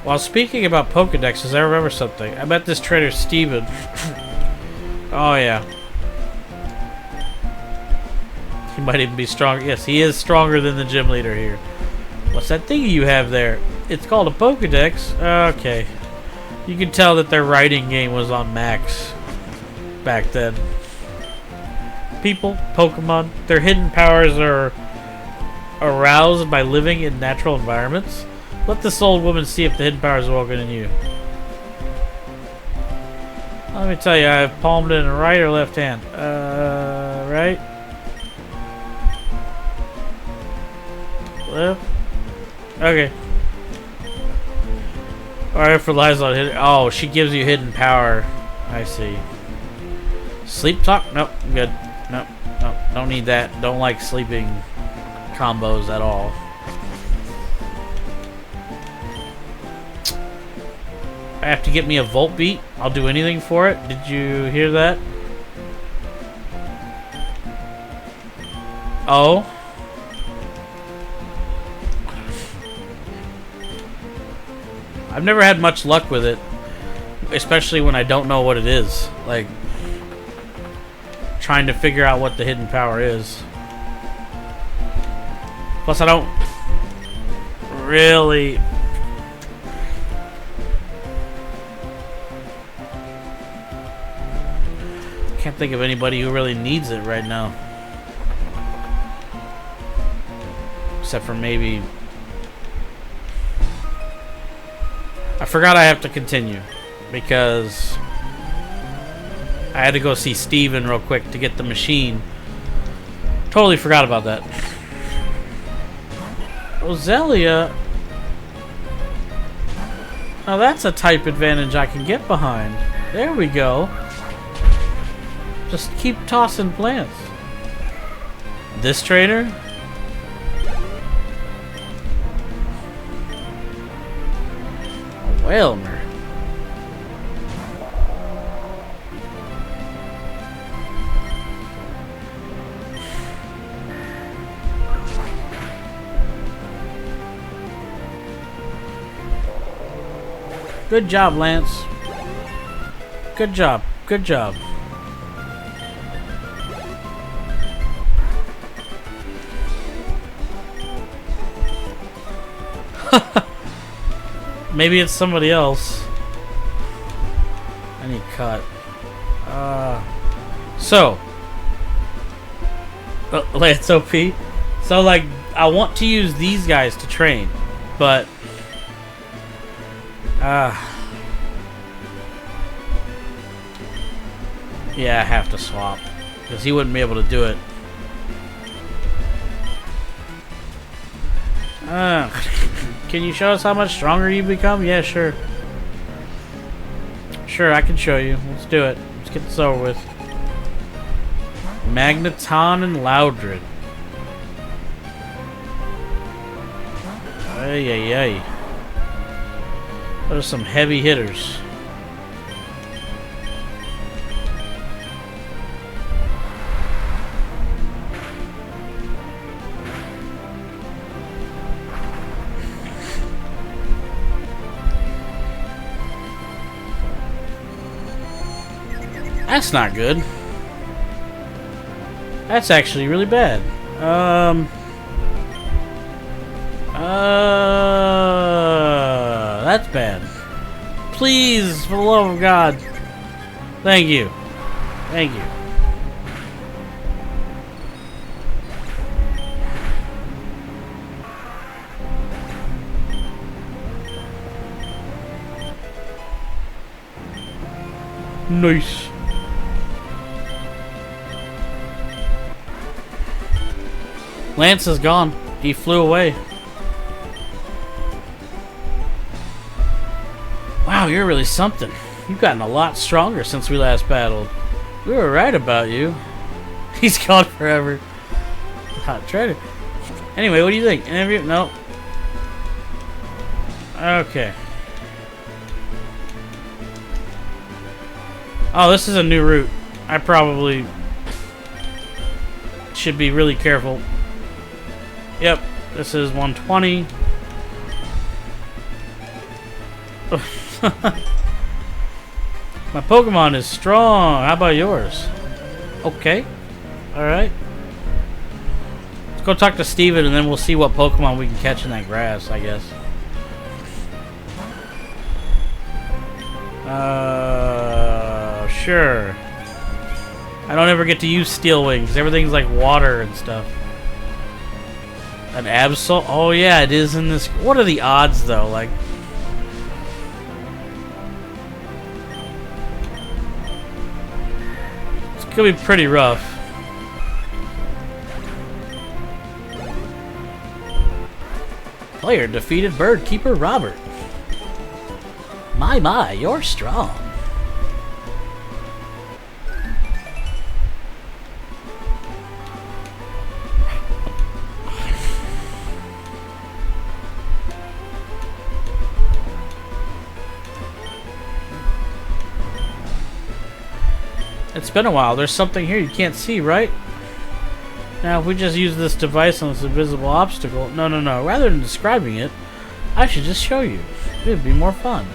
While speaking about Pokedexes, I remember something. I met this trainer, Steven. Oh, yeah. He might even be stronger. Yes, he is stronger than the gym leader here. What's that thing you have there? It's called a Pokedex. Okay. You can tell that their writing game was on max back then. People, Pokemon, their hidden powers are aroused by living in natural environments. Let this old woman see if the hidden powers are woken in you. Let me tell you, I've palmed it in the right or left hand. Right? Left? Okay. Alright, for lies on hidden. Oh, she gives you hidden power. I see. Sleep talk? Nope, I'm good. Nope, nope, don't need that. Don't like sleeping combos at all. I have to get me a Volt Beat. I'll do anything for it. Did you hear that? Oh. I've never had much luck with it. Especially when I don't know what it is. Like, trying to figure out what the hidden power is. Plus, I don't really... Can't think of anybody who really needs it right now. Except for maybe... I forgot I have to continue. Because... I had to go see Steven real quick to get the machine. Totally forgot about that. Roselia... Now that's a type advantage I can get behind. There we go. Just keep tossing plants. This trainer? A Whalmer. Good job, Lance. Good job. Good job. Maybe it's somebody else. I need cut. So Lance OP. So like I want to use these guys to train, but yeah, I have to swap because he wouldn't be able to do it. Can you show us how much stronger you become? Yeah, sure. Sure, I can show you. Let's do it. Let's get this over with. Magneton and Loudred. Ay, ay, ay. Those are some heavy hitters. That's not good. That's actually really bad. That's bad. Please, for the love of God. Thank you. Thank you. Nice. Lance is gone. He flew away. Wow, you're really something. You've gotten a lot stronger since we last battled. We were right about you. He's gone forever. Hot trader. Anyway, what do you think? Interview? No. Okay. Oh, this is a new route. I probably should be really careful. Yep, this is 120. My Pokemon is strong. How about yours? Okay. Alright. Let's go talk to Steven and then we'll see what Pokemon we can catch in that grass, I guess. Sure. I don't ever get to use Steel Wings. Everything's like water and stuff. An Absol? Oh yeah, it is in this. What are the odds though? Like, it's gonna be pretty rough. Player defeated Bird Keeper Robert. My, you're strong. It's been a while. There's something here you can't see, right? Now, if we just use this device on this invisible obstacle... No. Rather than describing it, I should just show you. It'd be more fun.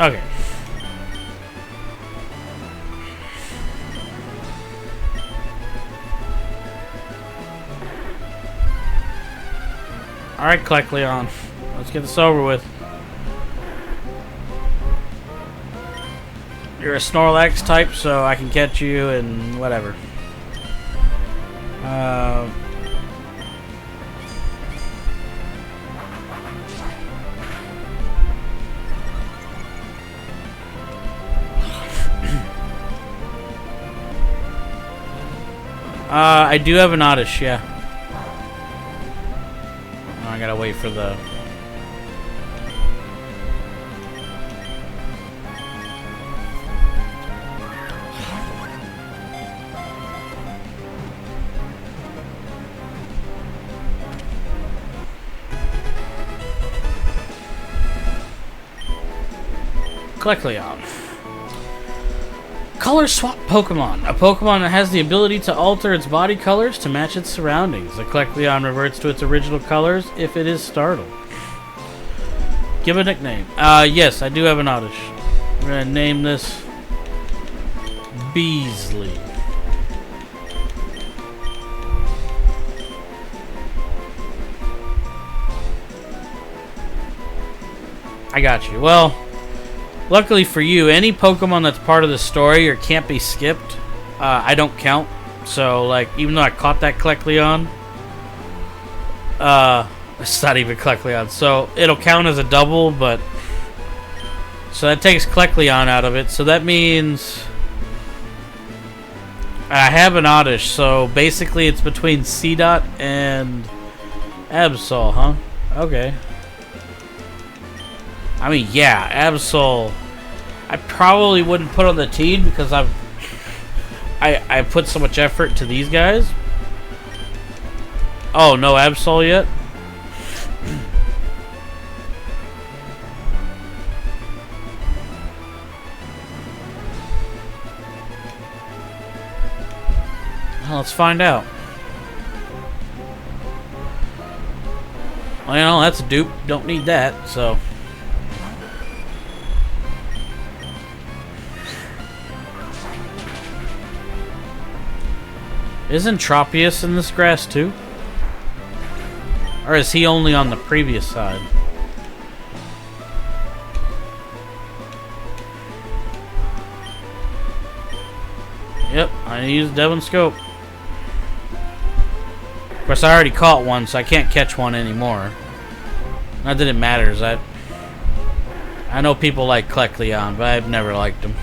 Okay. Alright, Kecleon. Let's get this over with. You're a Snorlax type, so I can catch you and whatever. I do have an Oddish, yeah. Oh, I gotta wait for the... Kecleon. Color Swap Pokemon. A Pokemon that has the ability to alter its body colors to match its surroundings. The Kecleon reverts to its original colors if it is startled. Give a nickname. Yes, I do have an Oddish. We're gonna name this Beasley. I got you. Well, luckily for you, any Pokemon that's part of the story or can't be skipped, I don't count. So, like, even though I caught that Kecleon, it's not even Kecleon. So, it'll count as a double, but... So, that takes Kecleon out of it. So, that means... I have an Oddish, so basically it's between Seedot and Absol, huh? Okay. I mean, yeah, Absol. I probably wouldn't put on the team because I put so much effort to these guys. Oh, no Absol yet? Well, let's find out. Well, you know, that's a dupe. Don't need that, so. Isn't Tropius in this grass too? Or is he only on the previous side? Yep, I used Devon's scope. Of course, I already caught one, so I can't catch one anymore. Not that it matters. I know people like Kecleon, but I've never liked him.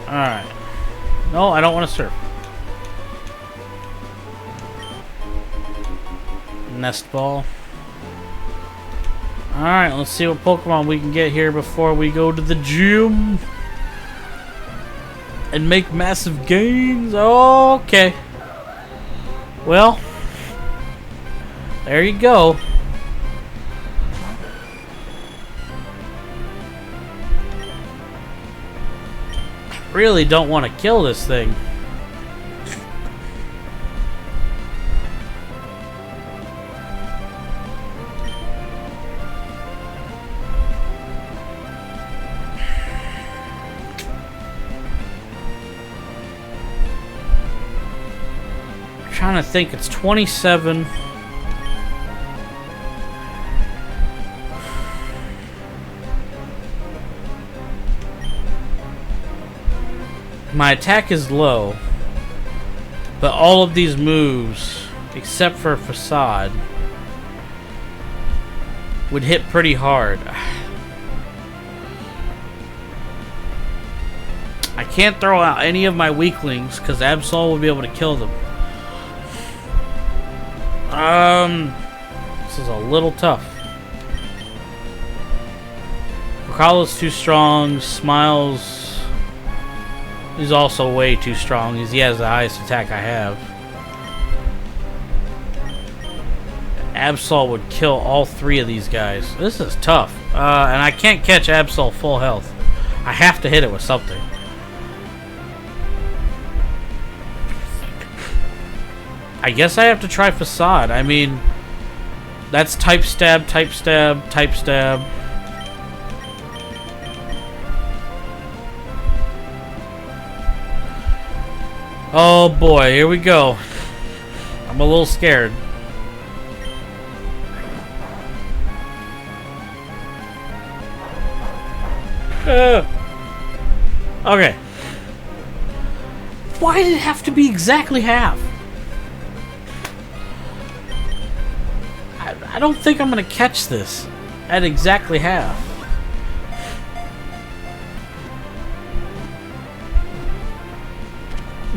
Alright. No, I don't want to surf. Nest ball. Alright, let's see what Pokemon we can get here before we go to the gym. And make massive gains. Okay. Well. There you go. Really don't want to kill this thing. I'm trying to think, it's 27. My attack is low, but all of these moves, except for Facade, would hit pretty hard. I can't throw out any of my weaklings because Absol will be able to kill them. This is a little tough. Vocalo's too strong. Smiles. He's also way too strong. He has the highest attack I have. Absol would kill all three of these guys. This is tough. And I can't catch Absol full health. I have to hit it with something. I guess I have to try Facade. I mean, that's type stab, type stab, type stab. Oh boy, here we go. I'm a little scared. Okay. Why did it have to be exactly half? I don't think I'm gonna catch this at exactly half.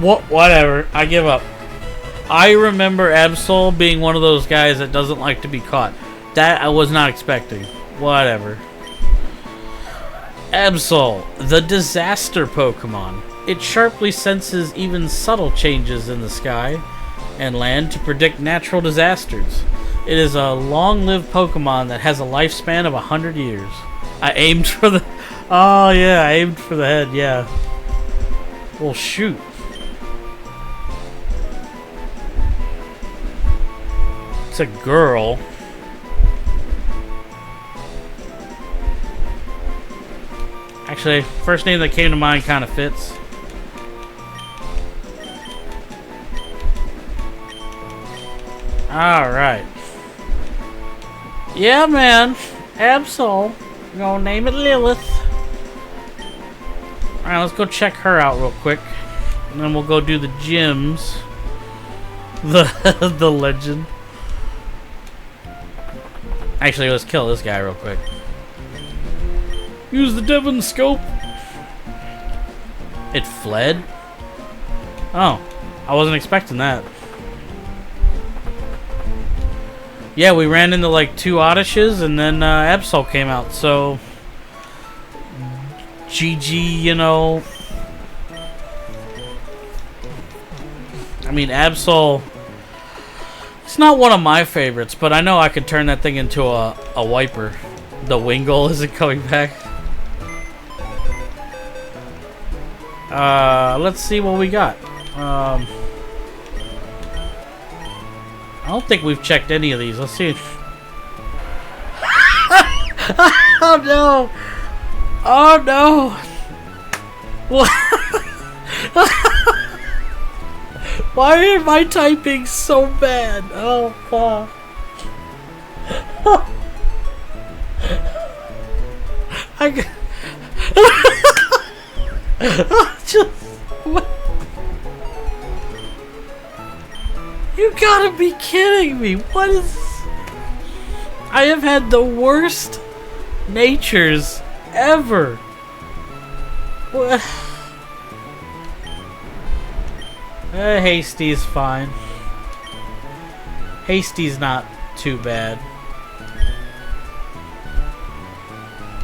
Whatever. I give up. I remember Absol being one of those guys that doesn't like to be caught. That I was not expecting. Whatever. Absol, the disaster Pokemon. It sharply senses even subtle changes in the sky and land to predict natural disasters. It is a long-lived Pokemon that has a lifespan of 100 years. I aimed for the... Oh, yeah, I aimed for the head, yeah. Well, shoot. It's a girl. Actually, first name that came to mind kind of fits. Alright. Yeah, man. Absol. I'm gonna name it Lilith. Alright, let's go check her out real quick. And then we'll go do the gyms. The legend. Actually, let's kill this guy real quick. Use the Devon scope. It fled? Oh, I wasn't expecting that. Yeah, we ran into like 2 Oddishes and then Absol came out, so GG, you know. I mean, Absol, it's not one of my favorites, but I know I could turn that thing into a wiper. The Wingull isn't coming back. Let's see what we got. I don't think we've checked any of these. Let's see. Oh no! Oh no! What? Why am I typing so bad? Oh fuck! Just what? You gotta be kidding me! What is? I have had the worst natures ever. What? Hasty's fine. Hasty's not too bad.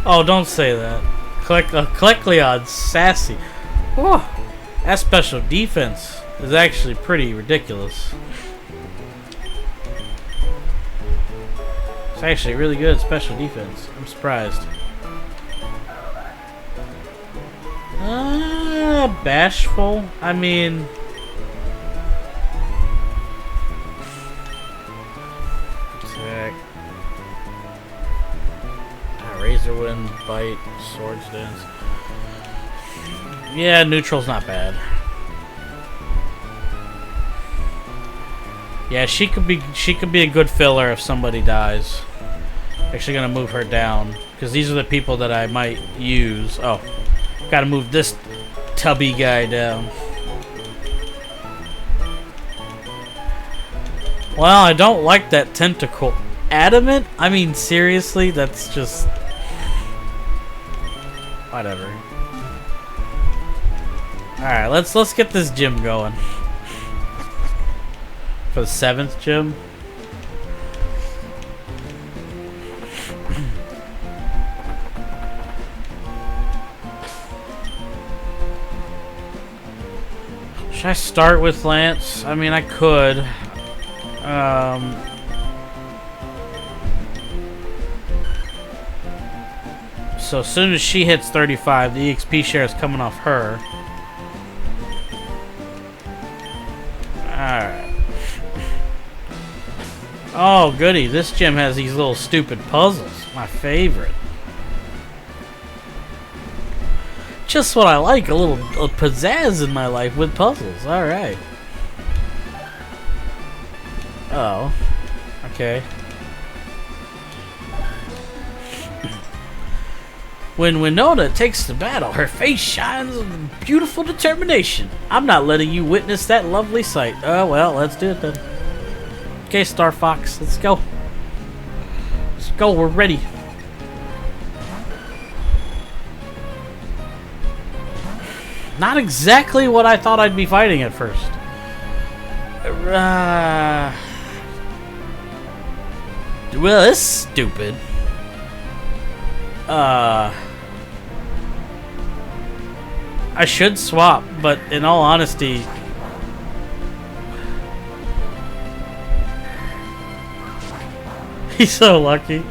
Oh, don't say that. Kecleon's sassy. Whew. That special defense is actually pretty ridiculous. It's actually really good at special defense. I'm surprised. Bashful? I mean... Sick. Razor Wind, Bite, Swords Dance. Yeah, neutral's not bad. Yeah, she could be a good filler if somebody dies. Actually gonna move her down, because these are the people that I might use. Oh, gotta move this tubby guy down. Well, I don't like that tentacle. Adamant? I mean, seriously, that's just... Whatever. Alright, let's get this gym going. For the 7th gym. Should I start with Lance? I mean, I could. So as soon as she hits 35, the EXP share is coming off her. Alright. Oh, goody. This gym has these little stupid puzzles. My favorite. Just what I like. A little pizzazz in my life with puzzles. Alright. Oh. Okay. When Winona takes the battle, her face shines with beautiful determination. I'm not letting you witness that lovely sight. Oh, well, let's do it then. Okay, Star Fox, let's go. Let's go, we're ready. Not exactly what I thought I'd be fighting at first. Well, it's stupid. I should swap, but in all honesty, he's so lucky.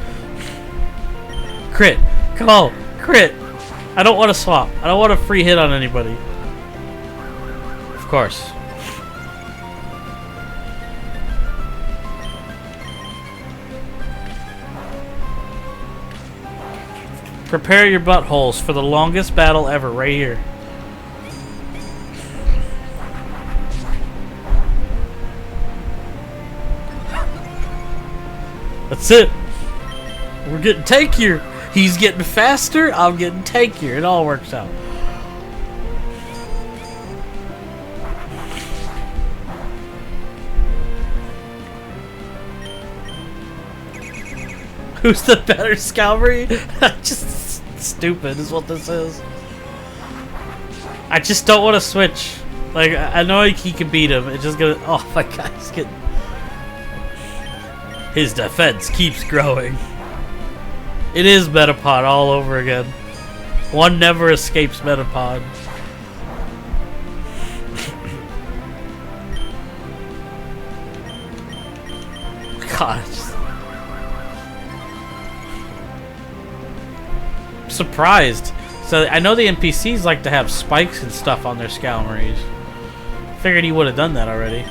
Crit. Come on. Crit. I don't want to swap. I don't want a free hit on anybody. Of course. Prepare your buttholes for the longest battle ever right here. That's it. We're getting tankier. He's getting faster. I'm getting tankier. It all works out. Who's the better Scalry? Just stupid is what this is. I just don't want to switch. Like, I know he can beat him. It's just gonna... Oh my god, he's getting... His defense keeps growing. It is Metapod all over again. One never escapes Metapod. surprised. So I know the NPCs like to have spikes and stuff on their Scalmaries. Figured he would have done that already.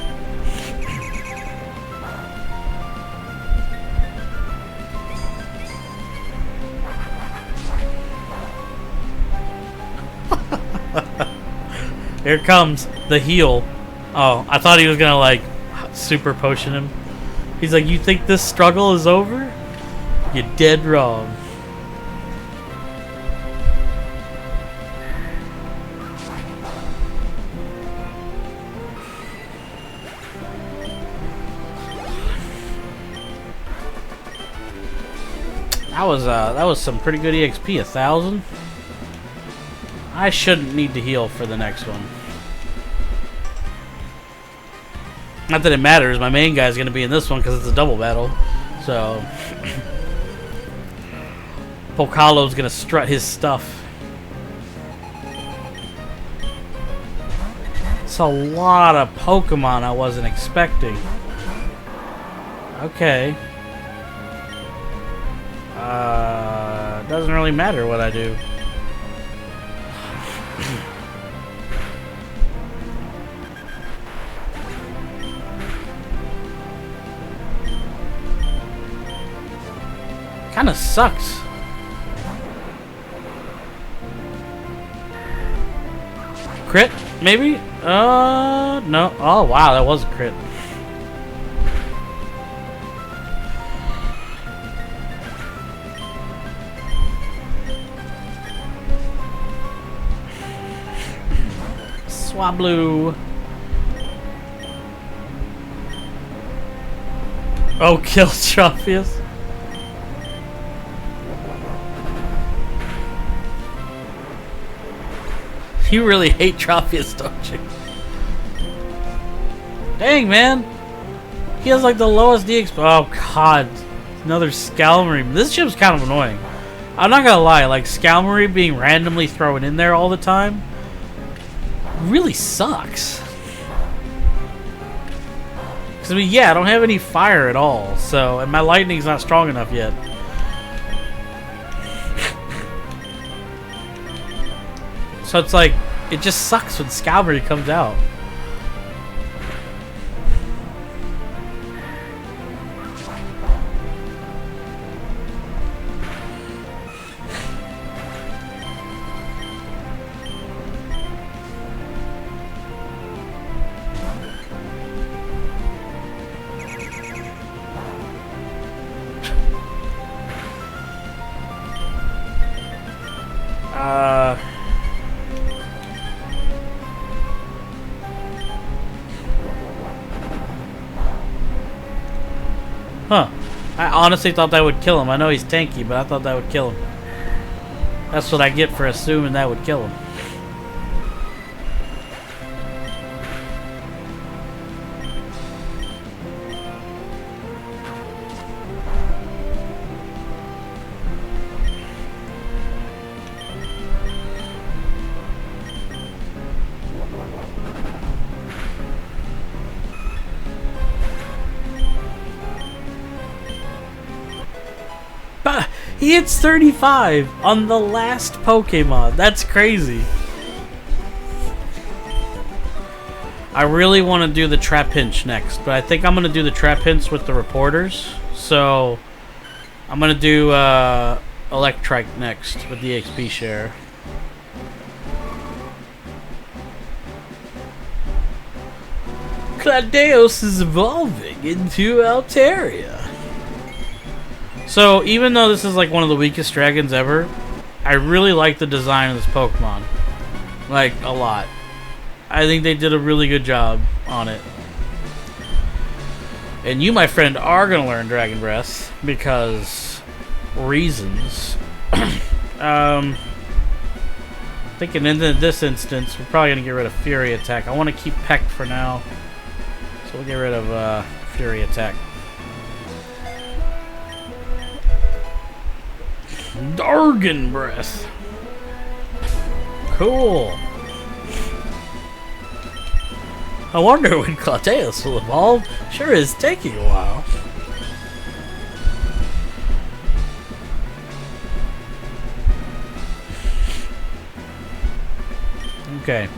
Here comes the heal. Oh, I thought he was gonna like super potion him. He's like, you think this struggle is over? You're dead wrong. That was some pretty good EXP, 1,000. I shouldn't need to heal for the next one. Not that it matters. My main guy's gonna be in this one because it's a double battle. So Pokalo's gonna strut his stuff. It's a lot of Pokemon I wasn't expecting. Okay. Doesn't really matter what I do. Kinda sucks. Crit? Maybe? No. Oh, wow, that was a crit. Swablu. Oh, kill Trophius. You really hate Trophius, don't you? Dang, man. He has like the lowest DX. Oh, God. Another Scalmarie. This ship's kind of annoying. I'm not gonna lie. Like, Scalmarie being randomly thrown in there all the time really sucks. Because, I mean, yeah, I don't have any fire at all. So, and my lightning's not strong enough yet. So it's like, it just sucks when Scalmarie comes out. Huh. I honestly thought that would kill him. I know he's tanky, but I thought that would kill him. That's what I get for assuming that would kill him. He hits 35 on the last Pokemon. That's crazy. I really want to do the Trapinch next, but I think I'm going to do the Trapinch with the reporters. So I'm going to do Electrike next with the XP share. Cladeos is evolving into Altaria. So, even though this is like one of the weakest dragons ever, I really like the design of this Pokemon. Like, a lot. I think they did a really good job on it. And you, my friend, are going to learn Dragon Breath because reasons. Thinking in this instance, we're probably going to get rid of Fury Attack. I want to keep Peck for now. So we'll get rid of Fury Attack. Dragon Breath. Cool. I wonder when Clateus will evolve. Sure is taking a while. Okay.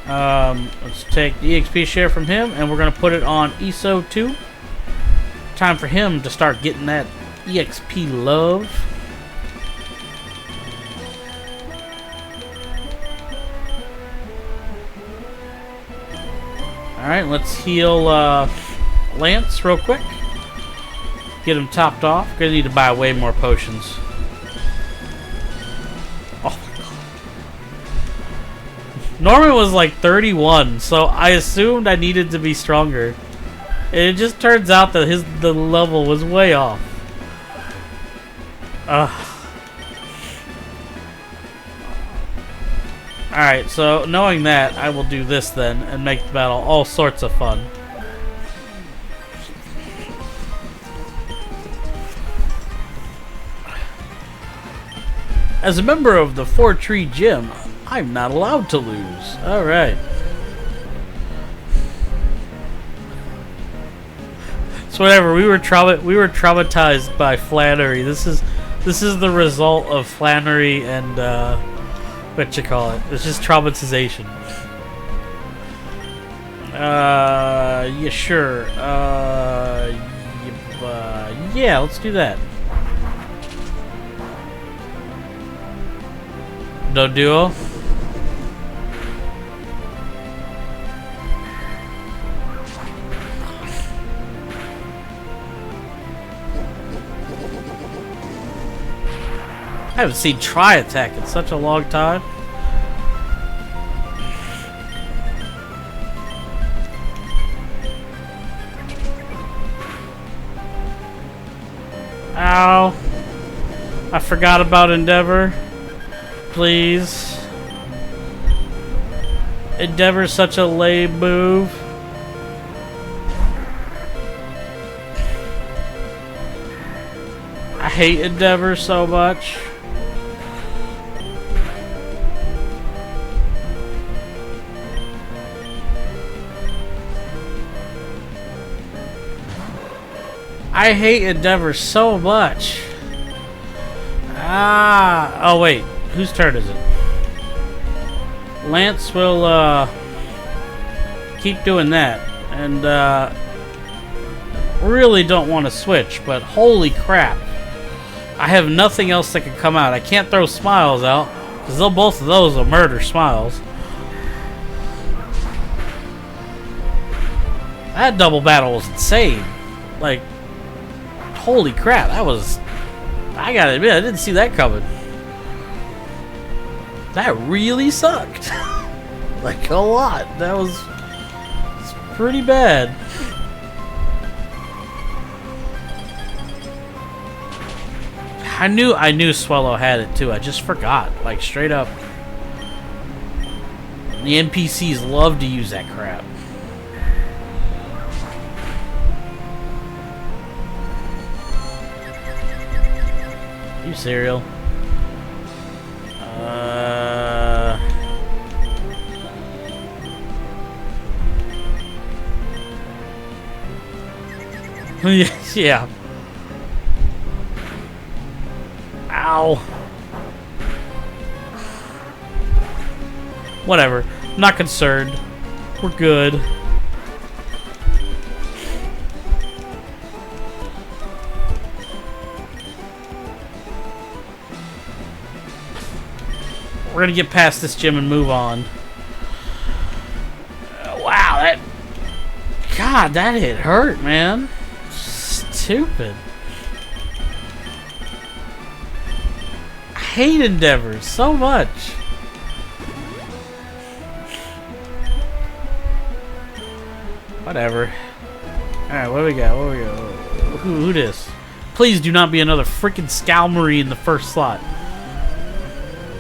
Let's take the EXP share from him, and we're gonna put it on ESO 2. Time for him to start getting that EXP love. Alright, let's heal Lance real quick. Get him topped off. Gonna need to buy way more potions. Oh my god. Norman was like 31, so I assumed I needed to be stronger. And it just turns out that the level was way off. Alright, so knowing that, I will do this then and make the battle all sorts of fun. As a member of the 4-Tree Gym, I'm not allowed to lose. Alright. So whatever, we were traumatized by Flannery. This is the result of Flannery and what you call it? It's just traumatization. Yeah, sure. Yeah, let's do that. No duo? I haven't seen Tri-Attack in such a long time. Ow. I forgot about Endeavor. Please. Endeavor's such a lame move. I hate Endeavor so much. I hate Endeavor so much. Oh wait, whose turn is it? Lance will keep doing that, and really don't want to switch, but holy crap, I have nothing else that can come out. I can't throw Smiles out because both of those will murder Smiles. That double battle was insane. Like, holy crap, that was... I gotta admit, I didn't see that coming. That really sucked. Like, a lot. That was... It's pretty bad. I knew Swallow had it too. I just forgot. Like, straight up. The NPCs love to use that crap. You cereal. Yeah. Ow. Whatever. I'm not concerned. We're good. We're gonna get past this gym and move on. Wow, that... God, that hit hurt, man. Stupid. I hate Endeavor so much. Whatever. Alright, what do we got? What do we got? Who this? Please do not be another freaking Scalmarie in the first slot.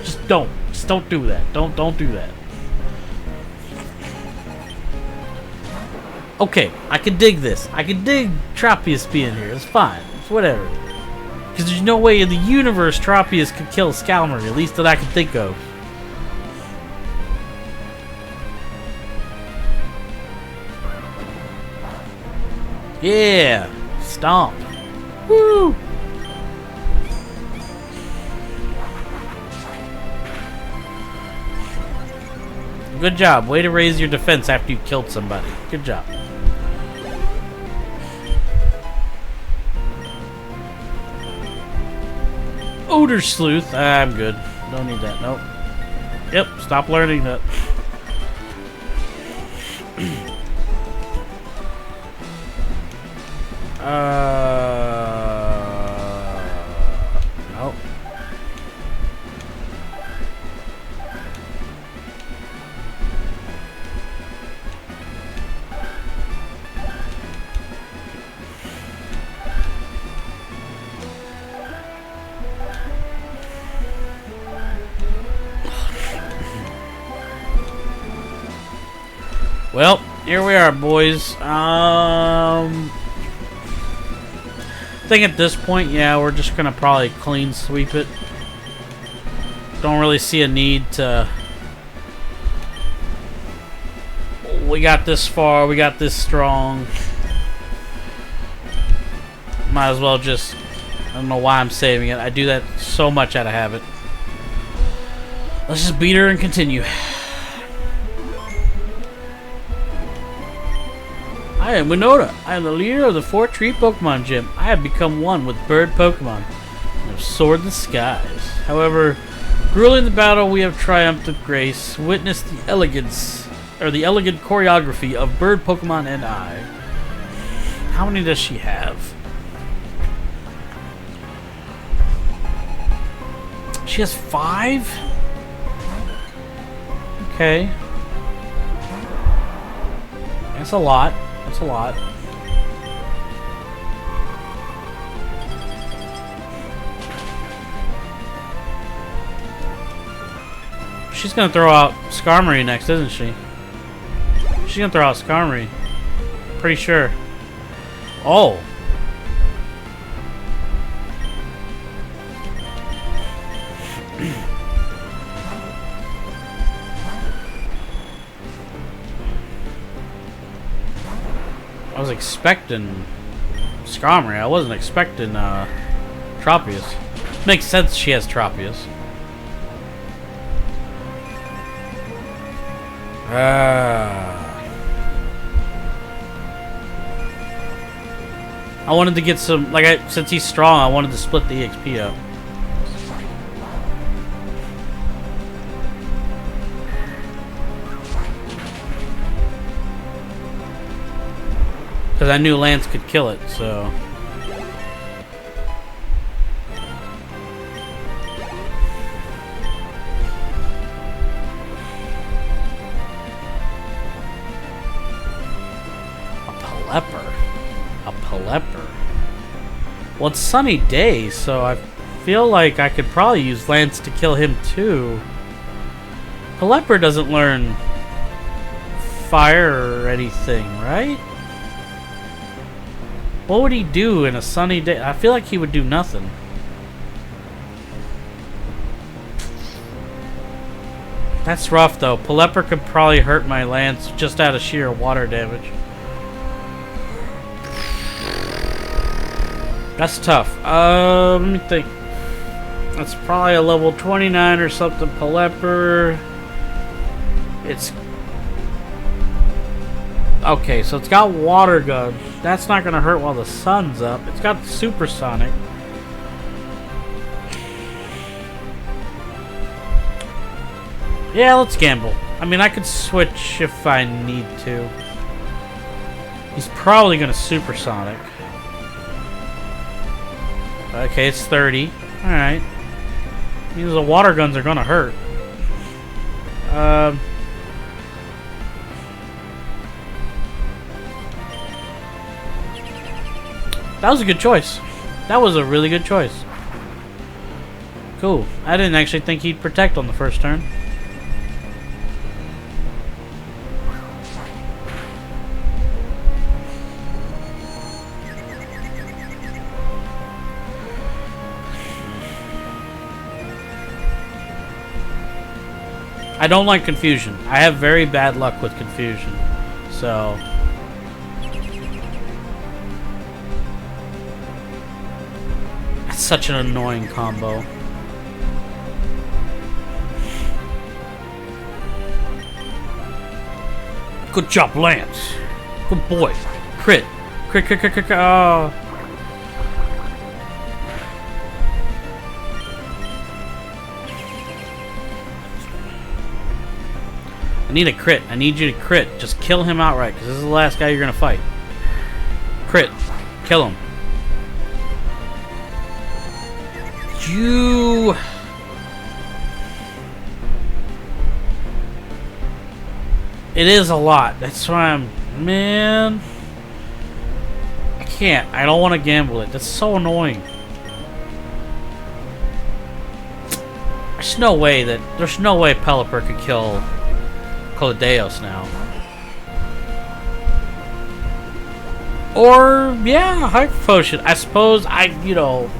Just don't. Just don't do that. Don't do that. Okay, I can dig this. I can dig Tropius being here. It's fine. It's whatever. Because there's no way in the universe Tropius could kill Scalmarie, at least that I can think of. Yeah! Stomp. Woo! Good job. Way to raise your defense after you killed somebody. Good job. Odor Sleuth. I'm good. Don't need that. Nope. Yep. Stop learning that. Nope. Well, here we are, boys. I think at this point, yeah, we're just gonna probably clean sweep it. Don't really see a need to. We got this far. We got this strong. Might as well just. I don't know why I'm saving it. I do that so much out of habit. Let's just beat her and continue. I am Winota. I am the leader of the 4-Tree Pokemon Gym. I have become one with bird Pokemon and have soared the skies. However, grueling the battle, we have triumphed with grace. Witness the elegance, or the elegant choreography of bird Pokemon and I. How many does she have? She has 5? Okay. That's a lot. That's a lot. She's gonna throw out Skarmory next, isn't she? She's gonna throw out Skarmory. Pretty sure. Oh. I was expecting Skarmory. I wasn't expecting Tropius. Makes sense she has Tropius. I wanted to get some, since he's strong, I wanted to split the EXP up. Because I knew Lance could kill it, so. A Pelipper. Well, it's sunny day, so I feel like I could probably use Lance to kill him too. Pelipper doesn't learn fire or anything, right? What would he do in a sunny day? I feel like he would do nothing. That's rough though. Pelipper could probably hurt my Lance just out of sheer water damage. That's tough. Let me think. That's probably a level 29 or something. Pelipper. It's okay, so it's got water gun. That's not gonna hurt while the sun's up. It's got supersonic. Yeah, let's gamble. I mean, I could switch if I need to. He's probably gonna supersonic. Okay, it's 30. Alright. Means the water guns are gonna hurt. That was a good choice. That was a really good choice. Cool. I didn't actually think he'd protect on the first turn. I don't like confusion. I have very bad luck with confusion. So that's such an annoying combo. Good job, Lance. Good boy. Crit. Crit, crit, crit, crit, crit. Oh. I need a crit. I need you to crit. Just kill him outright, because this is the last guy you're going to fight. Crit. Kill him. You... It is a lot. That's why I'm... Man... I can't. I don't want to gamble it. That's so annoying. There's no way Pelipper could kill Coladeos now. Or, yeah, Hyper Potion. I suppose you know...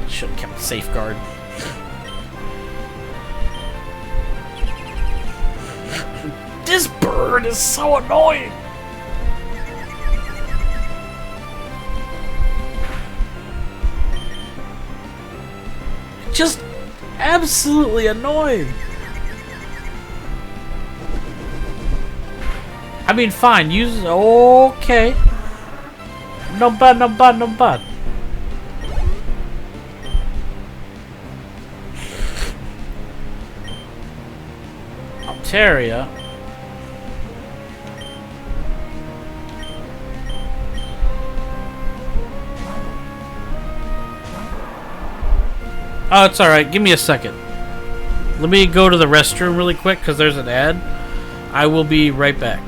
Should have kept Safeguard. This bird is so annoying! Just absolutely annoying. I mean, fine, use... Okay. No bad, no bad, no bad. Altaria. Oh, it's alright. Give me a second. Let me go to the restroom really quick because there's an ad. I will be right back.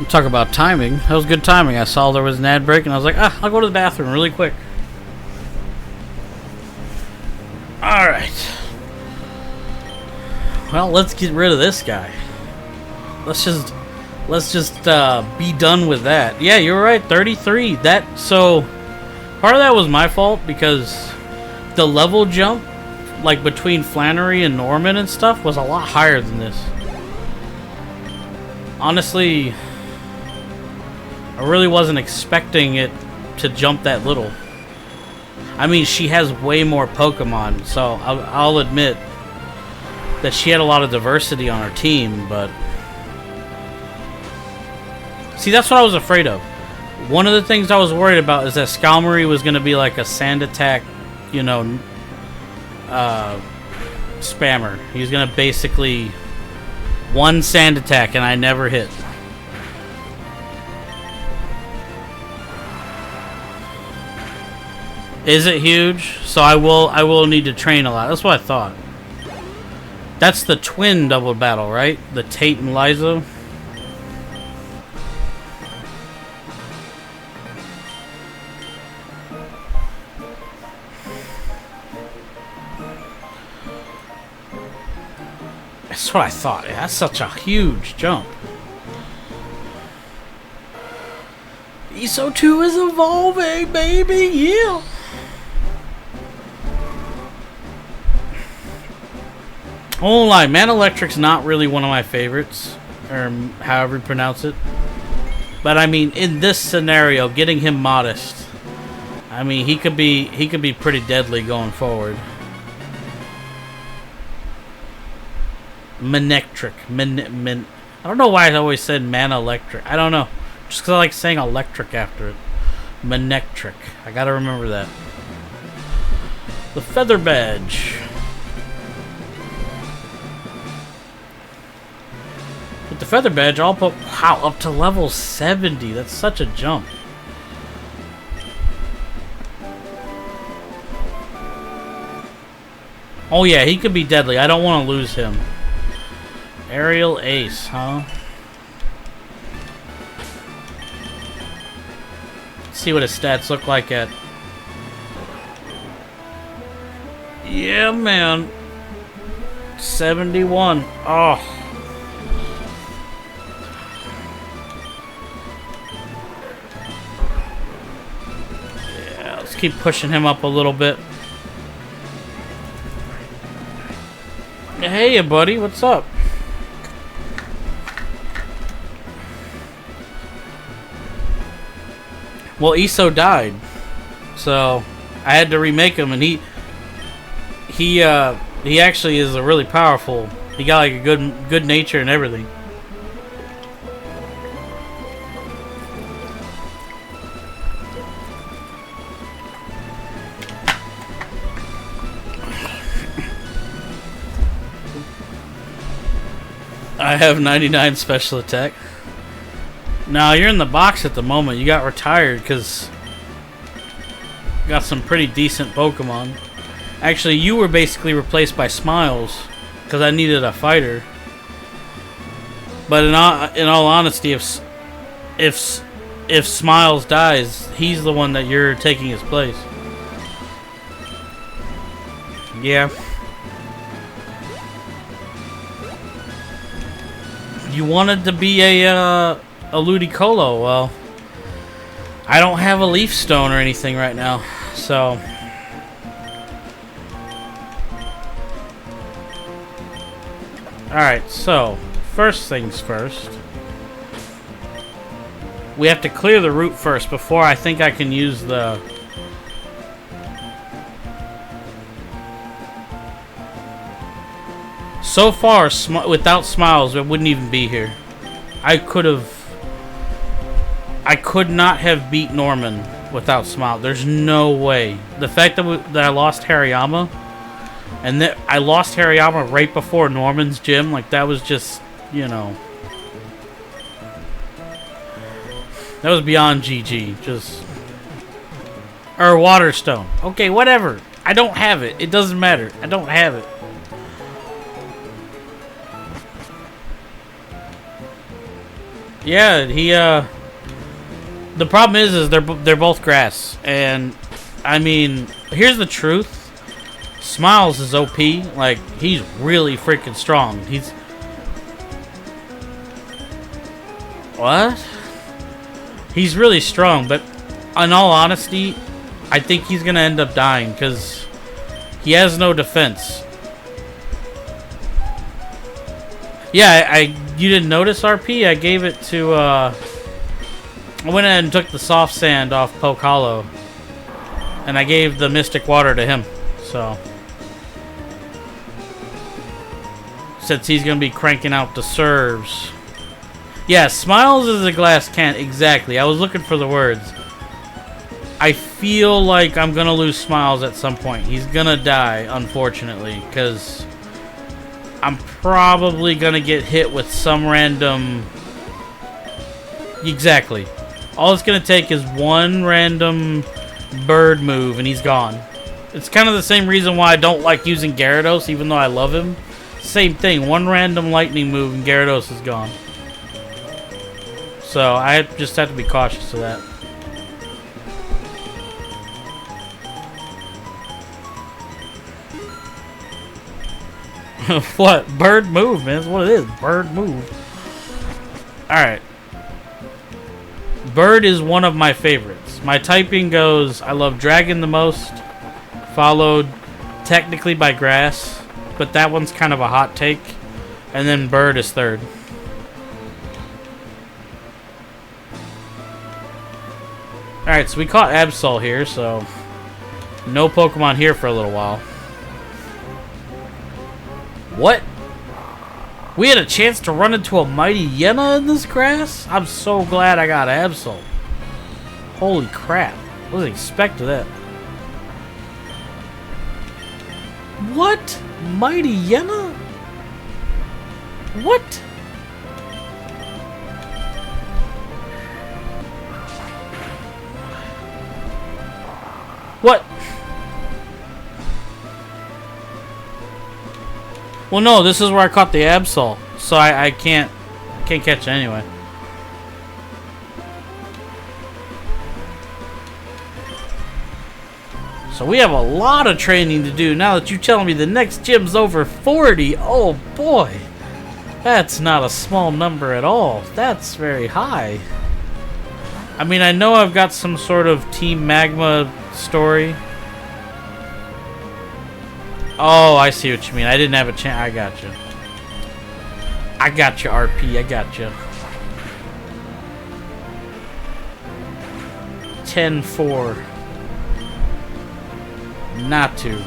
Talk about timing. That was good timing. I saw there was an ad break and I was like, I'll go to the bathroom really quick. Alright. Well, let's get rid of this guy. Let's just be done with that. Yeah, you're right, 33. So part of that was my fault because the level jump like between Flannery and Norman and stuff was a lot higher than this. Honestly, I really wasn't expecting it to jump that little. I mean, she has way more Pokemon, so I'll admit that she had a lot of diversity on her team, but... See, that's what I was afraid of. One of the things I was worried about is that Skalmery was going to be like a sand attack, you know, spammer. He's going to basically one sand attack and I never hit. Is it huge? So I will need to train a lot. That's what I thought. That's the twin double battle, right? The Tate and Liza. That's what I thought. That's such a huge jump. ESO 2 is evolving, baby! Yeah! I won't lie, Man Electric's not really one of my favorites, or however you pronounce it. But I mean, in this scenario, getting him modest, I mean, he could be pretty deadly going forward. Manectric. I don't know why I always said Man Electric. I don't know. Just because I like saying electric after it. Manectric. I gotta remember that. The Feather Badge. With the Feather Badge, I'll put... Wow, up to level 70. That's such a jump. Oh yeah, he could be deadly. I don't want to lose him. Aerial Ace, huh? Let's see what his stats look like at... Yeah, man. 71. Oh. Yeah, let's keep pushing him up a little bit. Hey, buddy, what's up? Well, ESO died, so I had to remake him, and he actually is a really powerful. He got like a good nature and everything. I have 99 special attack. Now you're in the box at the moment. You got retired because got some pretty decent Pokemon. Actually, you were basically replaced by Smiles because I needed a fighter. But in all honesty, if Smiles dies, he's the one that you're taking his place. Yeah. You wanted to be a Ludicolo. Well, I don't have a Leaf Stone or anything right now, so alright, so first things first, we have to clear the route first before I think I can use the so far without Smiles it wouldn't even be here. I could not have beat Norman without Smile. There's no way. The fact that I lost Hariyama, and that I lost Hariyama right before Norman's gym, like that was just, you know, that was beyond GG. Just or Waterstone. Okay, whatever. I don't have it. It doesn't matter. I don't have it. Yeah, he the problem is they're both grass, and I mean, here's the truth. Smiles is OP, like he's really freaking strong. He's what? He's really strong, but in all honesty, I think he's gonna end up dying because he has no defense. Yeah, you didn't notice RP? I gave it to, I went ahead and took the soft sand off Poke Hollow. And I gave the Mystic Water to him, so. Since he's going to be cranking out the serves. Yeah, Smiles is a glass can, exactly. I was looking for the words. I feel like I'm going to lose Smiles at some point. He's going to die, unfortunately, because I'm probably gonna get hit with some random... Exactly. All it's gonna take is one random bird move and he's gone. It's kind of the same reason why I don't like using Gyarados, even though I love him. Same thing, one random lightning move and Gyarados is gone. So I just have to be cautious of that. What? Bird move, man. That's what it is. Bird move. Alright. Bird is one of my favorites. My typing goes, I love dragon the most, followed technically by grass, but that one's kind of a hot take, and then bird is third. Alright, so we caught Absol here, so no Pokemon here for a little while. What? We had a chance to run into a mighty Yena in this grass? I'm so glad I got Absol. Holy crap. I wasn't expecting that. What? Mighty Yena? What? What? Well, no, this is where I caught the Absol, so I can't catch it anyway. So we have a lot of training to do now that you're telling me the next gym's over 40. Oh boy, that's not a small number at all. That's very high. I mean, I know I've got some sort of Team Magma story. Oh, I see what you mean. I didn't have a chance. I got you. I got you, RP. I got you. 10-4. Natu.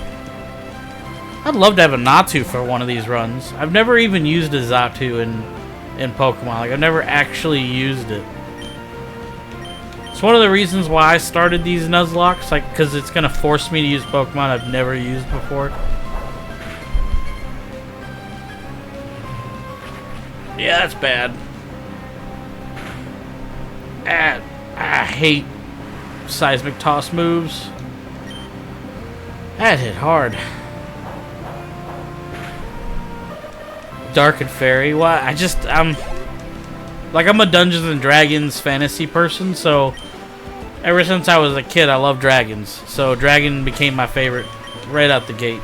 I'd love to have a Natu for one of these runs. I've never even used a Xatu in Pokemon. Like, I've never actually used it. It's one of the reasons why I started these Nuzlocks, like, because it's going to force me to use Pokemon I've never used before. Yeah, that's bad. I hate seismic toss moves. That hit hard. Dark and Fairy. Well, I'm a Dungeons and Dragons fantasy person, so ever since I was a kid, I love dragons. So dragon became my favorite right out the gate.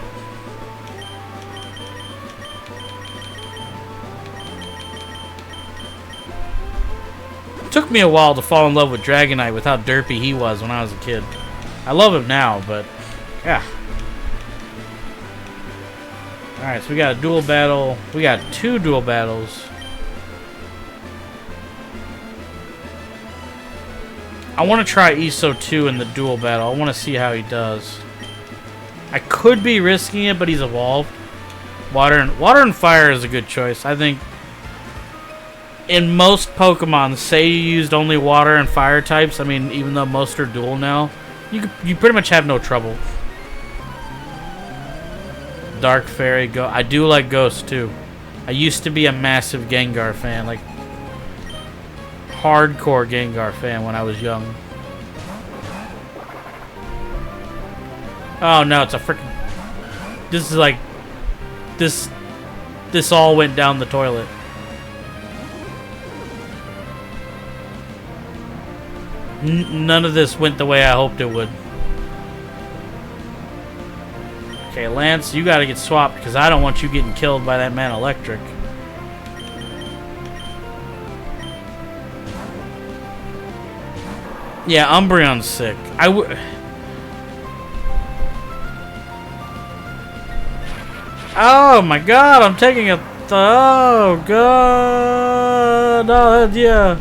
It took me a while to fall in love with Dragonite with how derpy he was when I was a kid. I love him now, but yeah. Alright, so we got a dual battle. We got 2 dual battles. I want to try ESO 2 in the dual battle. I want to see how he does. I could be risking it, but he's evolved. Water and Fire is a good choice. I think in most Pokemon, say you used only Water and Fire types, I mean, even though most are dual now, you pretty much have no trouble. Dark Fairy, I do like Ghost too. I used to be a massive Gengar fan, like hardcore Gengar fan when I was young. Oh no, it's a freaking. This is like this all went down the toilet. None of this went the way I hoped it would. Okay, Lance, you gotta get swapped because I don't want you getting killed by that man Electric. Yeah, Umbreon's sick. Oh my god, I'm taking a... Oh god. Oh, yeah.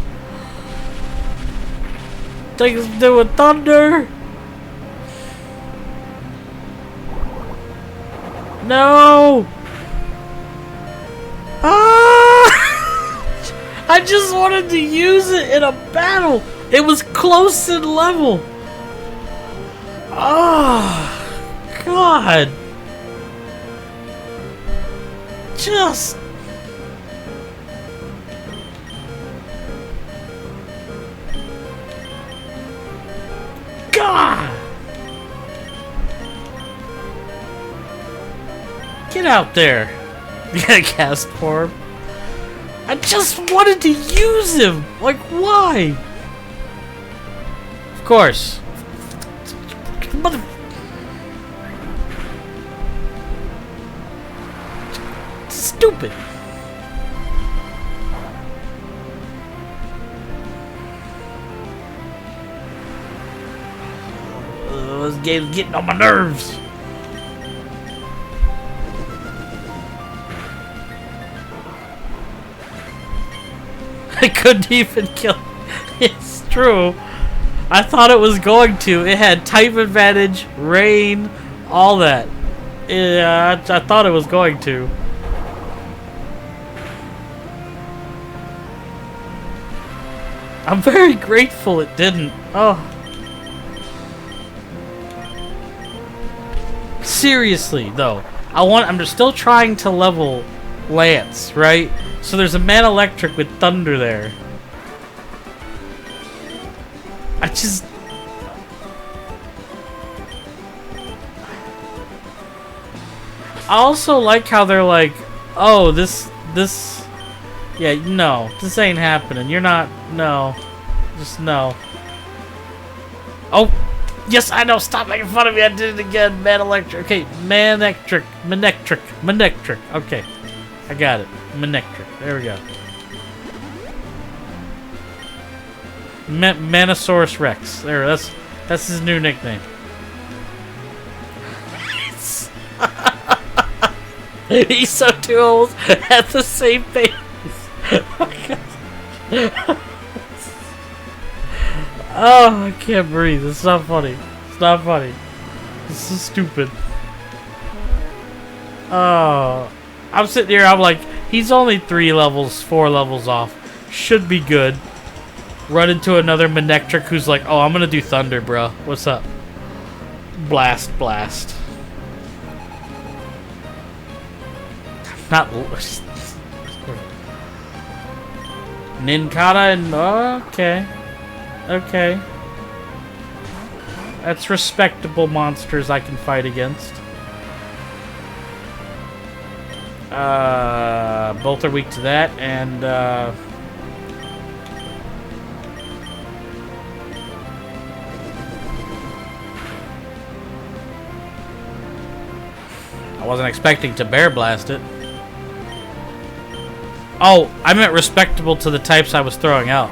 Take us to a thunder. No. Ah! I just wanted to use it in a battle. It was close in level. Oh, God. Just... God. Get out there. You gotta cast form. I just wanted to use him. Like, why? Of course. Mother... stupid. This game's getting on my nerves. I couldn't even kill. It's true. I thought it was going to. It had type advantage, rain, all that. Yeah, I thought it was going to. I'm very grateful it didn't. Oh. Seriously, though. I'm still trying to level Lance, right? So there's a man electric with thunder there. I also like how they're like, oh, this, yeah, no, this ain't happening. You're not, no, just no. Oh, yes, I know, stop making fun of me, I did it again, man electric. Okay, manectric, okay, I got it, manectric, there we go. Manosaurus Rex, there, that's his new nickname. He's so two holes at the same pace. Oh, I can't breathe. It's not funny. It's not funny. This is stupid. Oh, I'm sitting here. I'm like, he's only 4 levels off. Should be good. Run into another Manectric who's like, oh, I'm gonna do thunder, bro. What's up? Blast, blast. Not Ninkata and okay. Okay. That's respectable monsters I can fight against. Both are weak to that, and I wasn't expecting to bear blast it. Oh, I meant respectable to the types I was throwing out.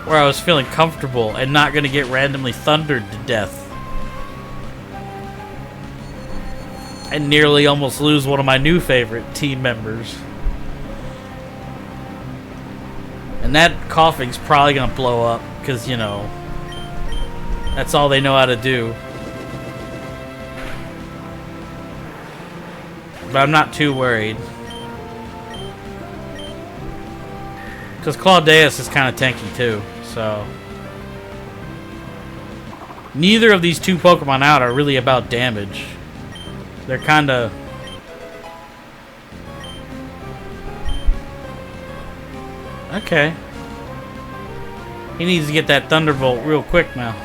Where I was feeling comfortable and not going to get randomly thundered to death. And nearly almost lose one of my new favorite team members. And that coughing's probably going to blow up because, you know, that's all they know how to do. But I'm not too worried. Because Claudeus is kind of tanky too, so... Neither of these two Pokemon out are really about damage. They're kind of... Okay. He needs to get that Thunderbolt real quick now.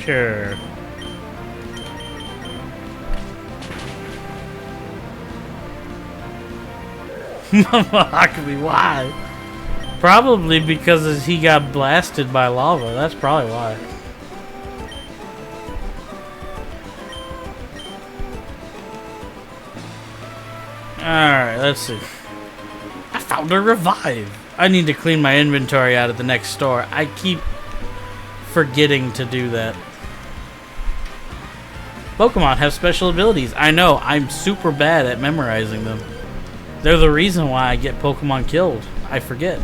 Sure. Why? Probably because he got blasted by lava. That's probably why. Alright, let's see. I found a revive. I need to clean my inventory out at the next store. I keep forgetting to do that. Pokemon have special abilities. I know, I'm super bad at memorizing them. They're the reason why I get Pokemon killed. I forget.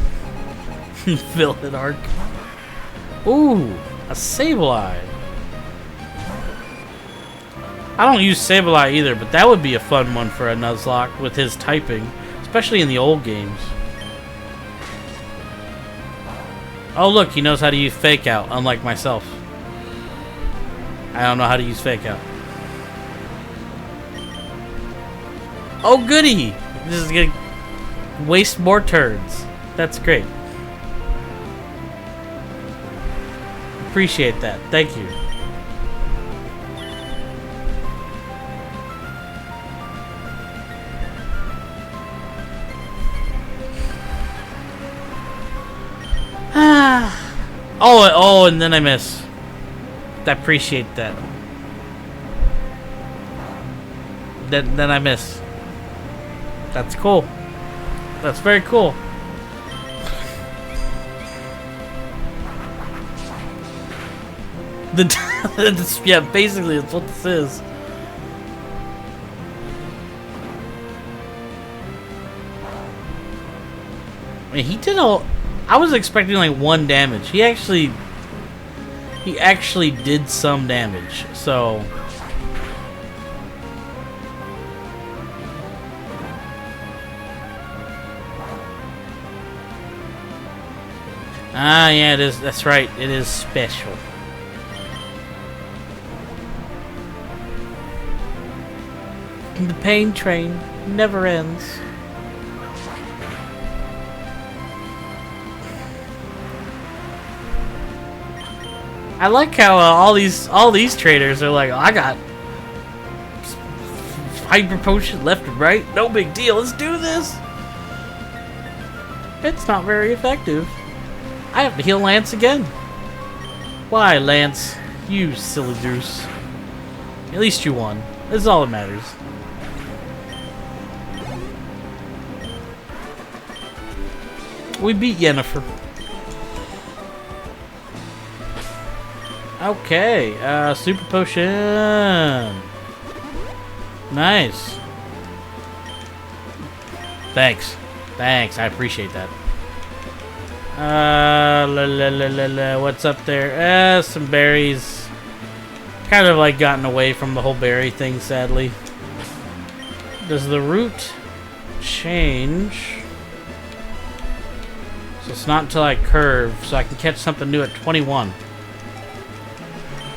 Villain arc. Ooh, a Sableye. I don't use Sableye either, but that would be a fun one for a Nuzlocke with his typing, especially in the old games. Oh look, he knows how to use Fake Out, unlike myself. I don't know how to use Fake Out. Oh goody! This is gonna waste more turns. That's great. Appreciate that. Thank you. Oh, and then I miss. I appreciate that. Then I miss. That's cool. That's very cool. Yeah, basically, it's what this is. I mean, he did all. I was expecting like 1 damage. He actually did some damage. So. Ah, yeah, it is. That's right. It is special. The pain train never ends. I like how all these traders are like, oh, I got hyper potion left and right. No big deal. Let's do this. It's not very effective. I have to heal Lance again. Why, Lance? You silly goose. At least you won. This is all that matters. We beat Yennefer. Okay, super potion. Nice. Thanks. Thanks, I appreciate that. What's up there? Some berries. Kind of like gotten away from the whole berry thing, sadly. Does the route change? So it's not until I curve, so I can catch something new at 21.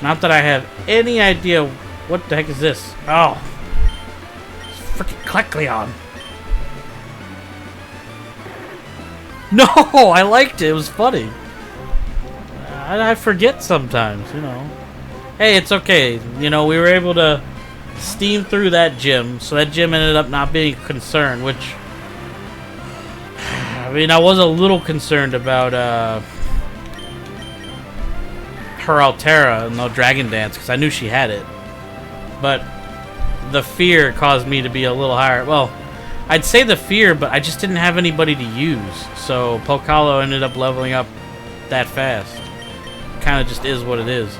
Not that I have any idea what the heck is this. Oh. It's freaking Kecleon. No, I liked it. It was funny. I forget sometimes, you know. Hey, it's okay. You know, we were able to steam through that gym, so that gym ended up not being a concern, which... I mean, I was a little concerned about her Altera and the Dragon Dance, because I knew she had it. But the fear caused me to be a little higher. Well, I'd say the fear, but I just didn't have anybody to use. So Pokalo ended up leveling up that fast. Kind of just is what it is.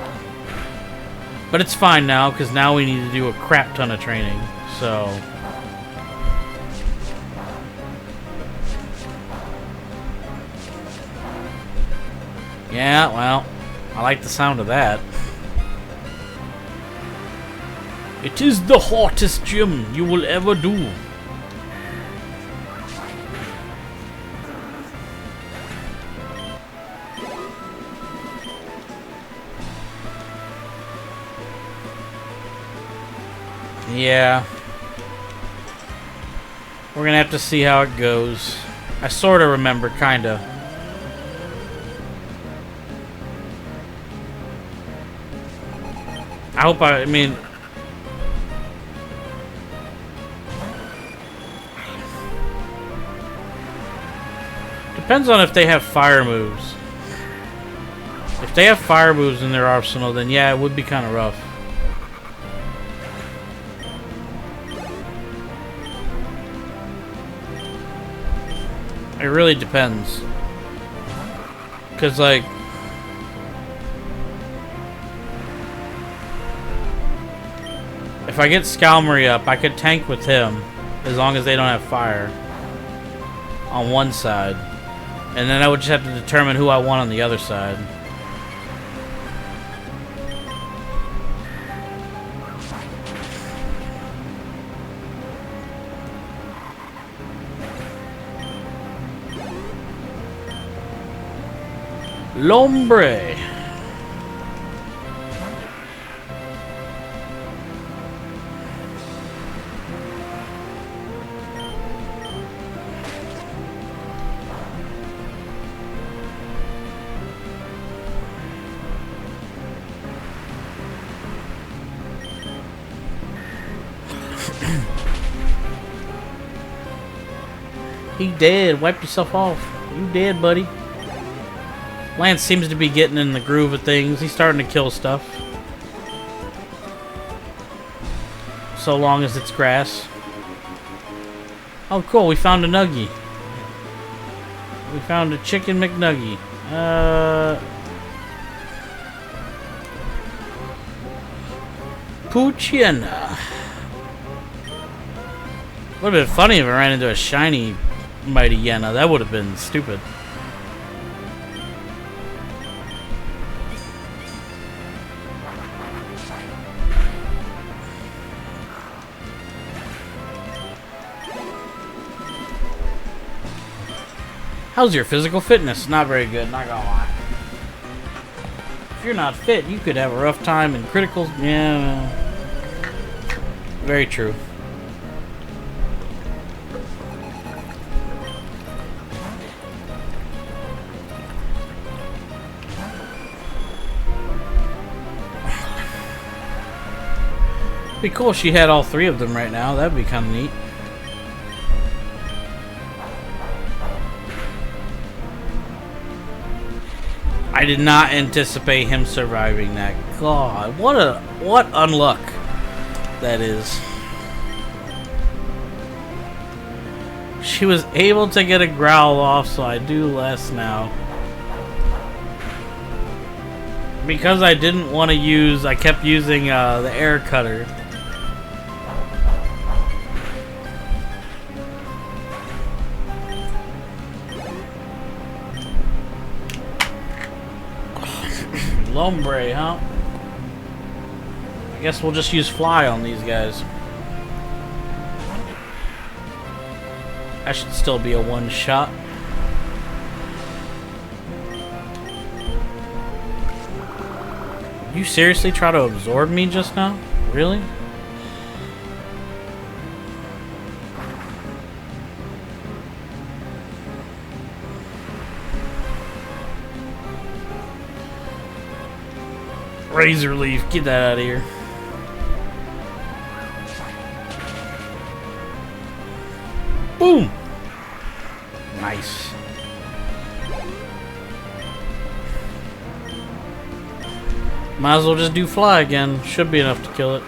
But it's fine now, because now we need to do a crap ton of training. So... yeah, well, I like the sound of that. It is the hottest gym you will ever do. Yeah. We're gonna have to see how it goes. I sort of remember, kinda. I mean... depends on if they have fire moves. If they have fire moves in their arsenal, then yeah, it would be kind of rough. It really depends. Because, like... if I get Scalmery up, I could tank with him, as long as they don't have fire. On one side. And then I would just have to determine who I want on the other side. Lombre. He dead. Wipe yourself off. You dead, buddy. Lance seems to be getting in the groove of things. He's starting to kill stuff. So long as it's grass. Oh, cool. We found a nuggie. We found a chicken McNuggie. Poochyena. Would have been funny if I ran into a shiny Mighty Yena. That would have been stupid. How's your physical fitness? Not very good, not gonna lie. If you're not fit, you could have a rough time in criticals. Yeah. Very true. Be cool if she had all three of them right now. That'd be kind of neat. I did not anticipate him surviving that. God, what unluck that is. She was able to get a growl off, so I do less now. Because I didn't want to use, I kept using the air cutter. Lombre, huh? I guess we'll just use fly on these guys. That should still be a one shot. You seriously try to absorb me just now? Really? Razor leaf, get that out of here. Boom! Nice. Might as well just do fly again. Should be enough to kill it.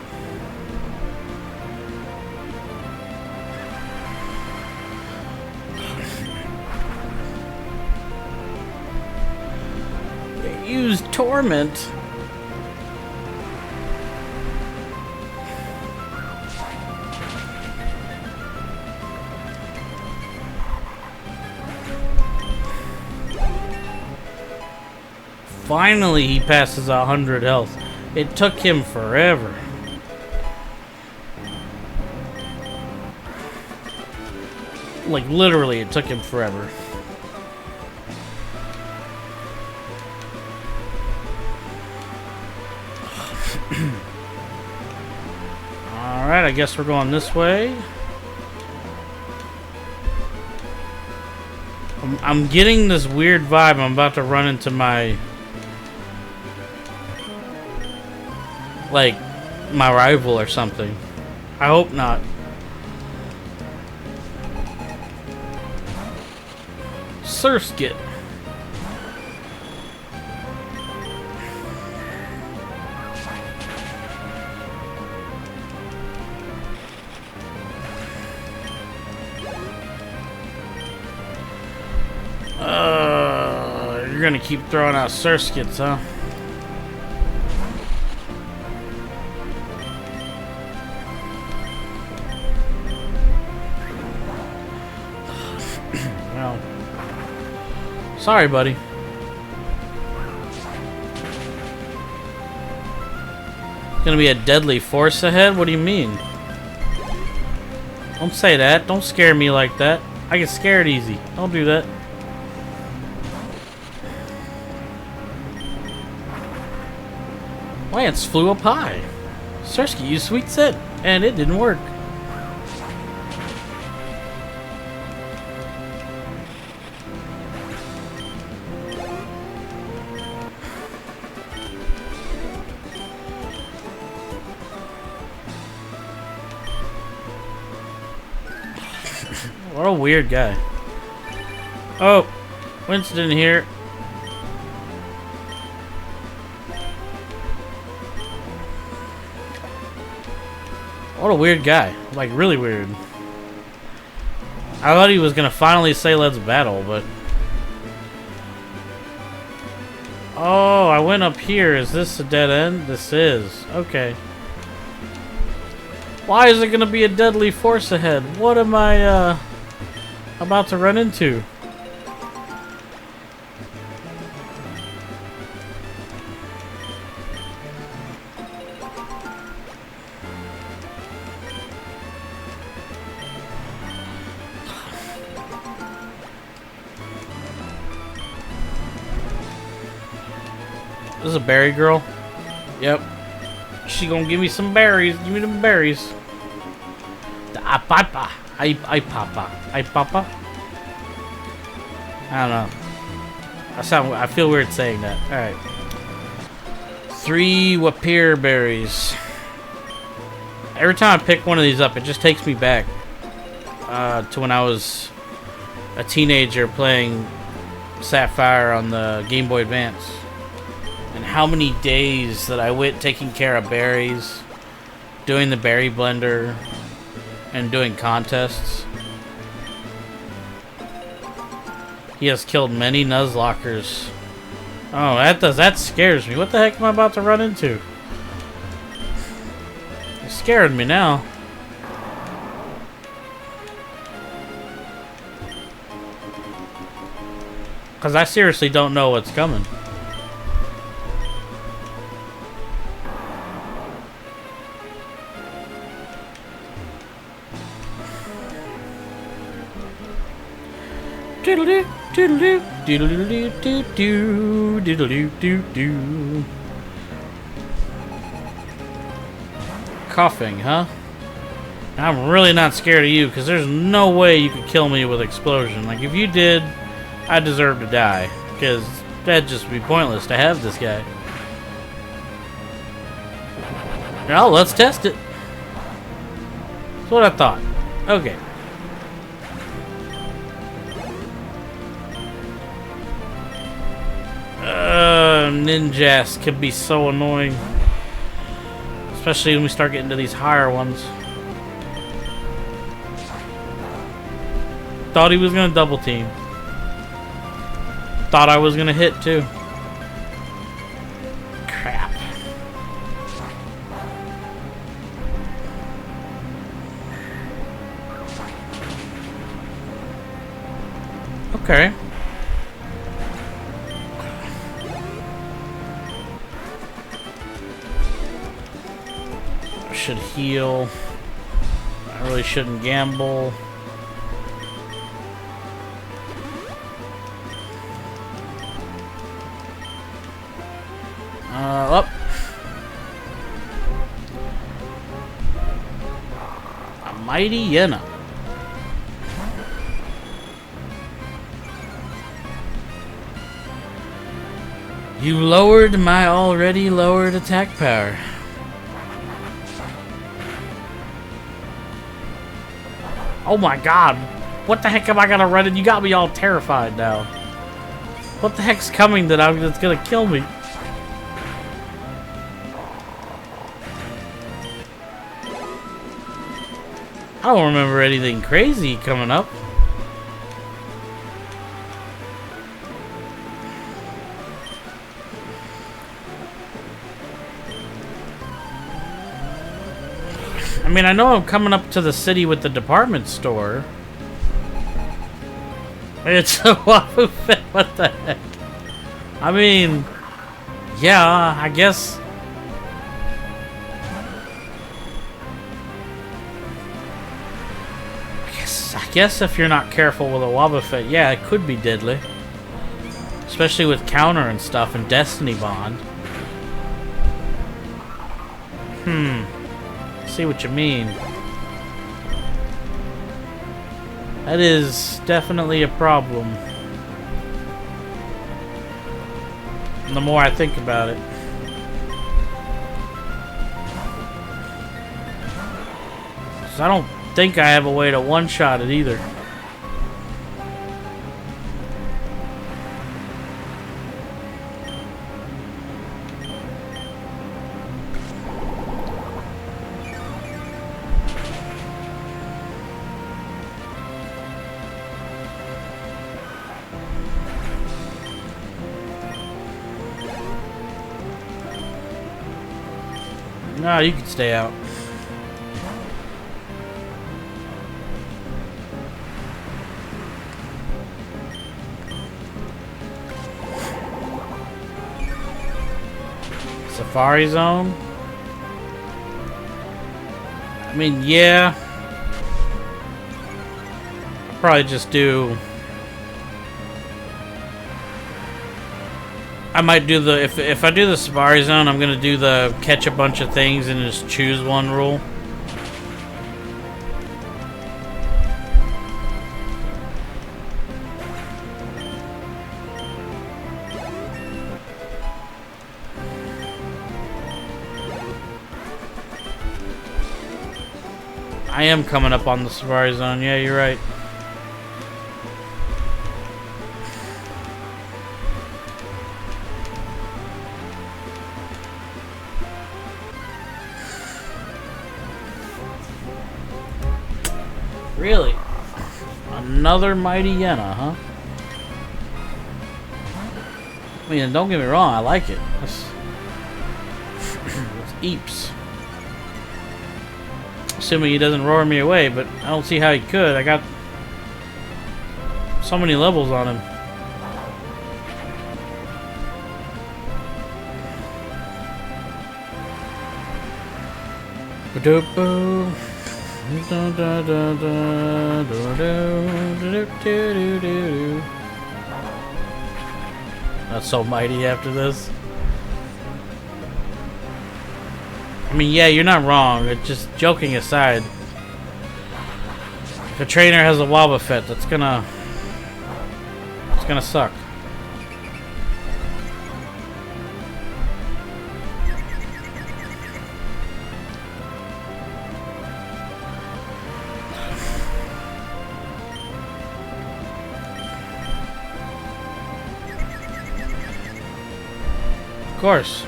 Use torment. Finally, he passes 100 health. It took him forever. Like, literally, it took him forever. Alright, I guess we're going this way. I'm getting this weird vibe. I'm about to run into my... like, my rival or something. I hope not. Surskit. You're gonna keep throwing out Surskits, huh? Well, sorry, buddy. Gonna be a deadly force ahead? What do you mean? Don't say that. Don't scare me like that. I get scared easy. Don't do that. Lance flew up high. Surskit used Sweet Scent, and it didn't work. What a weird guy. Oh, Winston here. What a weird guy. Like, really weird. I thought he was gonna finally say let's battle, but... Oh, I went up here. Is this a dead end? This is. Okay. Why is it gonna be a deadly force ahead? What am I, about to run into? This is a berry girl. Yep. She gonna give me some berries. Give me them berries. The apapa. I papa. I papa. I don't know. I feel weird saying that. Alright. 3 Wapir berries. Every time I pick one of these up, it just takes me back to when I was a teenager playing Sapphire on the Game Boy Advance. And how many days that I went taking care of berries, doing the berry blender, and doing contests. He has killed many Nuzlockers. Oh, that scares me. What the heck am I about to run into? You're scaring me now. Because I seriously don't know what's coming. Doodle-doo, doodle-doo, doodle-doo-doo-doo, doodle-doo-doo-doo. Coughing, huh? I'm really not scared of you, because there's no way you could kill me with explosion. Like, if you did, I deserve to die, because that'd just be pointless to have this guy. Well, let's test it. That's what I thought. Okay. Ninjas can be so annoying. Especially when we start getting to these higher ones. Thought he was gonna double team. Thought I was gonna hit too. Crap. Okay. Should heal. I really shouldn't gamble. Up. A mighty Yenna. You lowered my already lowered attack power. Oh my god. What the heck am I gonna run in? You got me all terrified now. What the heck's coming that's gonna kill me? I don't remember anything crazy coming up. I mean, I know I'm coming up to the city with the department store. It's a Wafu Fit, what the heck? I mean, yeah, I guess. I guess if you're not careful with a Wobbuffet, yeah, it could be deadly. Especially with counter and stuff and Destiny Bond. See what you mean. That is definitely a problem. The more I think about it. 'Cause I don't think I have a way to one-shot it either. No, you can stay out. Safari Zone? I mean, yeah. I'll probably just do... I might do the... If I do the Safari Zone, I'm gonna do the catch a bunch of things and just choose one rule. I am coming up on the Safari Zone. Yeah, you're right. Really? Another Mighty Yena, huh? I mean, don't get me wrong, I like it. It's Eeps. Assuming he doesn't roar me away, but I don't see how he could. I got so many levels on him. That's so mighty after this. I mean, yeah, you're not wrong. It's just joking aside. If a trainer has a Wobbuffet, it's gonna suck. Of course.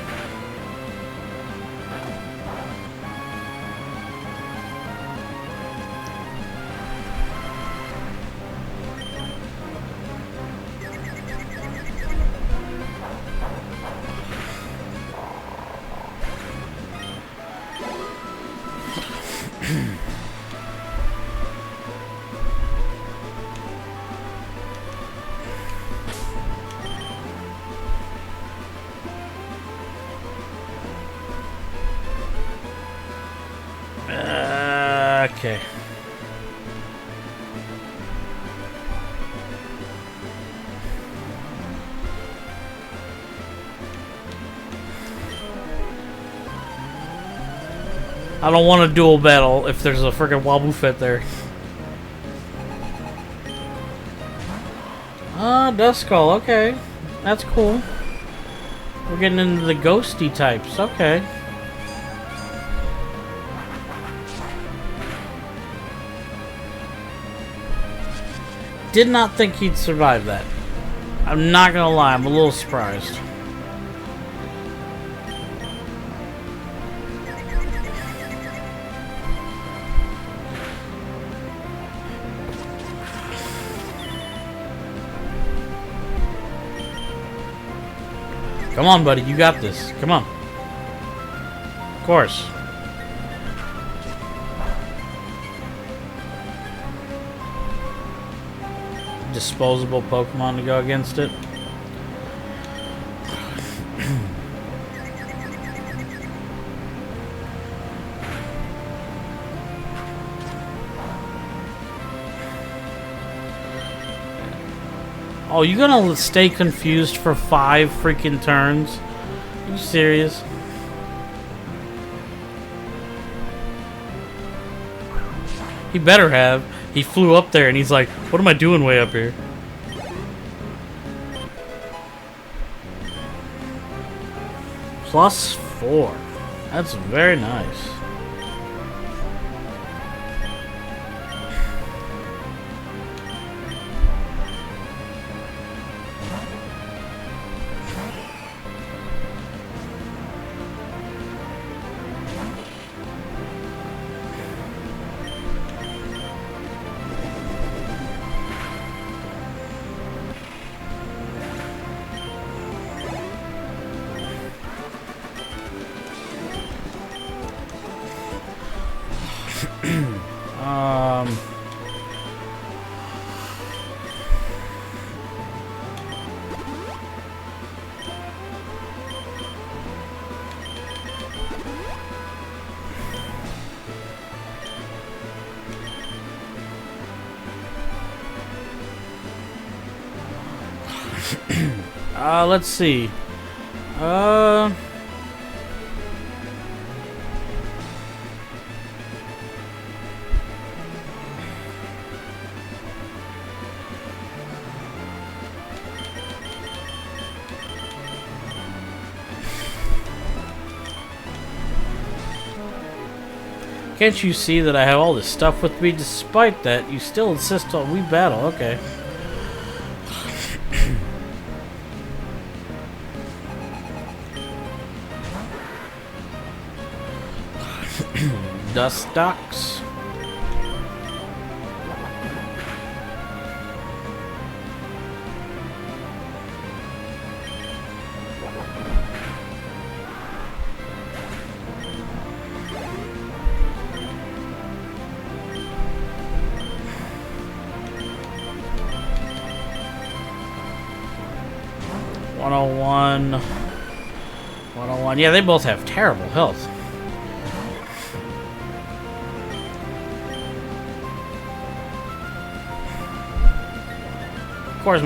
Okay. I don't want a dual battle if there's a freaking Wobbuffet there. Ah, Duskull, okay. That's cool. We're getting into the ghosty types, okay. Did not think he'd survive that. I'm not gonna lie, I'm a little surprised. Come on, buddy, you got this. Come on. Of course. Disposable Pokemon to go against it. Oh, you gonna stay confused for 5 freaking turns? Are you serious? He better have. He flew up there and he's like, what am I doing way up here? +4. That's very nice. Let's see. Can't you see that I have all this stuff with me? Despite that, you still insist on we battle. Okay. Dust docks. Yeah, they both have terrible health. Of course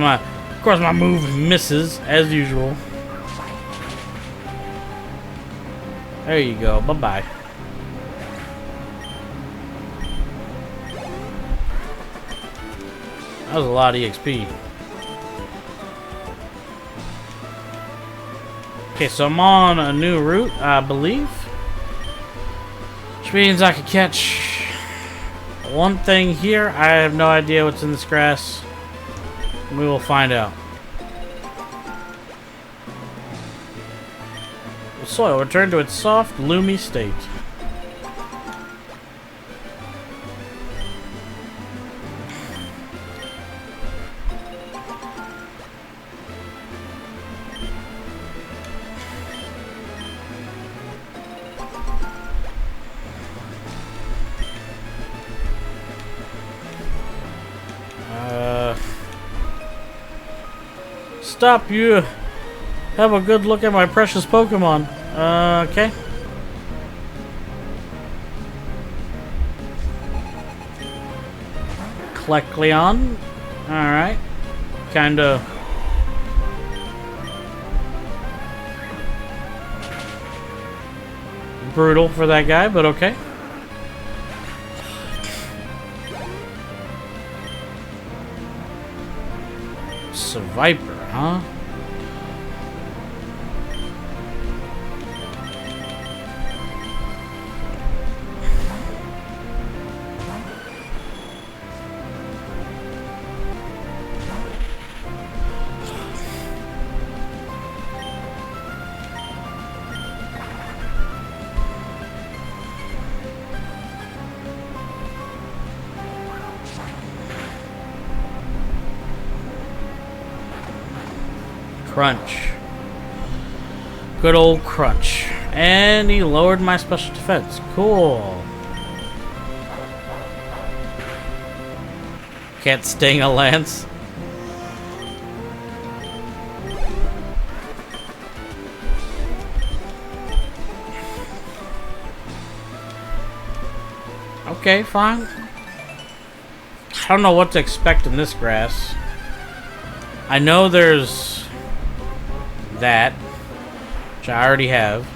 my move misses as usual. There you go. Bye-bye. That was a lot of EXP. Okay, so I'm on a new route, I believe. Which means I could catch one thing here. I have no idea what's in this grass. We will find out. The soil returned to its soft, loomy state. Stop, you have a good look at my precious Pokemon. Okay. Kecleon. Alright. Kinda brutal for that guy, but okay. Viper, huh? Crunch. Good old Crunch. And he lowered my special defense. Cool. Can't sting a lance. Okay, fine. I don't know what to expect in this grass. I know there's that, which I already have.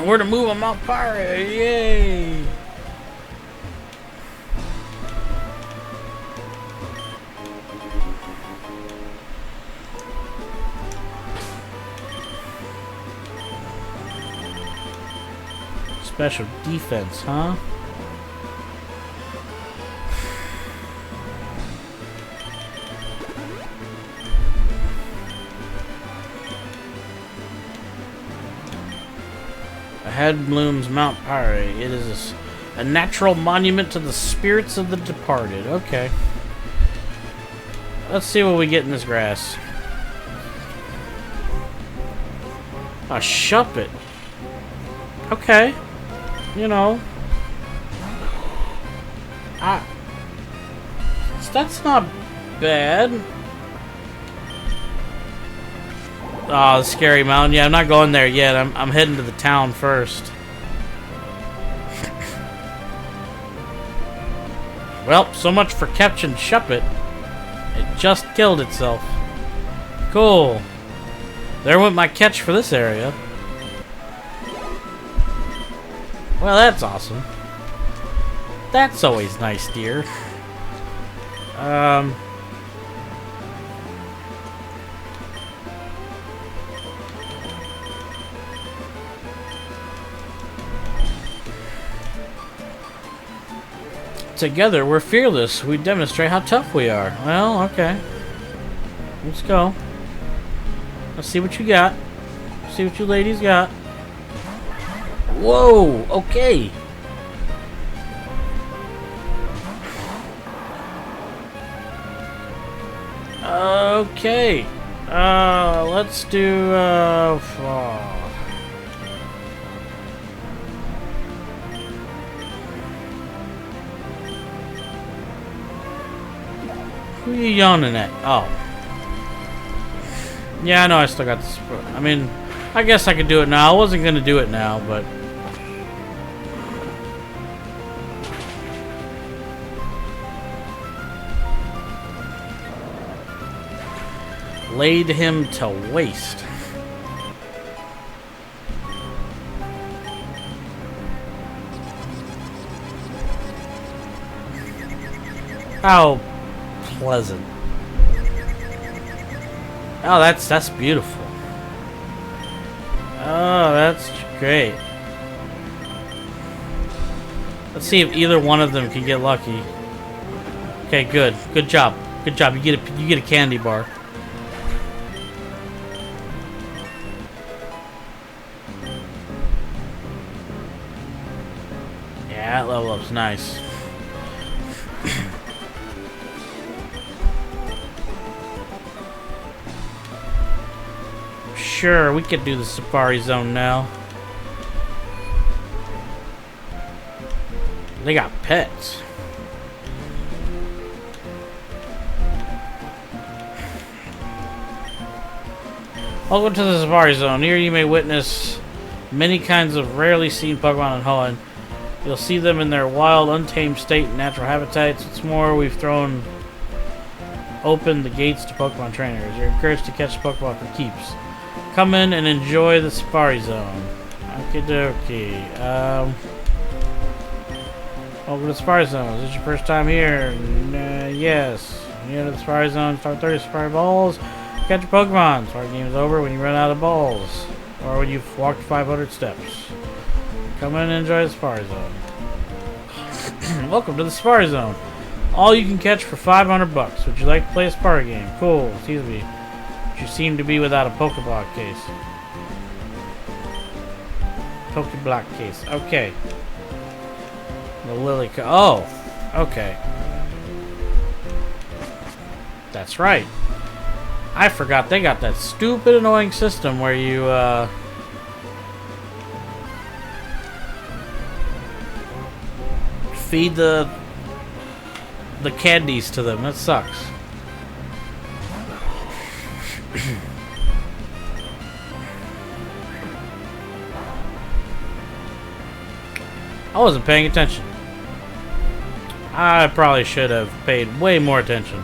We're to move on Mount Pyre, yay! Special defense, huh? Ahead blooms Mount Pyre. It is a natural monument to the spirits of the departed. Okay. Let's see what we get in this grass. A Shuppet. Okay. You know, that's not bad. Oh, the scary mountain. Yeah, I'm not going there yet. I'm heading to the town first. Well, so much for catching Shuppet. It just killed itself. Cool. There went my catch for this area. Well, that's awesome. That's always nice, dear. Together, we're fearless. We demonstrate how tough we are. Well, okay. Let's go. Let's see what you got. See what you ladies got. Whoa, okay. Okay. Let's do, who are you yawning at? Oh. Yeah, I know I still got this. I mean, I guess I could do it now. I wasn't going to do it now, but... laid him to waste. How pleasant. Oh, that's beautiful. Oh, that's great. Let's see if either one of them can get lucky. Okay, good. Good job. Good job. You get a candy bar. Yeah, that level up's nice. Sure, we could do the Safari Zone now. They got pets. Welcome to the Safari Zone. Here you may witness many kinds of rarely seen Pokemon in Hoenn. You'll see them in their wild, untamed state and natural habitats. What's more, we've thrown open the gates to Pokemon trainers. You're encouraged to catch Pokemon for keeps. Come in and enjoy the Safari Zone. Okie dokie. Welcome to the Safari Zone. Is this your first time here? Yes. You enter the Safari Zone, start 30 Safari balls. Catch your Pokemon. Safari game is over when you run out of balls. Or when you've walked 500 steps. Come in and enjoy the Safari Zone. Welcome to the Safari Zone. All you can catch for 500 bucks. Would you like to play a Safari game? Cool. Excuse me. You seem to be without a Pokeblock case. Pokeblock case. Okay. The Lily. Oh. Okay. That's right. I forgot they got that stupid annoying system where you feed the candies to them. That sucks. I wasn't paying attention. I probably should have paid way more attention.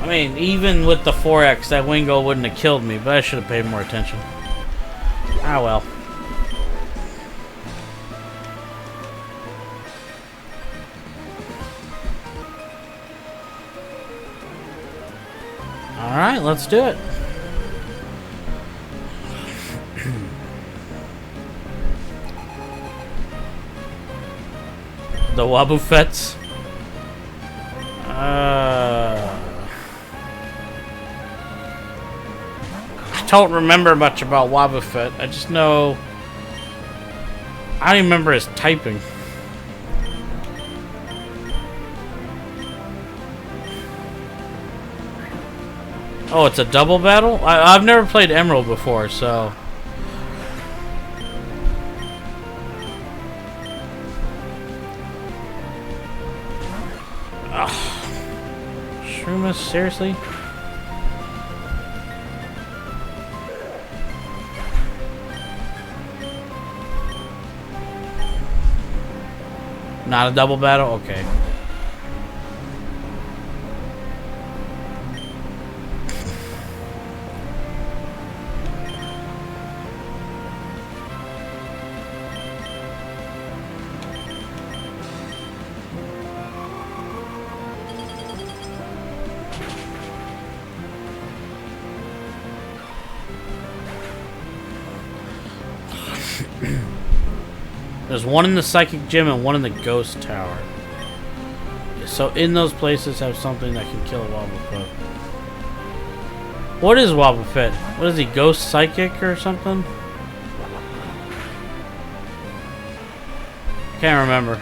I mean, even with the 4X, that Wingull wouldn't have killed me, but I should have paid more attention. Ah, well. Alright, let's do it. The Wobbuffets. I don't remember much about Wobbuffet. I just know... I don't even remember his typing. Oh, it's a double battle? I've never played Emerald before, so... Ugh. Shroomus, seriously? Not a double battle? Okay. There's one in the Psychic Gym and one in the Ghost Tower. So in those places have something that can kill a Wobbuffet. What is Wobbuffet? What is he, Ghost Psychic or something? Can't remember.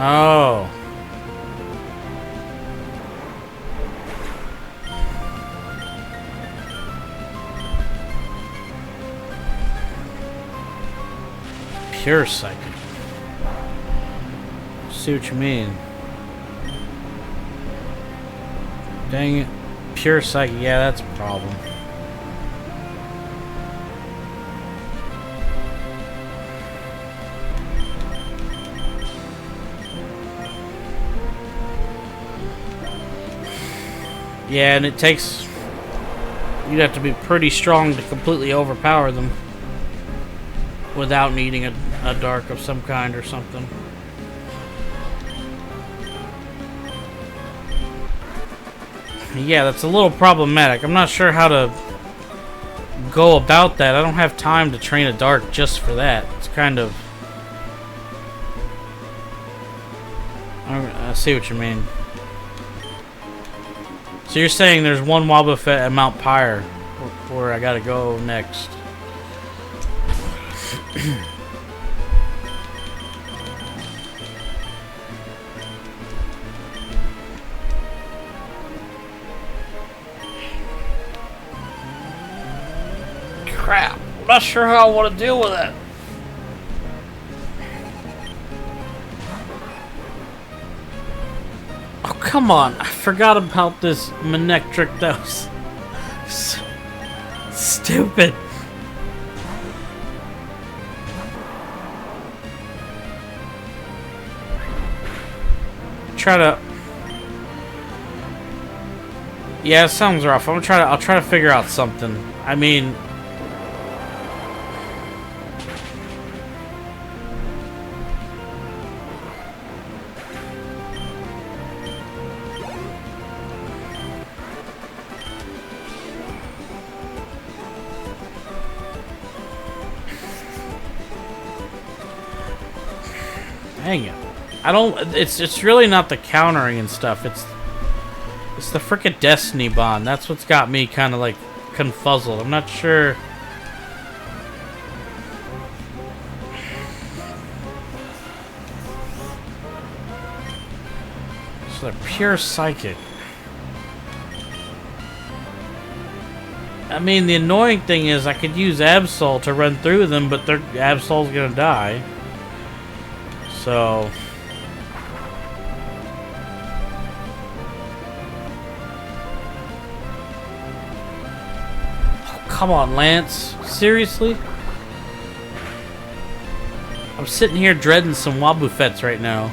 Oh. Pure Psychic. See what you mean. Dang it. Pure Psychic, yeah, that's a problem. Yeah, and it takes... You'd have to be pretty strong to completely overpower them without needing a dark of some kind or something. Yeah, that's a little problematic. I'm not sure how to go about that. I don't have time to train a dark just for that. It's kind of... I see what you mean. So you're saying there's one Wobbuffet at Mount Pyre where I gotta go next. Crap. I'm not sure how I want to deal with that. Oh, come on. I forgot about this Manectric that was so stupid. Try to... Yeah, it sounds rough. I'll try to figure out something. I mean... Dang it. I don't... It's really not the countering and stuff. It's the frickin' Destiny Bond. That's what's got me kind of like confuzzled. I'm not sure... So they're pure psychic. I mean, the annoying thing is I could use Absol to run through them, but their Absol's gonna die. So... Oh, come on, Lance. Seriously? I'm sitting here dreading some Wobbuffets right now.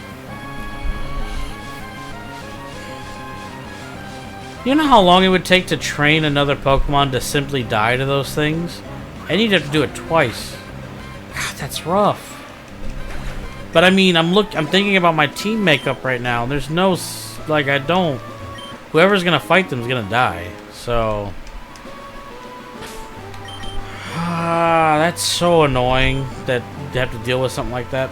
You know how long it would take to train another Pokemon to simply die to those things? And you'd have to do it twice. God, that's rough. But I mean, I'm thinking about my team makeup right now. There's no, like, I don't... Whoever's gonna fight them is gonna die. So... that's so annoying that you have to deal with something like that.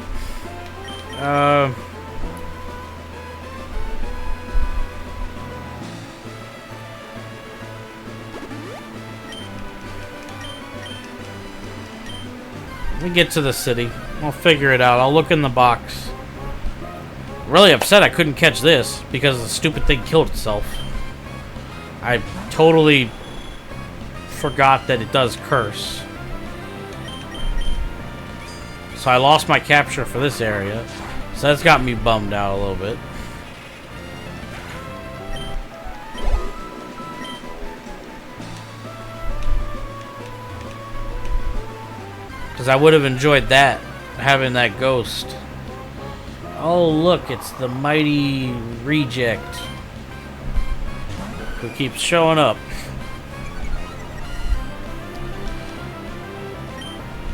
Let me get to the city. I'll figure it out. I'll look in the box. Really upset I couldn't catch this because the stupid thing killed itself. I totally forgot that it does curse. So I lost my capture for this area. So that's got me bummed out a little bit. Because I would have enjoyed that, having that ghost. Oh look, it's the mighty reject who keeps showing up.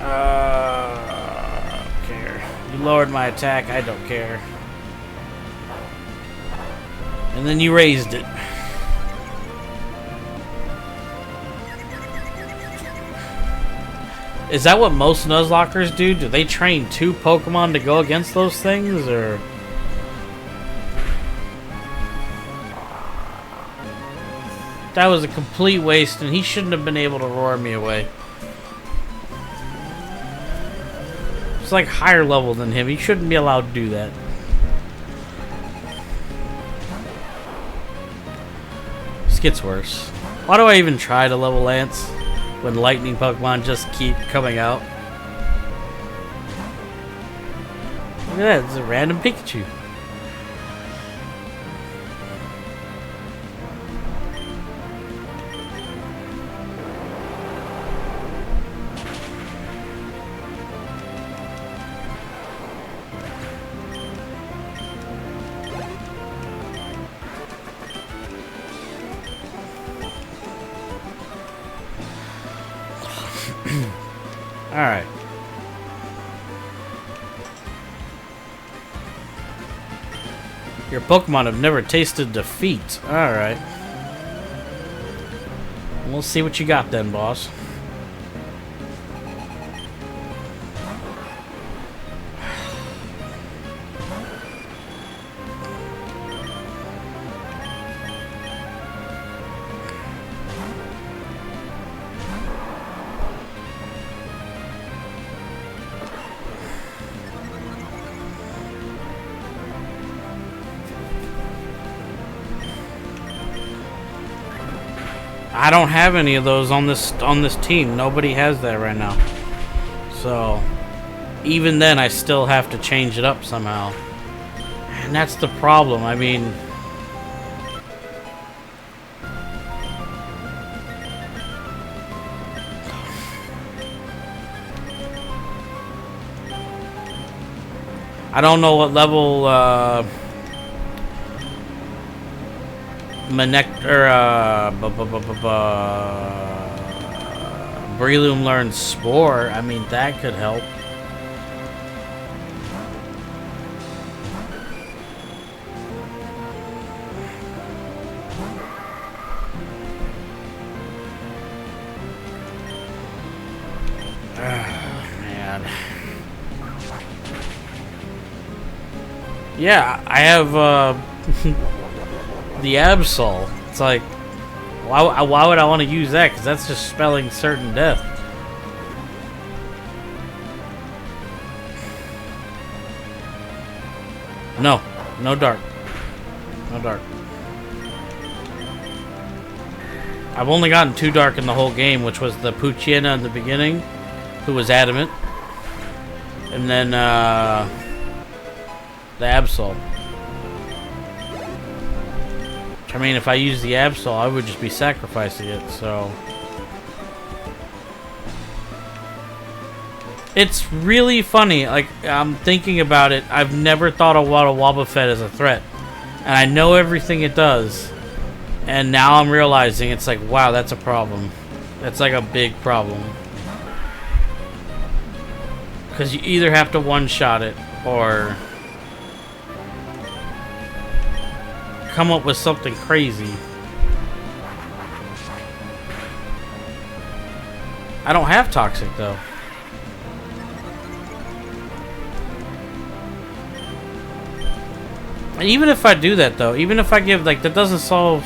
I don't care. You lowered my attack, I don't care. And then you raised it. Is that what most Nuzlockers do? Do they train 2 Pokemon to go against those things, or...? That was a complete waste, and he shouldn't have been able to roar me away. It's like higher level than him. He shouldn't be allowed to do that. This gets worse. Why do I even try to level Lance when lightning Pokemon just keep coming out? Look at that, it's a random Pikachu. Alright. Your Pokemon have never tasted defeat. Alright. We'll see what you got then, boss. I don't have any of those on this team. Nobody has that right now. So even then I still have to change it up somehow. And that's the problem. I mean, I don't know what level Breloom learns Spore. I mean, that could help. Man. Yeah, I have the Absol. It's like, why would I want to use that? Because that's just spelling certain death. No, no dark. No dark. I've only gotten 2 dark in the whole game, which was the Poochyena in the beginning, who was adamant. And then the Absol. I mean, if I use the Absol, I would just be sacrificing it, so... It's really funny. Like, I'm thinking about it. I've never thought of Wobbuffet as a threat. And I know everything it does. And now I'm realizing it's like, wow, that's a problem. That's like a big problem. Because you either have to one-shot it, or... come up with something crazy. I don't have Toxic, though. And even if I do that, though, even if I give, like, that doesn't solve...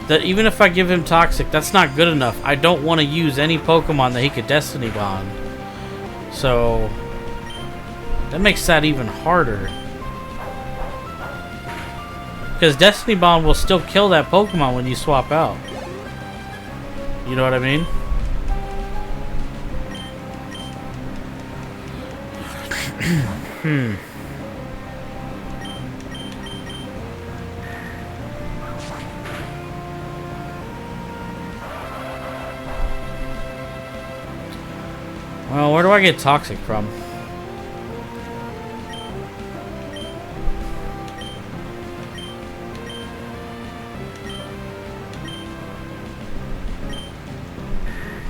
That even if I give him Toxic, that's not good enough. I don't want to use any Pokemon that he could Destiny Bond. So... that makes that even harder. Because Destiny Bond will still kill that Pokemon when you swap out. You know what I mean? Well, where do I get toxic from?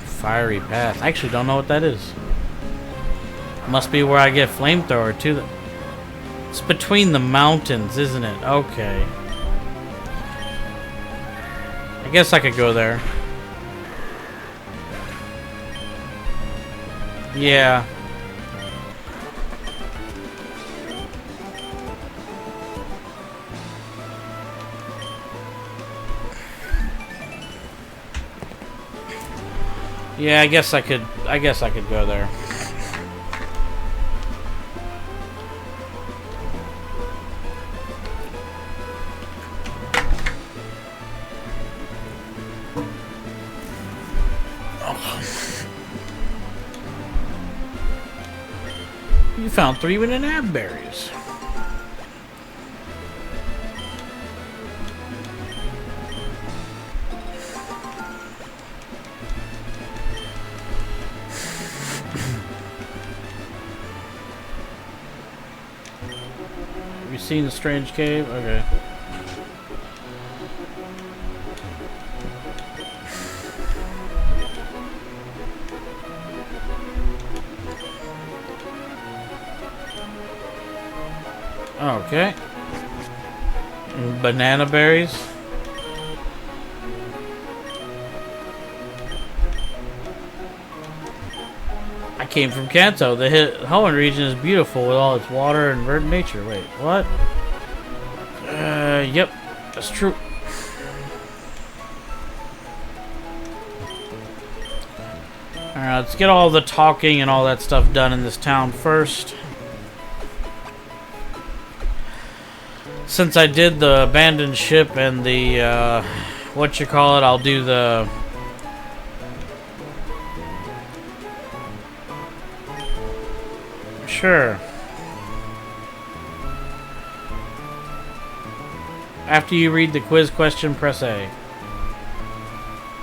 Fiery path. I actually don't know what that is. Must be where I get flamethrower too. It's between the mountains, isn't it? Okay. I guess I could go there. Yeah. Yeah, I guess I could go there. You found 3 banana berries. Have you seen the strange cave? Okay. Okay. Banana berries. I came from Kanto. The Hoenn region is beautiful with all its water and verdant nature. Wait, what? Yep, that's true. Alright, let's get all the talking and all that stuff done in this town first. Since I did the abandoned ship and the, I'll do the... Sure. After you read the quiz question, press A.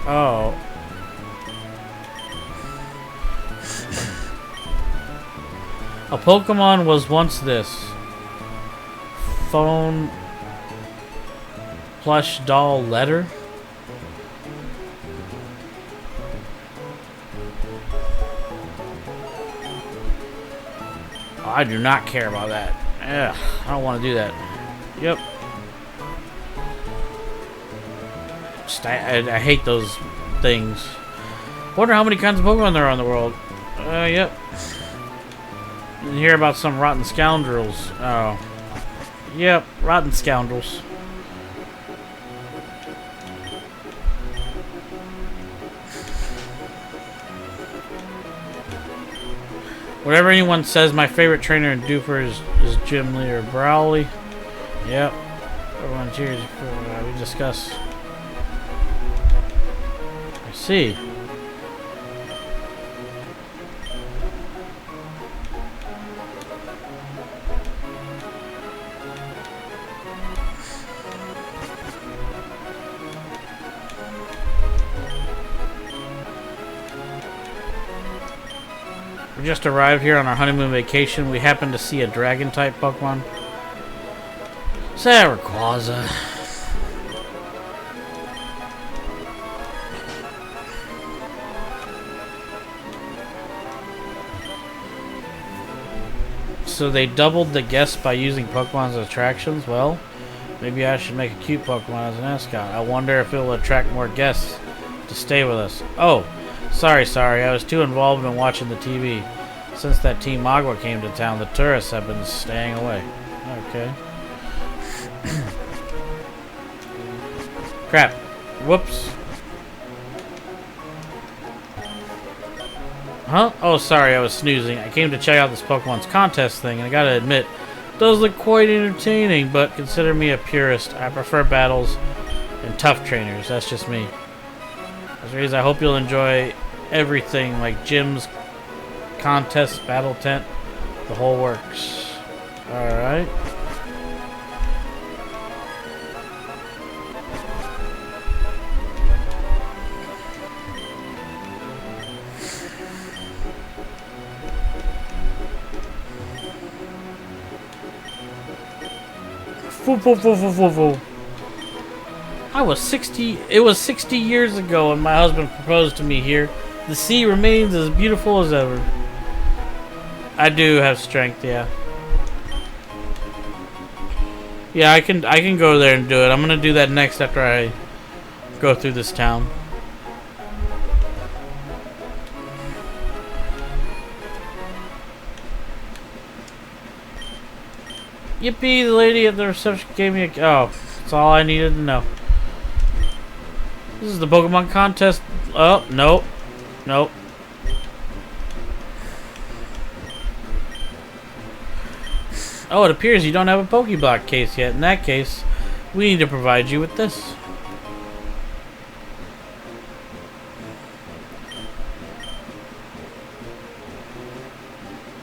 Oh. A Pokemon was once this. Phone plush doll letter. Oh, I do not care about that. Ugh, I don't want to do that. Yep. I hate those things. Wonder how many kinds of Pokemon there are in the world. Yep. Didn't hear about some rotten scoundrels. Oh. Yep, rotten scoundrels. Whatever anyone says, my favorite trainer in Duper is Jim Lee or Brawley. Yep. Everyone cheers for we discuss. I see. We just arrived here on our honeymoon vacation. We happened to see a dragon-type Pokemon. Rayquaza. So they doubled the guests by using Pokemon as attractions? Well, maybe I should make a cute Pokemon as an mascot. I wonder if it will attract more guests to stay with us. Oh, sorry. I was too involved in watching the TV. Since that Team Agua came to town, the tourists have been staying away. Okay. Crap. Whoops. Huh? Oh, sorry, I was snoozing. I came to check out this Pokemon's contest thing, and I gotta admit, it does look quite entertaining, but consider me a purist. I prefer battles and tough trainers. That's just me. As a reason, I hope you'll enjoy everything like gyms, contests, battle tent, The whole works. Alright. I was 60. It was 60 years ago when my husband proposed to me here. The sea remains as beautiful as ever. I do have strength, yeah. Yeah, I can go there and do it. I'm gonna do that next after I go through this town. Yippee, the lady at the reception gave me a... Oh, that's all I needed to know. This is the Pokemon contest. Oh, nope. Nope. Oh, it appears you don't have a Pokeblock case yet. In that case, we need to provide you with this.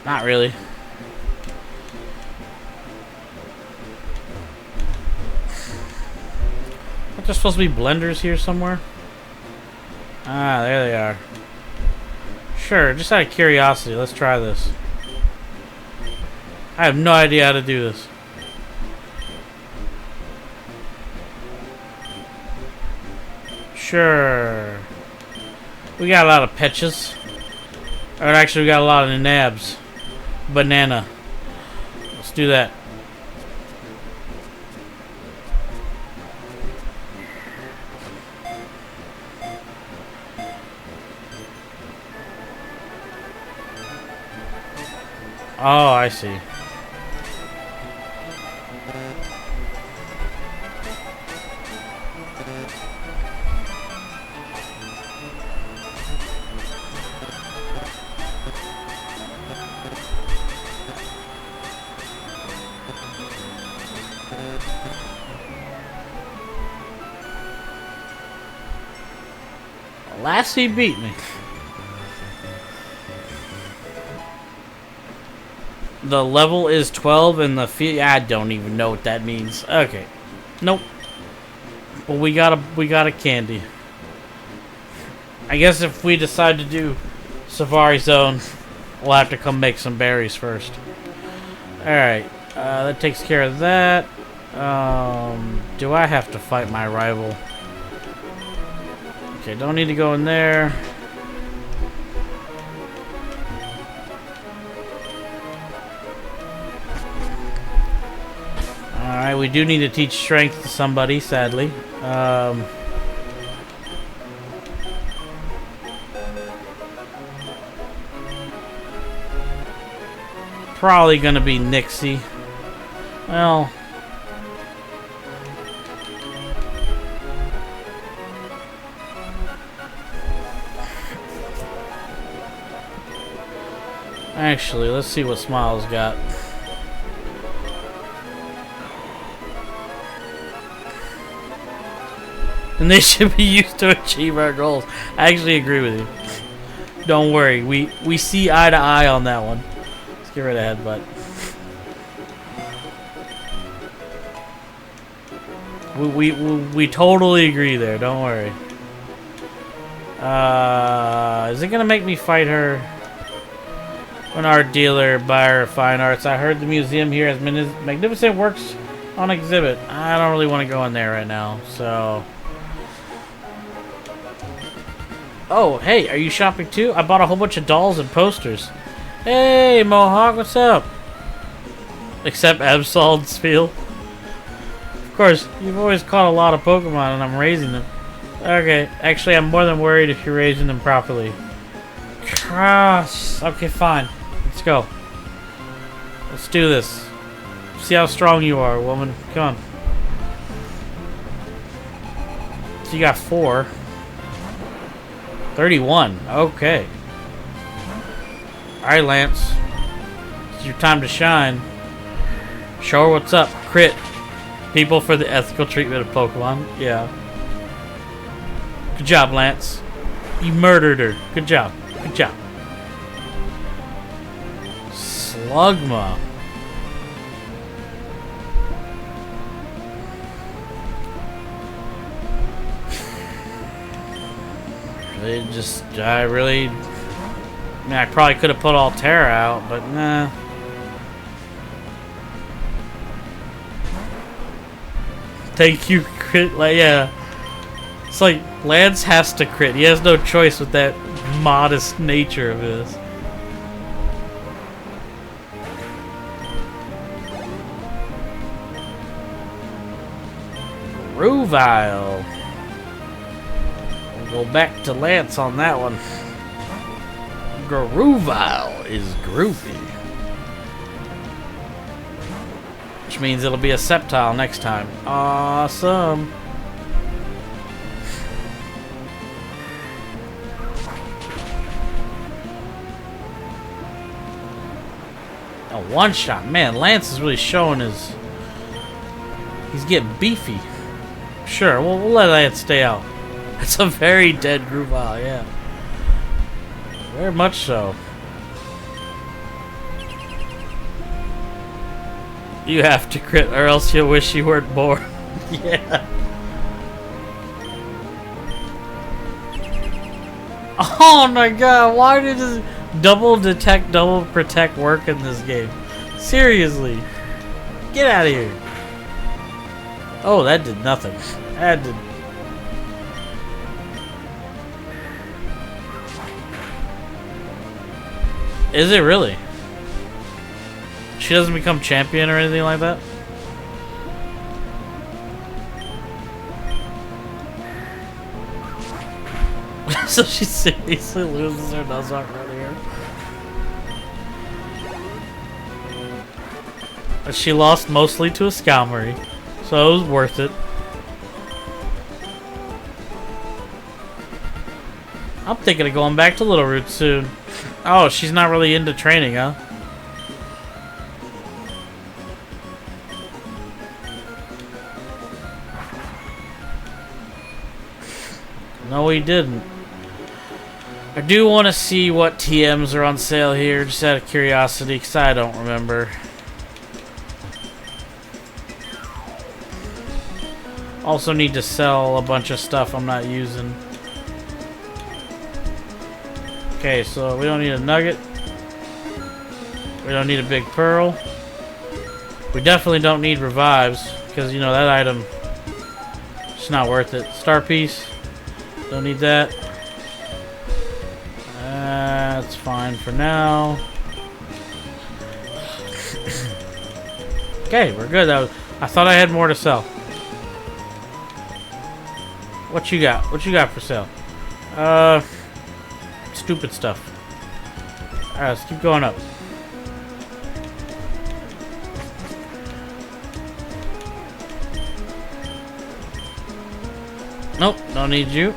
Not really. Aren't there supposed to be blenders here somewhere? Ah, there they are. Sure, just out of curiosity, let's try this. I have no idea how to do this. Sure. We got a lot of petches. Or actually, we got a lot of nabs. Banana. Let's do that. Oh, I see. Last he beat me. The level is 12 and the fee. I don't even know what that means. Okay. Nope. But we got a candy. I guess if we decide to do Safari Zone, we'll have to come make some berries first. Alright. That takes care of that. Do I have to fight my rival? Okay, don't need to go in there. Alright, we do need to teach strength to somebody, sadly. Probably gonna be Nixie. Well... Actually, let's see what Smiles got. And they should be used to achieve our goals. I actually agree with you. Don't worry, we see eye to eye on that one. Let's get rid of Headbutt. We totally agree there. Don't worry. Is it gonna make me fight her? An art dealer, buyer of fine arts. I heard the museum here has magnificent works on exhibit. I don't really want to go in there right now, so... Oh, hey, are you shopping too? I bought a whole bunch of dolls and posters. Hey, Mohawk, what's up? Except Absol's feel. Of course, you've always caught a lot of Pokemon and I'm raising them. Okay, actually I'm more than worried if you're raising them properly. Cross. Okay, fine. Let's go. Let's do this. See how strong you are, woman. Come on. So you got 4. 31. Okay. Alright, Lance. It's your time to shine. Show her what's up. Crit. People for the ethical treatment of Pokemon. Yeah. Good job, Lance. You murdered her. Good job. Good job. Slugma. I mean, I probably could have put Altera out, but nah. Thank you, crit. Like, yeah. It's like Lance has to crit. He has no choice with that modest nature of his. Ruvile. We'll go back to Lance on that one. Ruvile is groovy. Which means it'll be a Sceptile next time. Awesome. A one-shot. Man, Lance is really showing his... He's getting beefy. Sure, we'll let Lance stay out. That's a very dead Ruvile, yeah. Very much so. You have to crit or else you'll wish you weren't born. Yeah. Oh my god, why did this double detect, double protect work in this game? Seriously. Get out of here. Oh, that did nothing. That did... Is it really? She doesn't become champion or anything like that? So she seriously loses her Nuzlocke right here. But she lost mostly to a Scalmery, so it was worth it. I'm thinking of going back to Little Root soon. Oh, she's not really into training, huh? No, he didn't. I do want to see what TMs are on sale here, just out of curiosity, because I don't remember. Also need to sell a bunch of stuff I'm not using. Okay, so we don't need a nugget. We don't need a big pearl. We definitely don't need revives, because, you know, that item, it's not worth it. Star piece. Don't need that. That's fine for now. Okay, we're good. I thought I had more to sell. What you got? What you got for sale? Stupid stuff. Alright, let's keep going up. Nope, don't need you.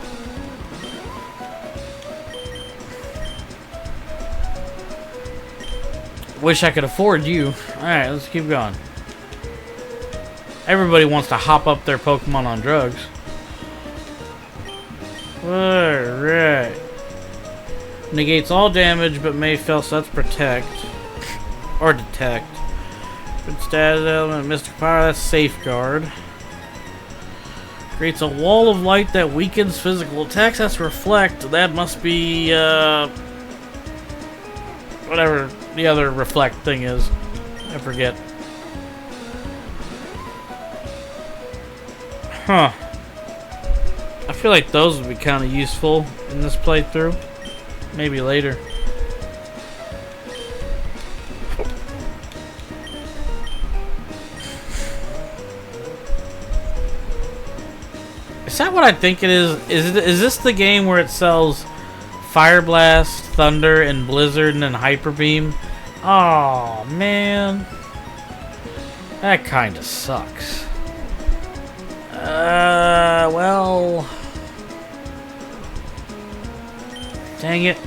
Wish I could afford you. Alright, let's keep going. Everybody wants to hop up their Pokemon on drugs. Alright. Negates all damage but may fail, so that's protect. Or detect. Good status element, mystic power, that's safeguard. Creates a wall of light that weakens physical attacks, that's reflect. That must be whatever the other reflect thing is. I forget. Huh. I feel like those would be kind of useful in this playthrough. Maybe later. Is that what I think it is? Is this the game where it sells Fire Blast, Thunder, and Blizzard, and then Hyper Beam? Oh man, that kind of sucks. Well, dang it.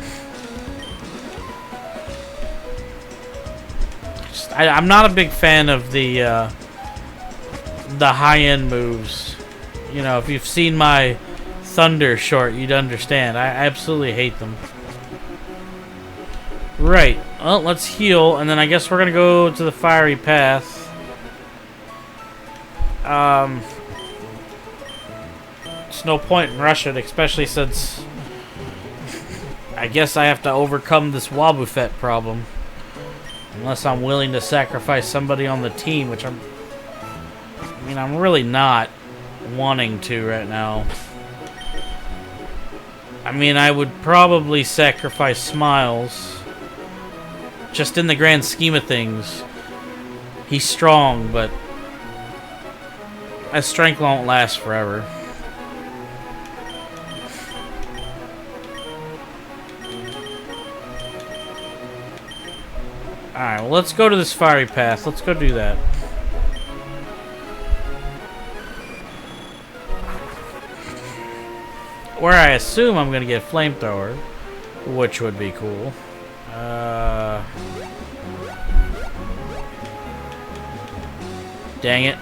I'm not a big fan of the high-end moves. You know, if you've seen my Thunder short, you'd understand. I absolutely hate them. Right. Well, let's heal, and then I guess we're gonna go to the fiery path. There's no point in rushing, especially since I guess I have to overcome this Wobbuffet problem. Unless I'm willing to sacrifice somebody on the team, which I'm really not wanting to right now. I mean, I would probably sacrifice Smiles. Just in the grand scheme of things. He's strong, but his strength won't last forever. Alright, well, let's go to this fiery path. Let's go do that. Where I assume I'm going to get Flamethrower, which would be cool. Dang it.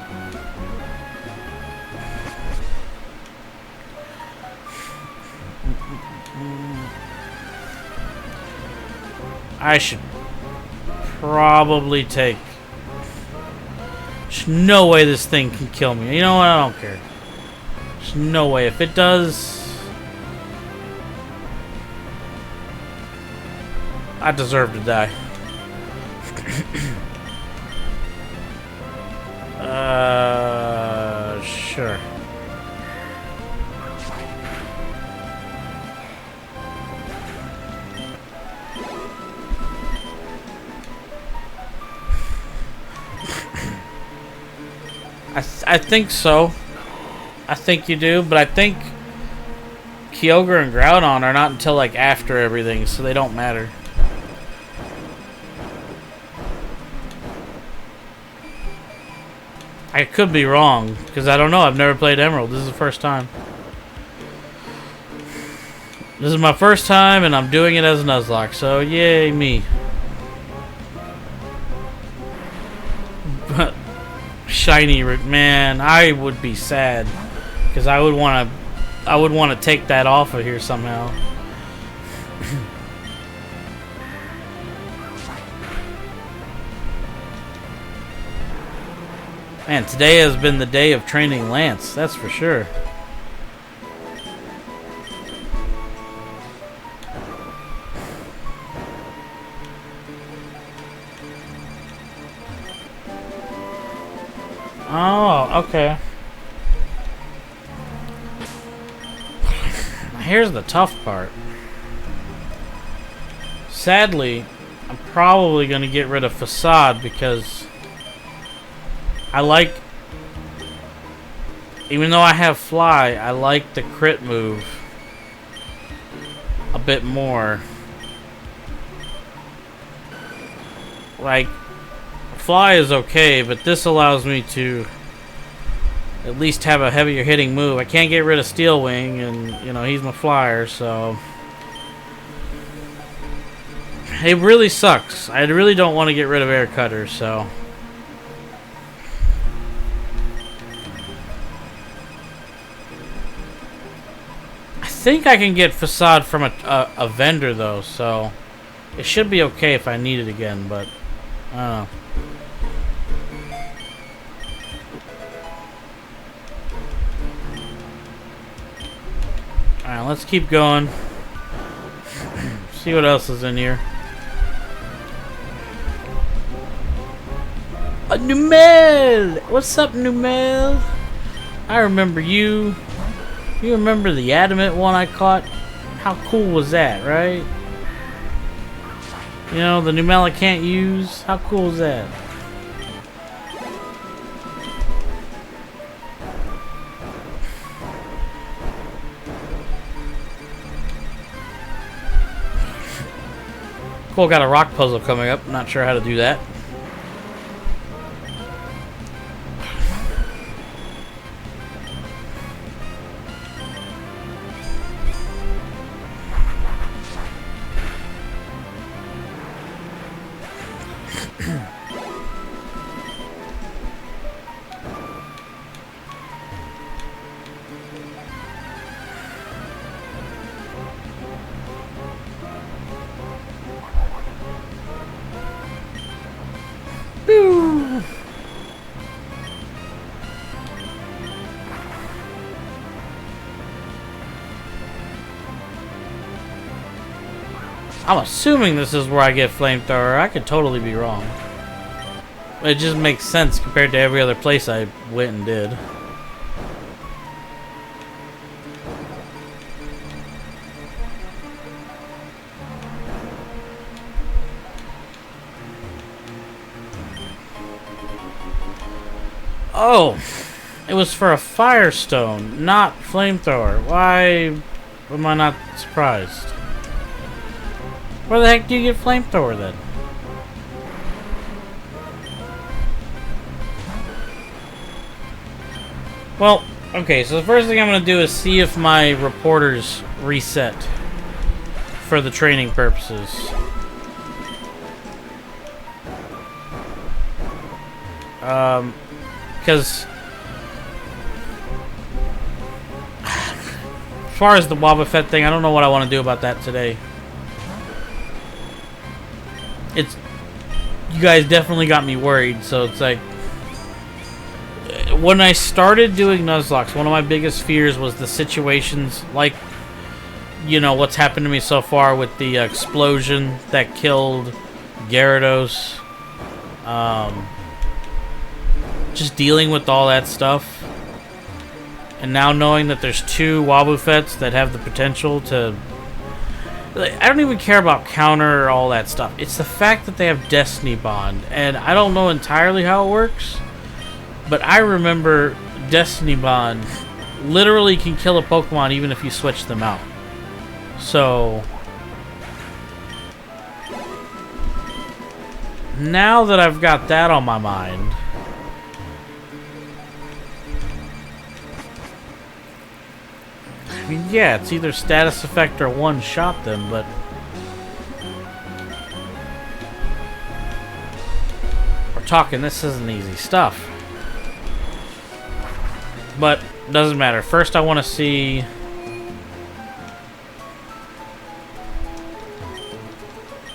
I should probably take... There's no way this thing can kill me. You know what? I don't care. There's no way. If it does... I deserve to die. Sure. I think so. I think you do, but I think Kyogre and Groudon are not until like after everything, so they don't matter. I could be wrong, because I don't know. I've never played Emerald. This is the first time. This is my first time, and I'm doing it as a Nuzlocke, so yay me. But shiny, man, I would be sad, because I would want to take that off of here somehow. Man, today has been the day of training Lance, that's for sure. Oh, okay. Here's the tough part. Sadly, I'm probably going to get rid of Facade because I like, even though I have Fly, I like the crit move a bit more. Like, Fly is okay, but this allows me to at least have a heavier hitting move. I can't get rid of Steel Wing, and you know, he's my flyer, so it really sucks. I really don't want to get rid of Air Cutter, so I think I can get Facade from a vendor though, so it should be okay if I need it again, but I don't know. Alright, let's keep going. See what else is in here. A Numel! What's up, Numel? I remember you. You remember the adamant one I caught? How cool was that, right? You know, the Numel I can't use? How cool is that? Cool, got a rock puzzle coming up. Not sure how to do that. I'm assuming this is where I get flamethrower. I could totally be wrong. It just makes sense compared to every other place I went and did. Oh, it was for a firestone, not flamethrower. Why am I not surprised? Where the heck do you get flamethrower then? Well, okay, so the first thing I'm going to do is see if my reporters reset for the training purposes. Because as far as the Wobbuffet thing, I don't know what I want to do about that today. You guys definitely got me worried, so it's like, when I started doing Nuzlocke, one of my biggest fears was the situations like, you know, what's happened to me so far with the explosion that killed Gyarados. Just dealing with all that stuff. And now knowing that there's 2 Wobbuffets that have the potential to... I don't even care about counter or all that stuff. It's the fact that they have Destiny Bond. And I don't know entirely how it works. But I remember Destiny Bond literally can kill a Pokemon even if you switch them out. So... now that I've got that on my mind... I mean, yeah, it's either status effect or one-shot them, but... we're talking, this isn't easy stuff. But, doesn't matter. First I want to see...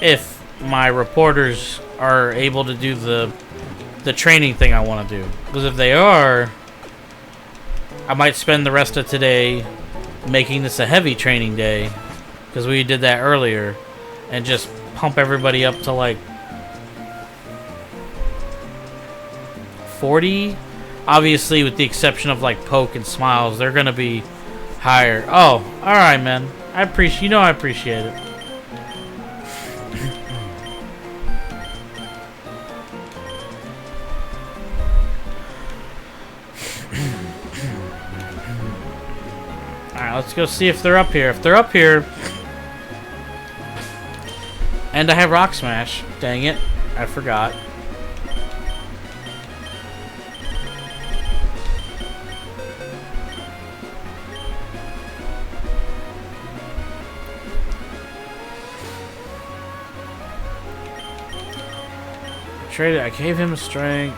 if my reporters are able to do the training thing I want to do. Because if they are... I might spend the rest of today... making this a heavy training day, because we did that earlier, and just pump everybody up to like 40. Obviously, with the exception of like Poke and Smiles, they're gonna be higher. Oh, all right, man. I appreciate. I appreciate it. Alright, let's go see if they're up here. If they're up here... and I have Rock Smash. Dang it. I forgot. I gave him strength.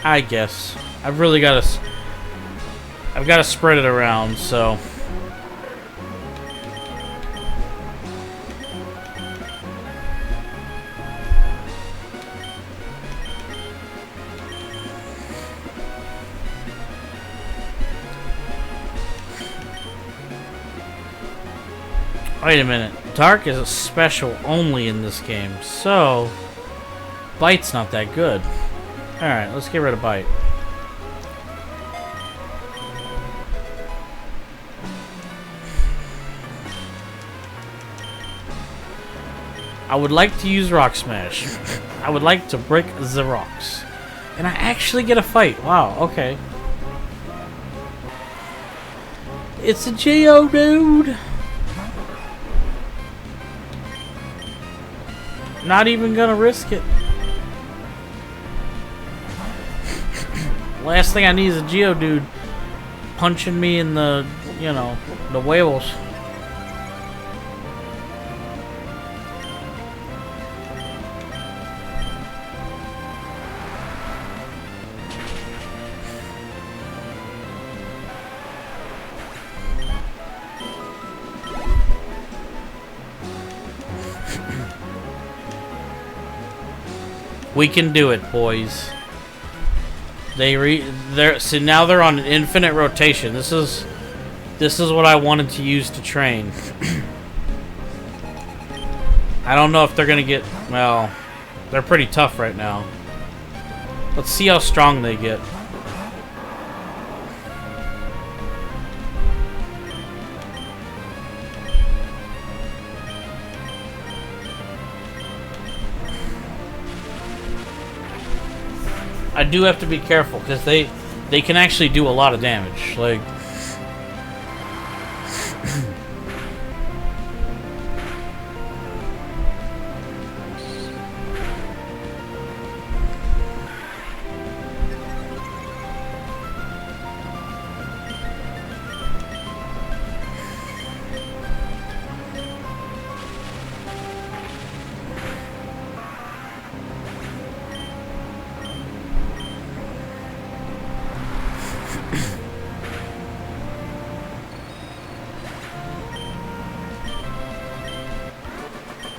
I guess. I've really got to... I've got to spread it around, so... wait a minute. Dark is a special only in this game, so... Bite's not that good. Alright, let's get rid of Bite. I would like to use Rock Smash. I would like to break the rocks. And I actually get a fight. Wow, okay. It's a Geodude! Not even gonna risk it. Last thing I need is a Geodude punching me in the, you know, the whales. We can do it, boys. So now they're on an infinite rotation. This is This is what I wanted to use to train. I don't know if they're gonna get... Well, they're pretty tough right now. Let's see how strong they get. I do have to be careful because they can actually do a lot of damage. Like...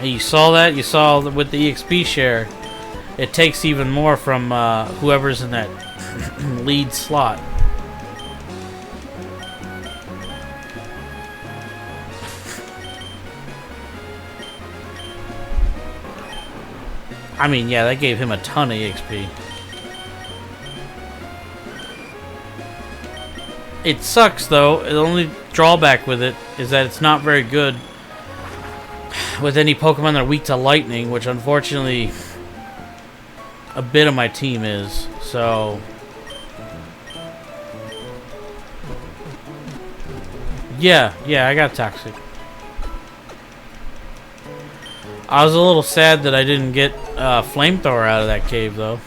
You saw that? You saw with the EXP share, it takes even more from whoever's in that lead slot. I mean, yeah, that gave him a ton of EXP. It sucks, though. The only drawback with it is that it's not very good with any Pokemon that are weak to lightning, which unfortunately a bit of my team is, so yeah, I got Toxic. I was a little sad that I didn't get Flamethrower out of that cave, though.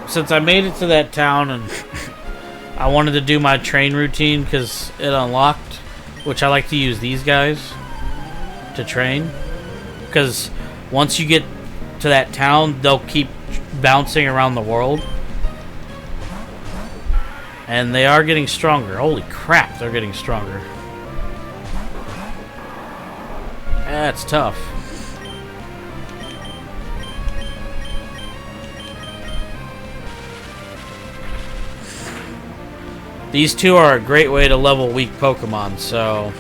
Since I made it to that town and I wanted to do my train routine because it unlocked, which I like to use these guys to train. Because once you get to that town, they'll keep bouncing around the world. And they are getting stronger. Holy crap, they're getting stronger. That's tough. These two are a great way to level weak Pokemon, so...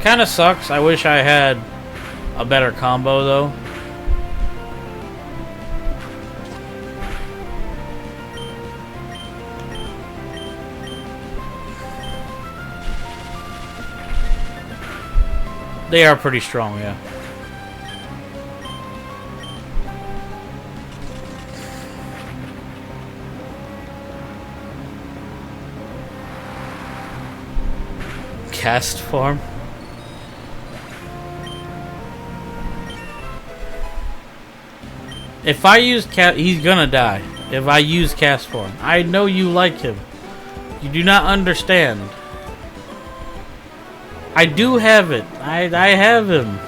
Kinda sucks. I wish I had a better combo, though. They are pretty strong, yeah. Cast form. If I use he's gonna die. If I use cast form, I know you like him. You do not understand. I do have it. I have him.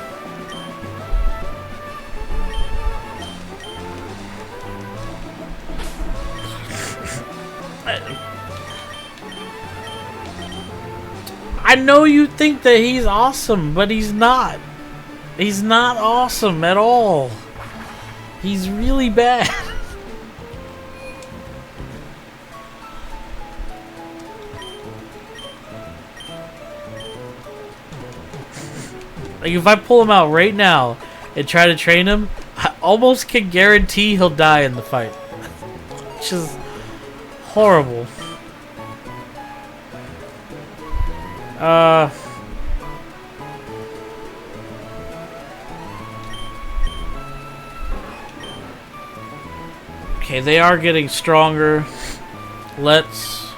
I know you think that he's awesome, but he's not. He's not awesome at all. He's really bad. Like, if I pull him out right now and try to train him, I almost can guarantee he'll die in the fight. Which is horrible. Okay, they are getting stronger. Let's...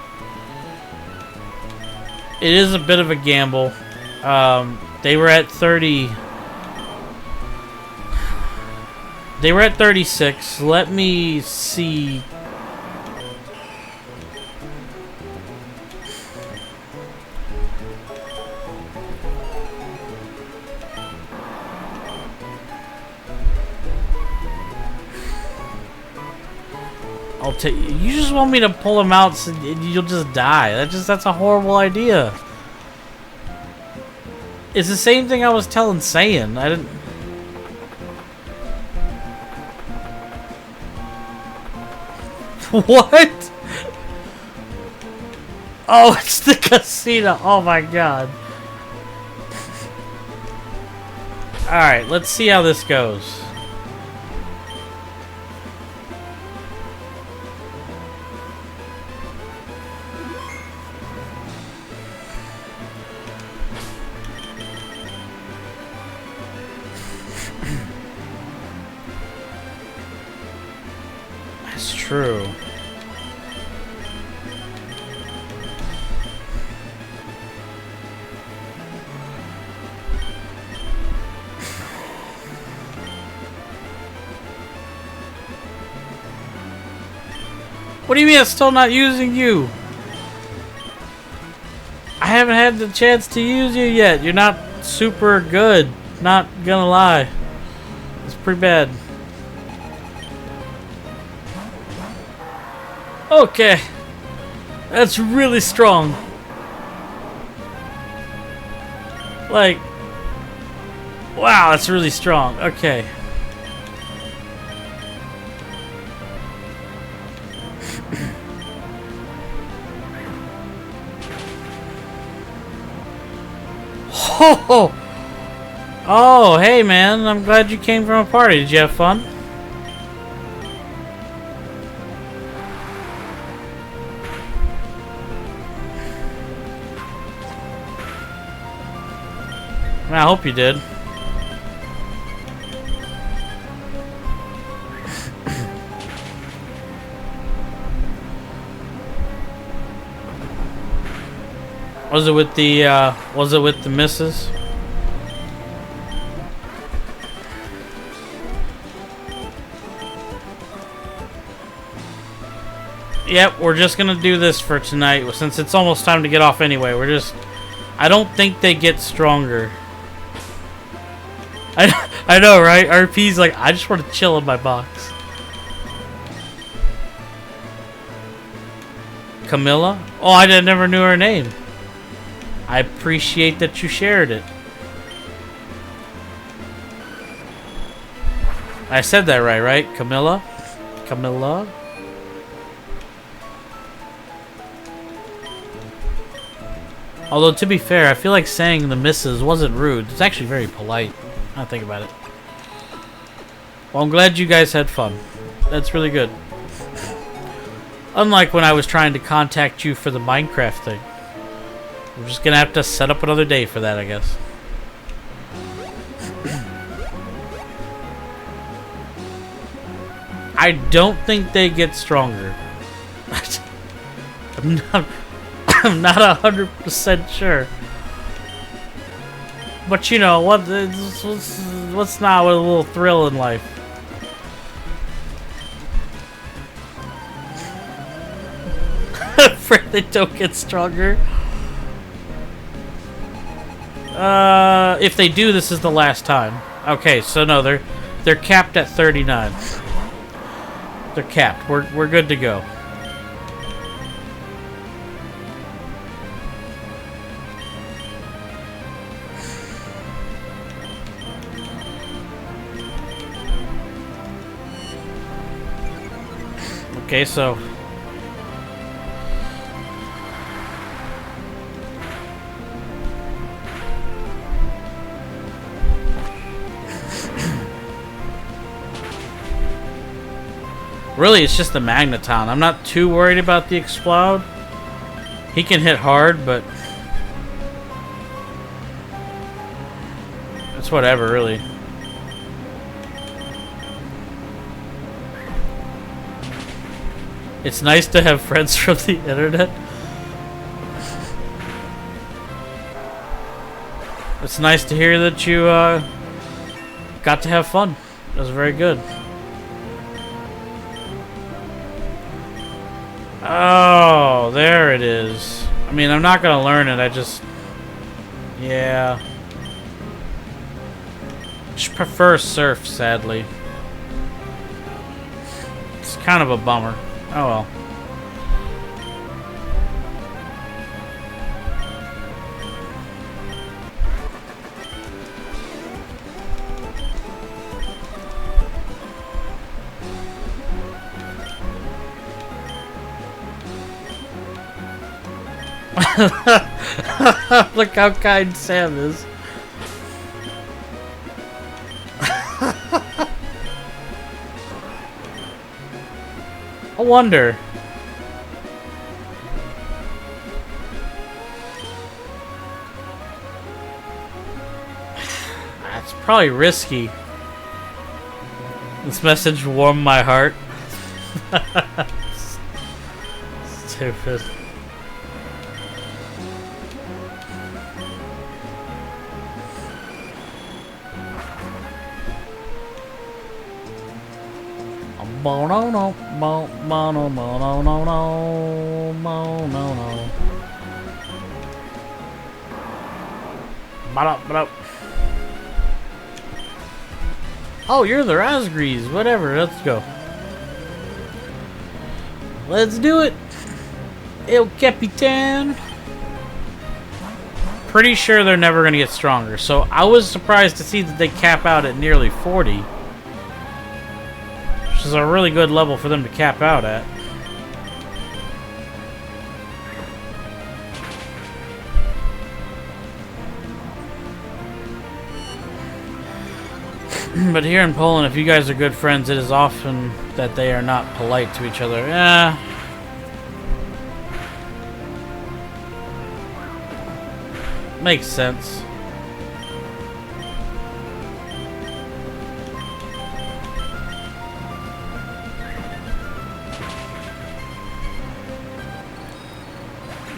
It is a bit of a gamble. They were at 30... They were at 36. Let me see... You just want me to pull him out so you'll just die. That's a horrible idea. It's the same thing I was telling Saiyan. What? Oh, it's the casino. Oh my god. Alright, let's see how this goes. That's true. What do you mean it's still not using you? I haven't had the chance to use you yet. You're not super good. Not gonna lie. It's pretty bad. Okay. That's really strong. Like, wow, that's really strong. Okay. Oh, oh, hey man, I'm glad you came from a party. Did you have fun? I hope you did. Was it with the missus? Yep, we're just gonna do this for tonight since it's almost time to get off anyway. I don't think they get stronger. I know, right? RP's like, I just want to chill in my box. Camilla? Oh, I never knew her name. I appreciate that you shared it. I said that right? Camilla? Camilla? Although, to be fair, I feel like saying the missus wasn't rude. It's actually very polite. I think about it. Well, I'm glad you guys had fun. That's really good. Unlike when I was trying to contact you for the Minecraft thing. We're just gonna have to set up another day for that, I guess. I don't think they get stronger. I'm not 100% sure. But you know, what's not with a little thrill in life? Afraid they don't get stronger. If they do, this is the last time. Okay, so no, they're capped at 39. They're capped. We're good to go. Okay, so really, it's just the Magneton. I'm not too worried about the Explode. He can hit hard, but it's whatever, really. It's nice to have friends from the internet. It's nice to hear that you got to have fun. That was very good. Oh, there it is. I mean, I'm not gonna learn it. I just, yeah. Just prefer Surf, sadly. It's kind of a bummer. Oh well. Look how kind Sam is. I wonder. That's probably risky. This message warmed my heart. Stupid. Bono, bono, bono, no, no, no. Oh, you're the Razgrees. Whatever, let's go. Let's do it. El Capitan. Pretty sure they're never going to get stronger. So I was surprised to see that they cap out at nearly 40. Which is a really good level for them to cap out at. But here in Poland, if you guys are good friends, it is often that they are not polite to each other. Makes sense.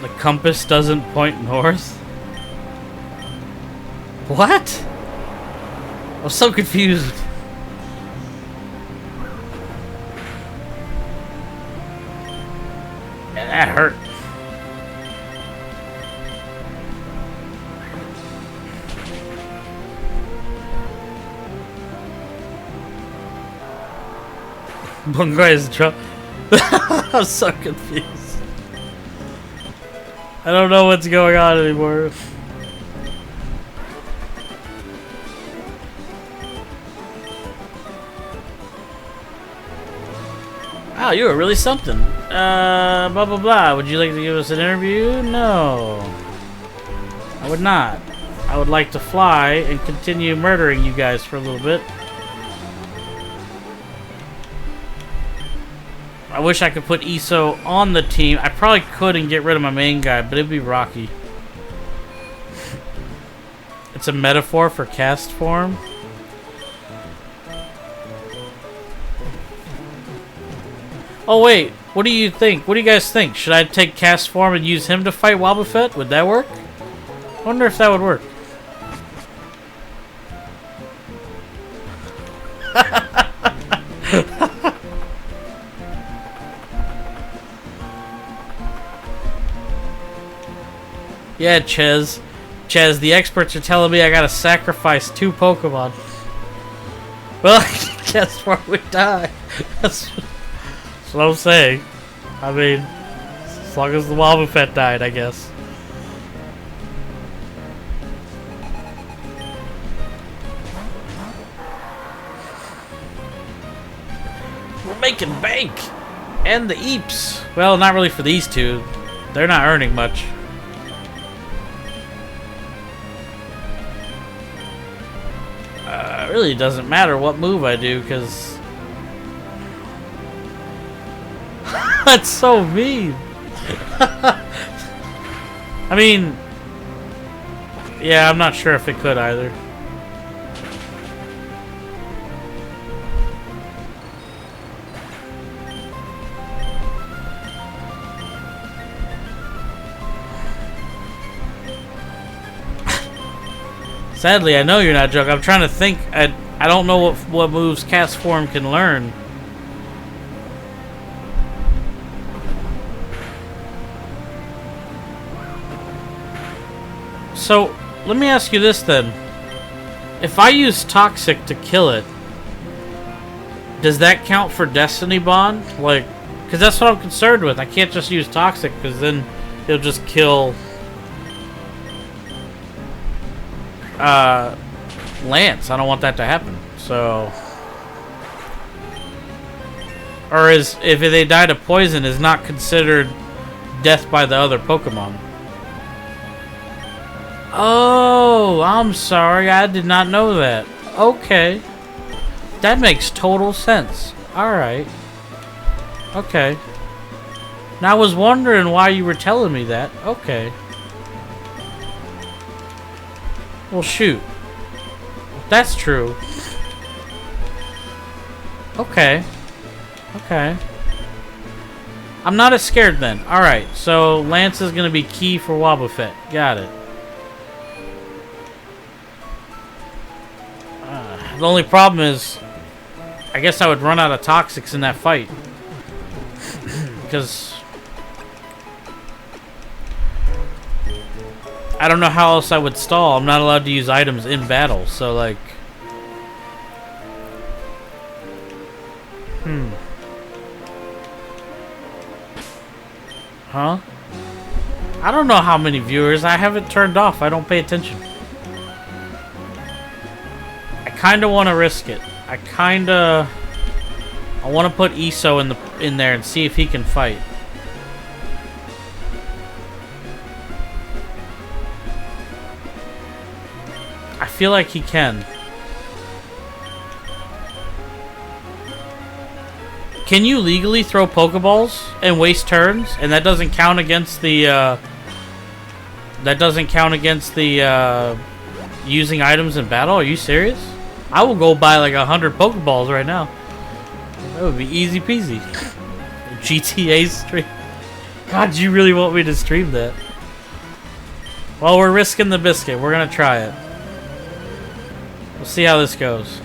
The compass doesn't point north? What? I'm so confused. Yeah, that hurt. Bunga is drunk. I'm so confused. I don't know what's going on anymore. Wow, you were really something. Blah blah blah. Would you like to give us an interview? No. I would not. I would like to fly and continue murdering you guys for a little bit. I wish I could put ESO on the team. I probably could and get rid of my main guy, but it'd be rocky. It's a metaphor for cast form. Oh wait, what do you think? What do you guys think? Should I take cast form and use him to fight Wobbuffet? Would that work? I wonder if that would work. Yeah, Ches. Ches, the experts are telling me I gotta sacrifice 2 Pokemon. Well, guess what? We die. That's what I'm saying. I mean, as long as the Wobbuffet died, I guess. We're making bank! And the Eeps. Well, not really for these two. They're not earning much. It really doesn't matter what move I do, because... That's so mean! I mean... Yeah, I'm not sure if it could either. Sadly, I know you're not joking. I'm trying to think. I don't know what moves cast form can learn. So, let me ask you this then. If I use Toxic to kill it, does that count for Destiny Bond? Like, because that's what I'm concerned with. I can't just use Toxic, because then it'll just kill... Lance. I don't want that to happen. So, or if they die to poison, is not considered death by the other Pokemon. Oh, I'm sorry. I did not know that. Okay. That makes total sense. Alright. Okay. Now I was wondering why you were telling me that. Okay. Well, shoot. That's true. Okay. Okay. I'm not as scared then. Alright, so Lance is going to be key for Wobbuffet. Got it. The only problem is, I guess I would run out of toxics in that fight. Because I don't know how else I would stall. I'm not allowed to use items in battle, so like... Huh? I don't know how many viewers. I have it turned off. I don't pay attention. I kind of want to risk it. I want to put Iso in there and see if he can fight. I feel like he can. Can you legally throw Pokeballs and waste turns, and that doesn't count against the using items in battle? Are you serious? I will go buy like 100 Pokeballs right now. That would be easy peasy. GTA stream. God, you really want me to stream that? Well, we're risking the biscuit. We're gonna try it. We'll see how this goes.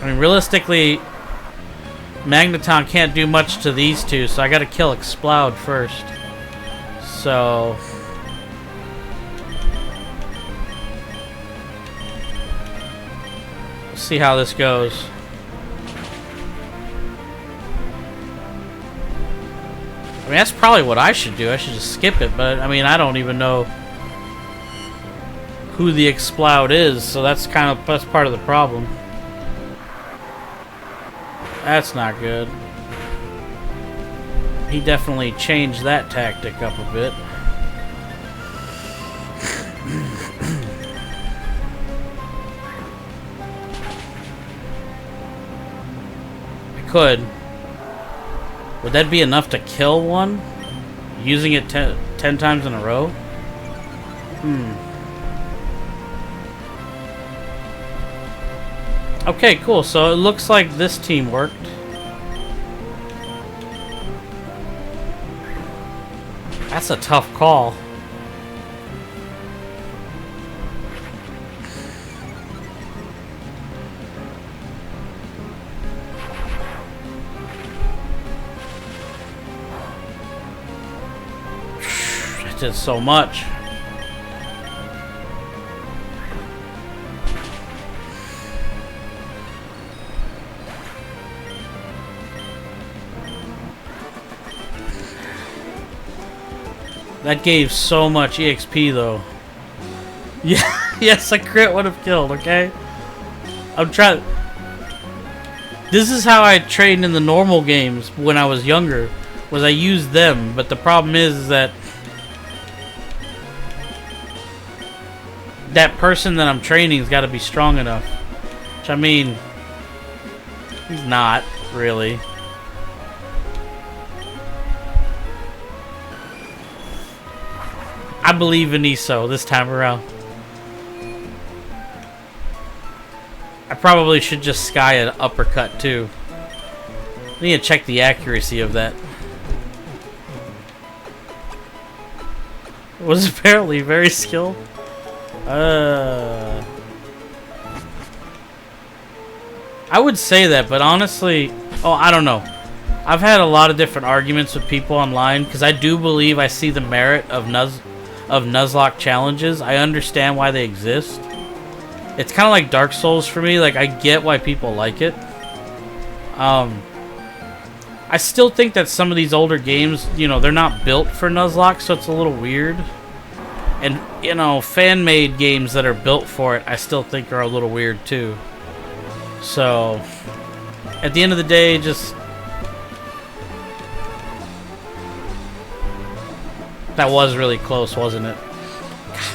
I mean, realistically, Magneton can't do much to these two, so I gotta kill Exploud first. So... we'll see how this goes. I mean, that's probably what I should do. I should just skip it, but, I mean, I don't even know who the Exploud is, so that's part of the problem. That's not good. He definitely changed that tactic up a bit. I could. Would that be enough to kill one? Using it 10 times in a row? Okay, cool. So it looks like this team worked. That's a tough call. That did so much. That gave so much EXP though. Yeah, yes, a crit would have killed, okay? I'm trying. This is how I trained in the normal games when I was younger, was I used them, but the problem is that that person that I'm training's got to be strong enough. Which, I mean, he's not really. I believe in Iso this time around. I probably should just sky an uppercut too. I need to check the accuracy of that. It was apparently very skilled. I would say that, but honestly, I don't know. I've had a lot of different arguments with people online because I do believe I see the merit of Nuzlocke challenges. I understand why they exist. It's kind of like Dark Souls for me. Like, I get why people like it. I still think that some of these older games, you know, they're not built for Nuzlocke, so it's a little weird. And, you know, fan-made games that are built for it, I still think are a little weird too. So, at the end of the day, just... That was really close, wasn't it?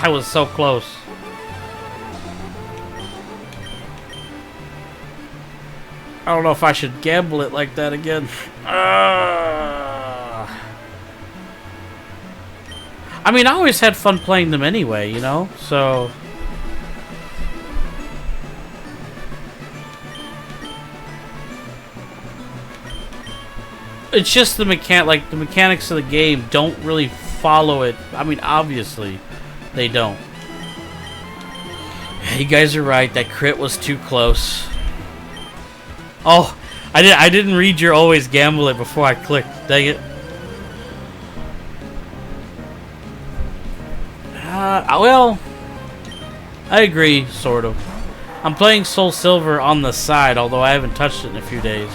I was so close. I don't know if I should gamble it like that again. I mean, I always had fun playing them anyway, you know? So... It's just the mechanics of the game don't really follow it. I mean, obviously, they don't. You guys are right. That crit was too close. Oh, I didn't read your always gamble it before I clicked. Dang it. Well, I agree, sort of. I'm playing Soul Silver on the side, although I haven't touched it in a few days.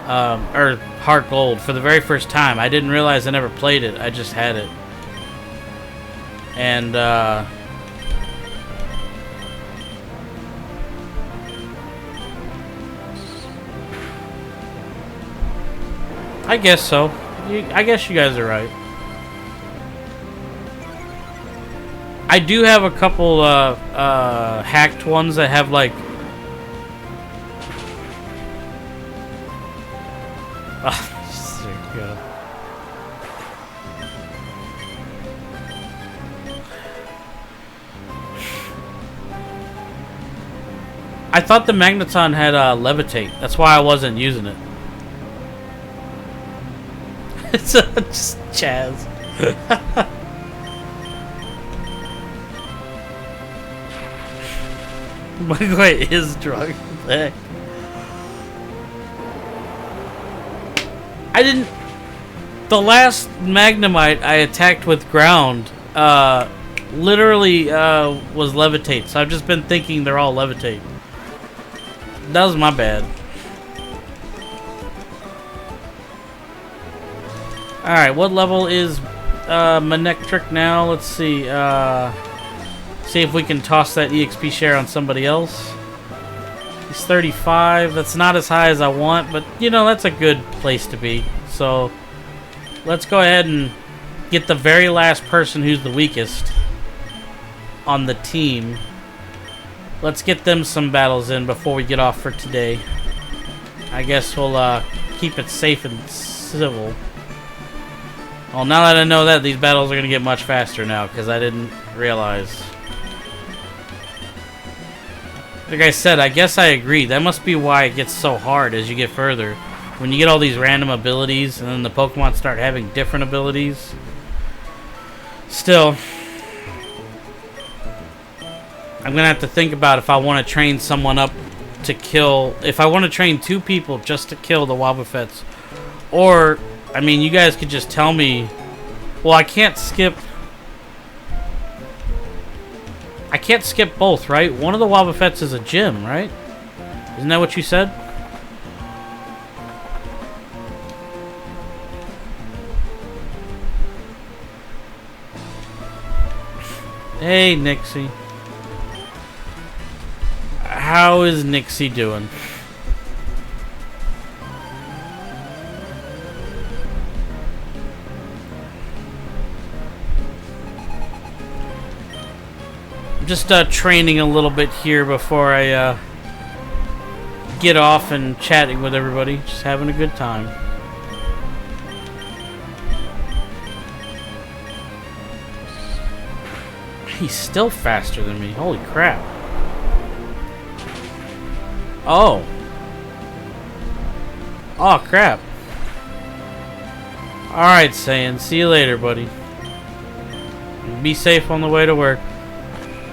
Or Heart Gold for the very first time. I didn't realize I never played it. I just had it. And, I guess so. I guess you guys are right. I do have a couple, hacked ones that have, like... I thought the Magneton had levitate. That's why I wasn't using it. It's just Chaz. My guy is drunk. I didn't. The last Magnemite I attacked with ground, literally was levitate. So I've just been thinking they're all levitate. That was my bad. Alright, what level is Manectric now? Let's see. See if we can toss that EXP share on somebody else. He's 35. That's not as high as I want, but you know, that's a good place to be. So let's go ahead and get the very last person who's the weakest on the team. Let's get them some battles in before we get off for today. I guess we'll keep it safe and civil. Well, now that I know that, these battles are going to get much faster now, because I didn't realize. Like I said, I guess I agree. That must be why it gets so hard as you get further. When you get all these random abilities, and then the Pokemon start having different abilities. Still, I'm going to have to think about if I want to train someone up to kill... If I want to train 2 people just to kill the Wobbuffets. Or, I mean, you guys could just tell me... Well, I can't skip... I can't skip both, right? One of the Wobbuffets is a gym, right? Isn't that what you said? Hey, Nixie. How is Nixie doing? Just training a little bit here before I get off and chatting with everybody. Just having a good time. He's still faster than me. Holy crap. Oh. Oh, crap. Alright, Saiyan. See you later, buddy. Be safe on the way to work.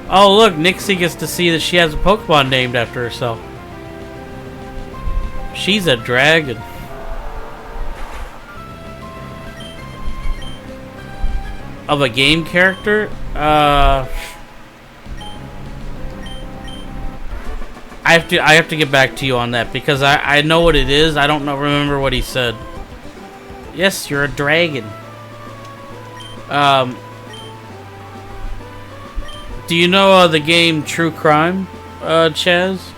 Oh, look. Nixie gets to see that she has a Pokemon named after herself. She's a dragon. Of a game character? I have to get back to you on that because I know what it is. I don't remember what he said. Yes, you're a dragon. Do you know the game True Crime, Chaz?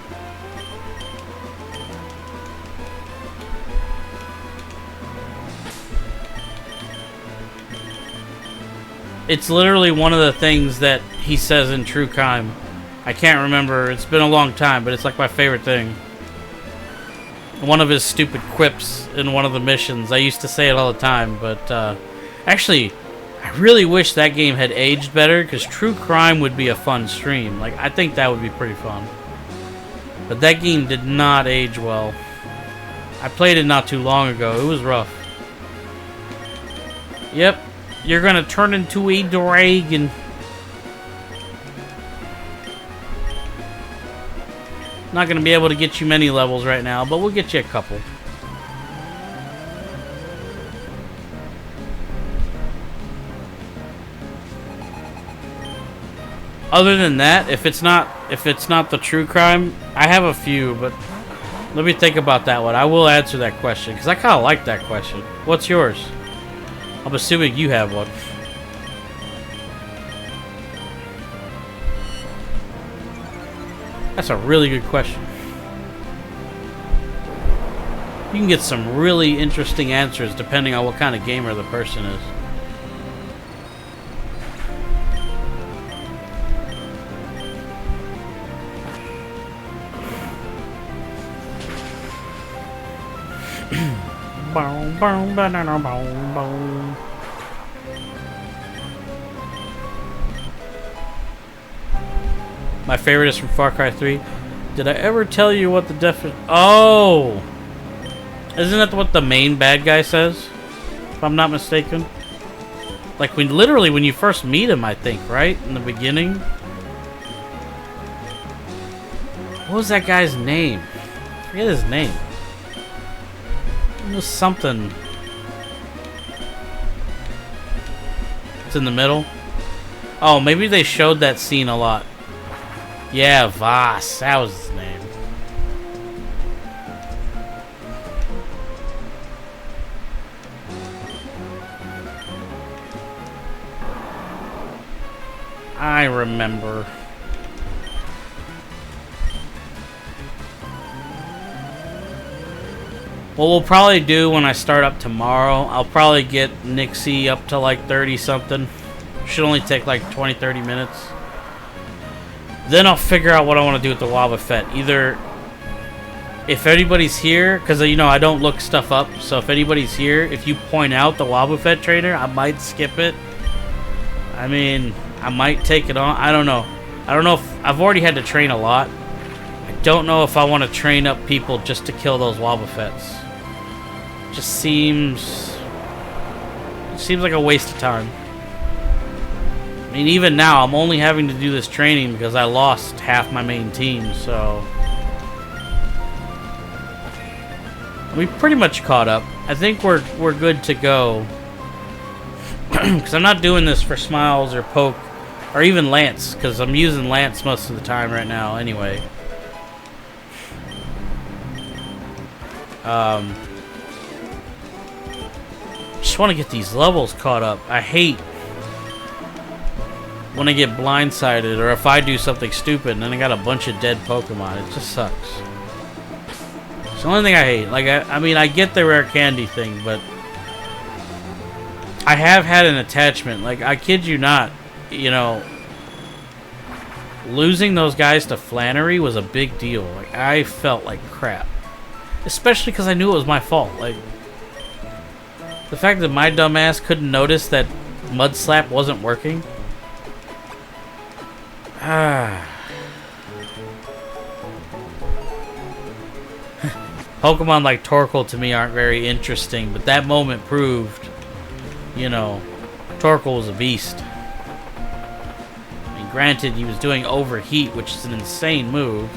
It's literally one of the things that he says in True Crime. I can't remember. It's been a long time, but it's like my favorite thing. One of his stupid quips in one of the missions. I used to say it all the time, but actually, I really wish that game had aged better, because True Crime would be a fun stream. Like, I think that would be pretty fun. But that game did not age well. I played it not too long ago. It was rough. Yep, you're gonna turn into a dragon. Not gonna be able to get you many levels right now, but we'll get you a couple. Other than that, if it's not the True Crime, I have a few, but let me think about that one. I will answer that question because I kind of like that question. What's yours? I'm assuming you have one. That's a really good question. You can get some really interesting answers depending on what kind of gamer the person is. My favorite is from Far Cry 3. Did I ever tell you what the definition... Oh! Isn't that what the main bad guy says? If I'm not mistaken. Like, literally when you first meet him, I think, right? In the beginning? What was that guy's name? I forget his name. It was something. It's in the middle. Oh, maybe they showed that scene a lot. Yeah, Voss. That was his name. I remember. What we'll probably do when I start up tomorrow, I'll probably get Nixie up to like 30 something. Should only take like 20-30 minutes. Then I'll figure out what I want to do with the Wobbuffet. Either if anybody's here, because you know I don't look stuff up, so if anybody's here, if you point out the Wobbuffet trainer, I might skip it. I mean, I might take it on. I don't know. I don't know if I've already had to train a lot. I don't know if I want to train up people just to kill those Wobbuffets. Just seems like a waste of time. I mean, even now, I'm only having to do this training because I lost half my main team, so... We pretty much caught up. I think we're good to go. Because I'm not doing this for Smiles or Poke, or even Lance, because I'm using Lance most of the time right now anyway. Just want to get these levels caught up. I hate when I get blindsided, or if I do something stupid and then I got a bunch of dead Pokemon. It just sucks. It's the only thing I hate. Like, I mean, I get the rare candy thing, but I have had an attachment. Like, I kid you not, you know, losing those guys to Flannery was a big deal. Like, I felt like crap. Especially because I knew it was my fault. Like, the fact that my dumbass couldn't notice that Mud Slap wasn't working. Pokemon like Torkoal to me aren't very interesting, but that moment proved, you know, Torkoal was a beast. I mean, granted, he was doing Overheat, which is an insane move.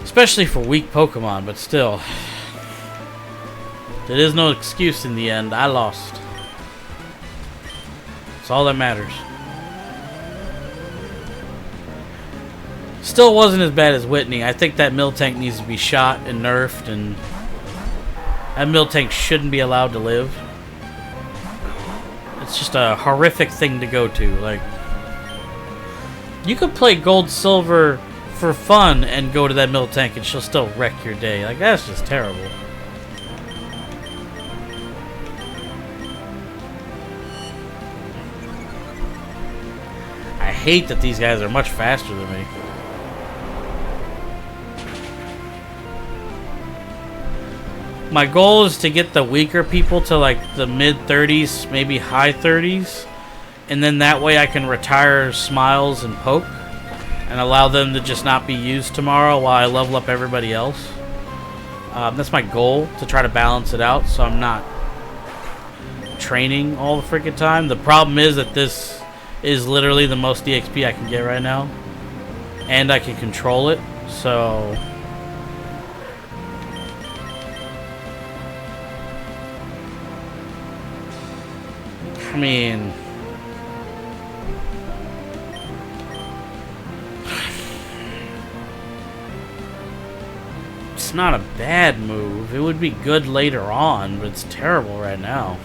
Especially for weak Pokemon, but still. There is no excuse in the end. I lost. That's all that matters. Still wasn't as bad as Whitney. I think that Miltank needs to be shot and nerfed, and that Miltank shouldn't be allowed to live. It's just a horrific thing to go to. Like, you could play Gold Silver for fun and go to that Miltank and she'll still wreck your day. Like, that's just terrible. hate that these guys are much faster than me. My goal is to get the weaker people to like the mid 30s, maybe high 30s. And then that way I can retire Smiles and Poke. And allow them to just not be used tomorrow while I level up everybody else. That's my goal, to try to balance it out so I'm not training all the freaking time. The problem is that this is literally the most EXP I can get right now. And I can control it, so... I mean... It's not a bad move. It would be good later on, but it's terrible right now.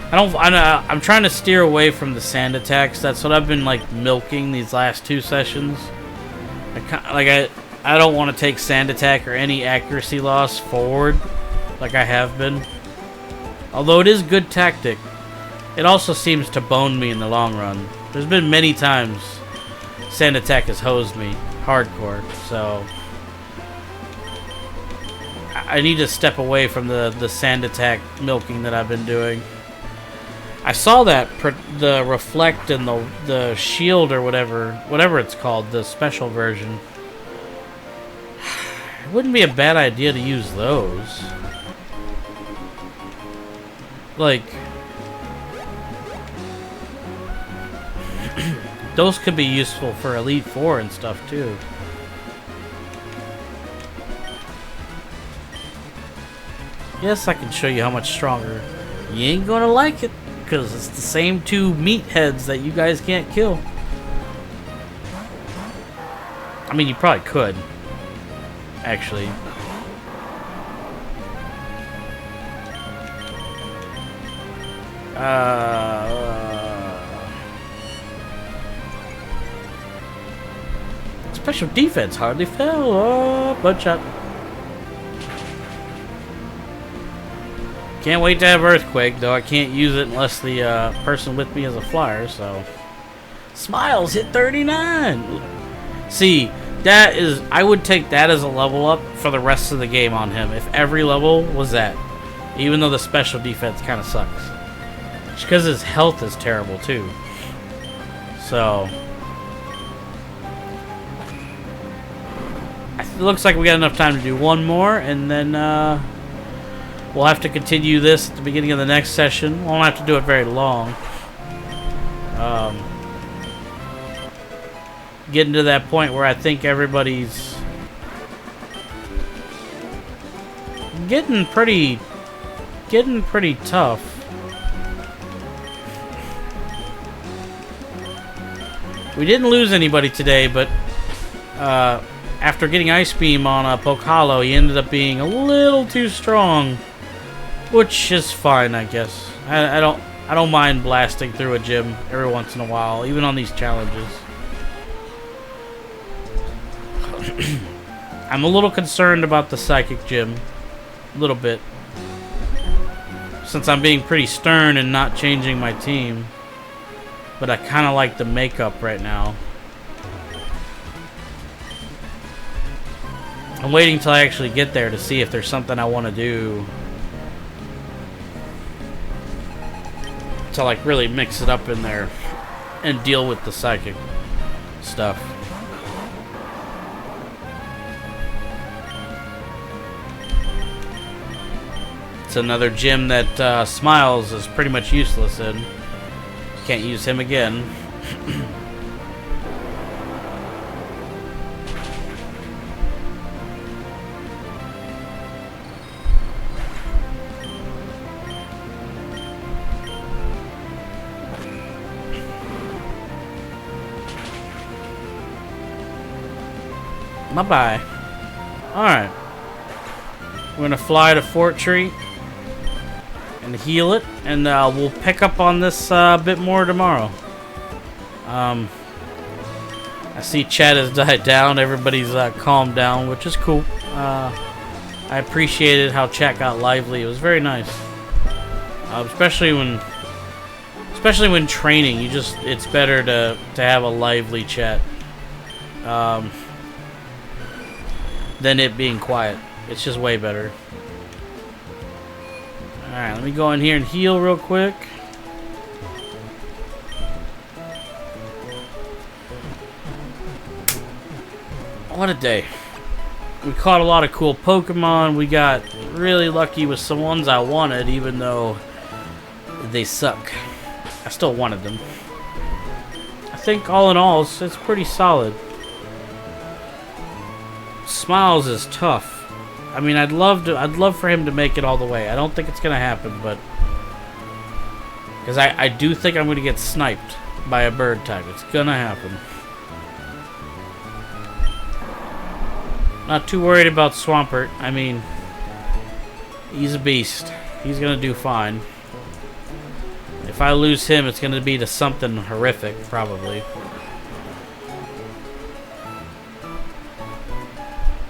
I'm trying to steer away from the sand attacks. That's what I've been like milking these last 2 sessions. I don't want to take sand attack or any accuracy loss forward like I have been. Although it is good tactic, it also seems to bone me in the long run. There's been many times sand attack has hosed me hardcore, so I need to step away from the sand attack milking that I've been doing. I saw that the reflect and the shield or whatever it's called, the special version. It wouldn't be a bad idea to use those. Like, those could be useful for Elite Four and stuff too. Yes, I can show you how much stronger. You ain't gonna like it, because it's the same 2 meatheads that you guys can't kill. I mean, you probably could, actually. Special defense hardly fell. Oh, blood shot. Can't wait to have Earthquake, though I can't use it unless the person with me is a flyer, so... Smiles hit 39! See, that is... I would take that as a level up for the rest of the game on him, if every level was that. Even though the special defense kind of sucks. Just because his health is terrible, too. So... It looks like we got enough time to do one more, and then, we'll have to continue this at the beginning of the next session. Won't have to do it very long. Getting to that point where I think everybody's getting pretty tough. We didn't lose anybody today, but after getting Ice Beam on Poke Hollow, he ended up being a little too strong. Which is fine, I guess. I don't mind blasting through a gym every once in a while, even on these challenges. I'm a little concerned about the Psychic Gym. A little bit. Since I'm being pretty stern and not changing my team. But I kind of like the makeup right now. I'm waiting till I actually get there to see if there's something I want to do. To like really mix it up in there and deal with the psychic stuff. It's another gym that Smiles is pretty much useless in. Can't use him again. Bye-bye. Alright. We're going to fly to Fort Tree and heal it, and we'll pick up on this a bit more tomorrow. I see chat has died down. Everybody's calmed down, which is cool. I appreciated how chat got lively. It was very nice, especially when training. It's better to have a lively chat than it being quiet. It's just way better. All right, let me go in here and heal real quick. What a day. We caught a lot of cool Pokemon. We got really lucky with some ones I wanted, even though they suck. I still wanted them. I think all in all, it's pretty solid. Smiles is tough. I mean, I'd love for him to make it all the way. I don't think it's gonna happen, but because I do think I'm gonna get sniped by a bird type. It's gonna happen. Not too worried about Swampert. I mean, he's a beast. He's gonna do fine. If I lose him, it's gonna be to something horrific, probably.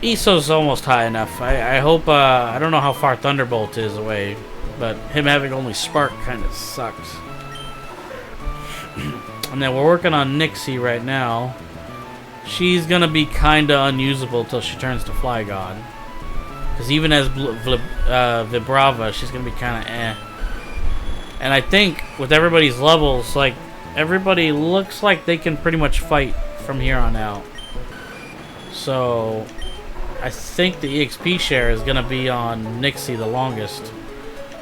Iso's almost high enough. I hope, I don't know how far Thunderbolt is away, but him having only Spark kind of sucks. And then we're working on Nixie right now. She's gonna be kinda unusable till she turns to Flygon. Because even as Vibrava, she's gonna be kinda eh. And I think with everybody's levels, like, everybody looks like they can pretty much fight from here on out. So I think the EXP share is gonna be on Nixie the longest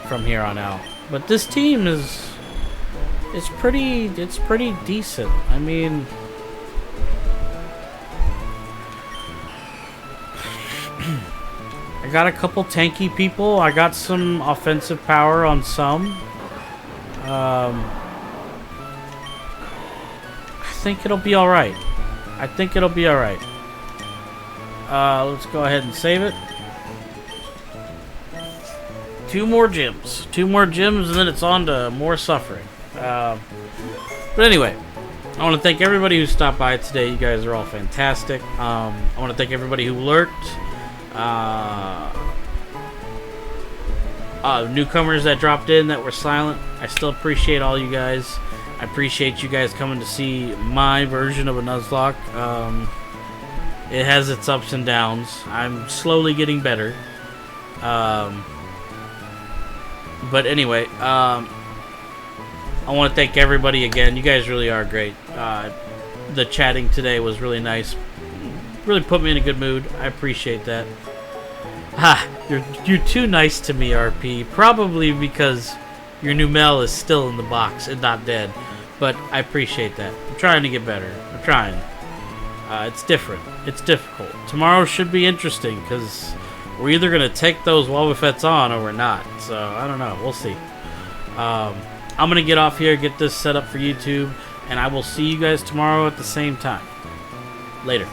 from here on out. But this team is pretty decent. I mean, I got a couple tanky people. I got some offensive power on some. I think it'll be alright. Let's go ahead and save it. 2 more gyms. 2 more gyms, and then it's on to more suffering. But anyway, I want to thank everybody who stopped by today. You guys are all fantastic. I want to thank everybody who lurked. Newcomers that dropped in that were silent. I still appreciate all you guys. I appreciate you guys coming to see my version of a Nuzlocke. It has its ups and downs. I'm slowly getting better. But anyway, I want to thank everybody again. You guys really are great. The chatting today was really nice. Really put me in a good mood. I appreciate that. Ha! You're too nice to me, RP. Probably because your new Mel is still in the box and not dead. But I appreciate that. I'm trying to get better. I'm trying. It's different. It's difficult. Tomorrow should be interesting because we're either going to take those Wobbuffets on or we're not. So, I don't know. We'll see. I'm going to get off here, get this set up for YouTube, and I will see you guys tomorrow at the same time. Later.